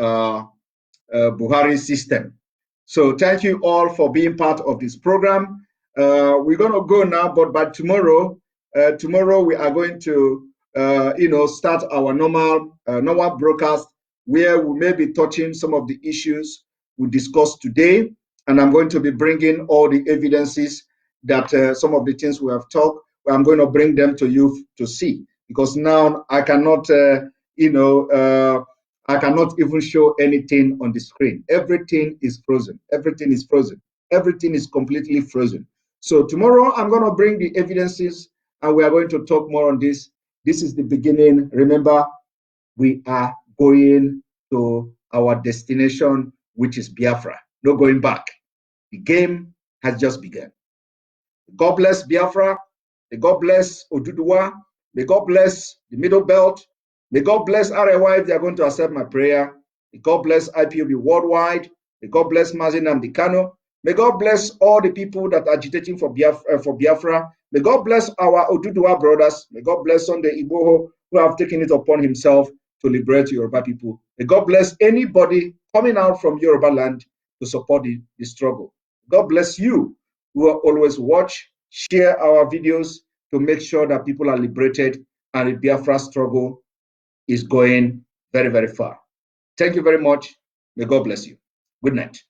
Speaker 1: Buhari system. So thank you all for being part of this program. We're going to go now, but by tomorrow, we are going to start our normal broadcast, where we may be touching some of the issues we discussed today, and I'm going to be bringing all the evidences that some of the things we have talked. I'm going to bring them to you to see, because now I cannot, I cannot even show anything on the screen. Everything is frozen. Everything is frozen. Everything is completely frozen. So tomorrow I'm going to bring the evidences, and we are going to talk more on this. This is the beginning. Remember, we are going to our destination, which is Biafra. No going back. The game has just begun. God bless Biafra. May God bless Oduduwa. May God bless the Middle Belt. May God bless RAY if they are going to accept my prayer. May God bless IPOB worldwide. May God bless Mazin Amdekano. May God bless all the people that are agitating for Biafra. May God bless our Oduduwa brothers. May God bless Sunday Igboho, who have taken it upon himself to liberate Yoruba people. May God bless anybody coming out from Yoruba land to support the struggle. God bless you who are always watch, share our videos to make sure that people are liberated and the Biafra struggle is going very, very far. Thank you very much. May God bless you. Good night.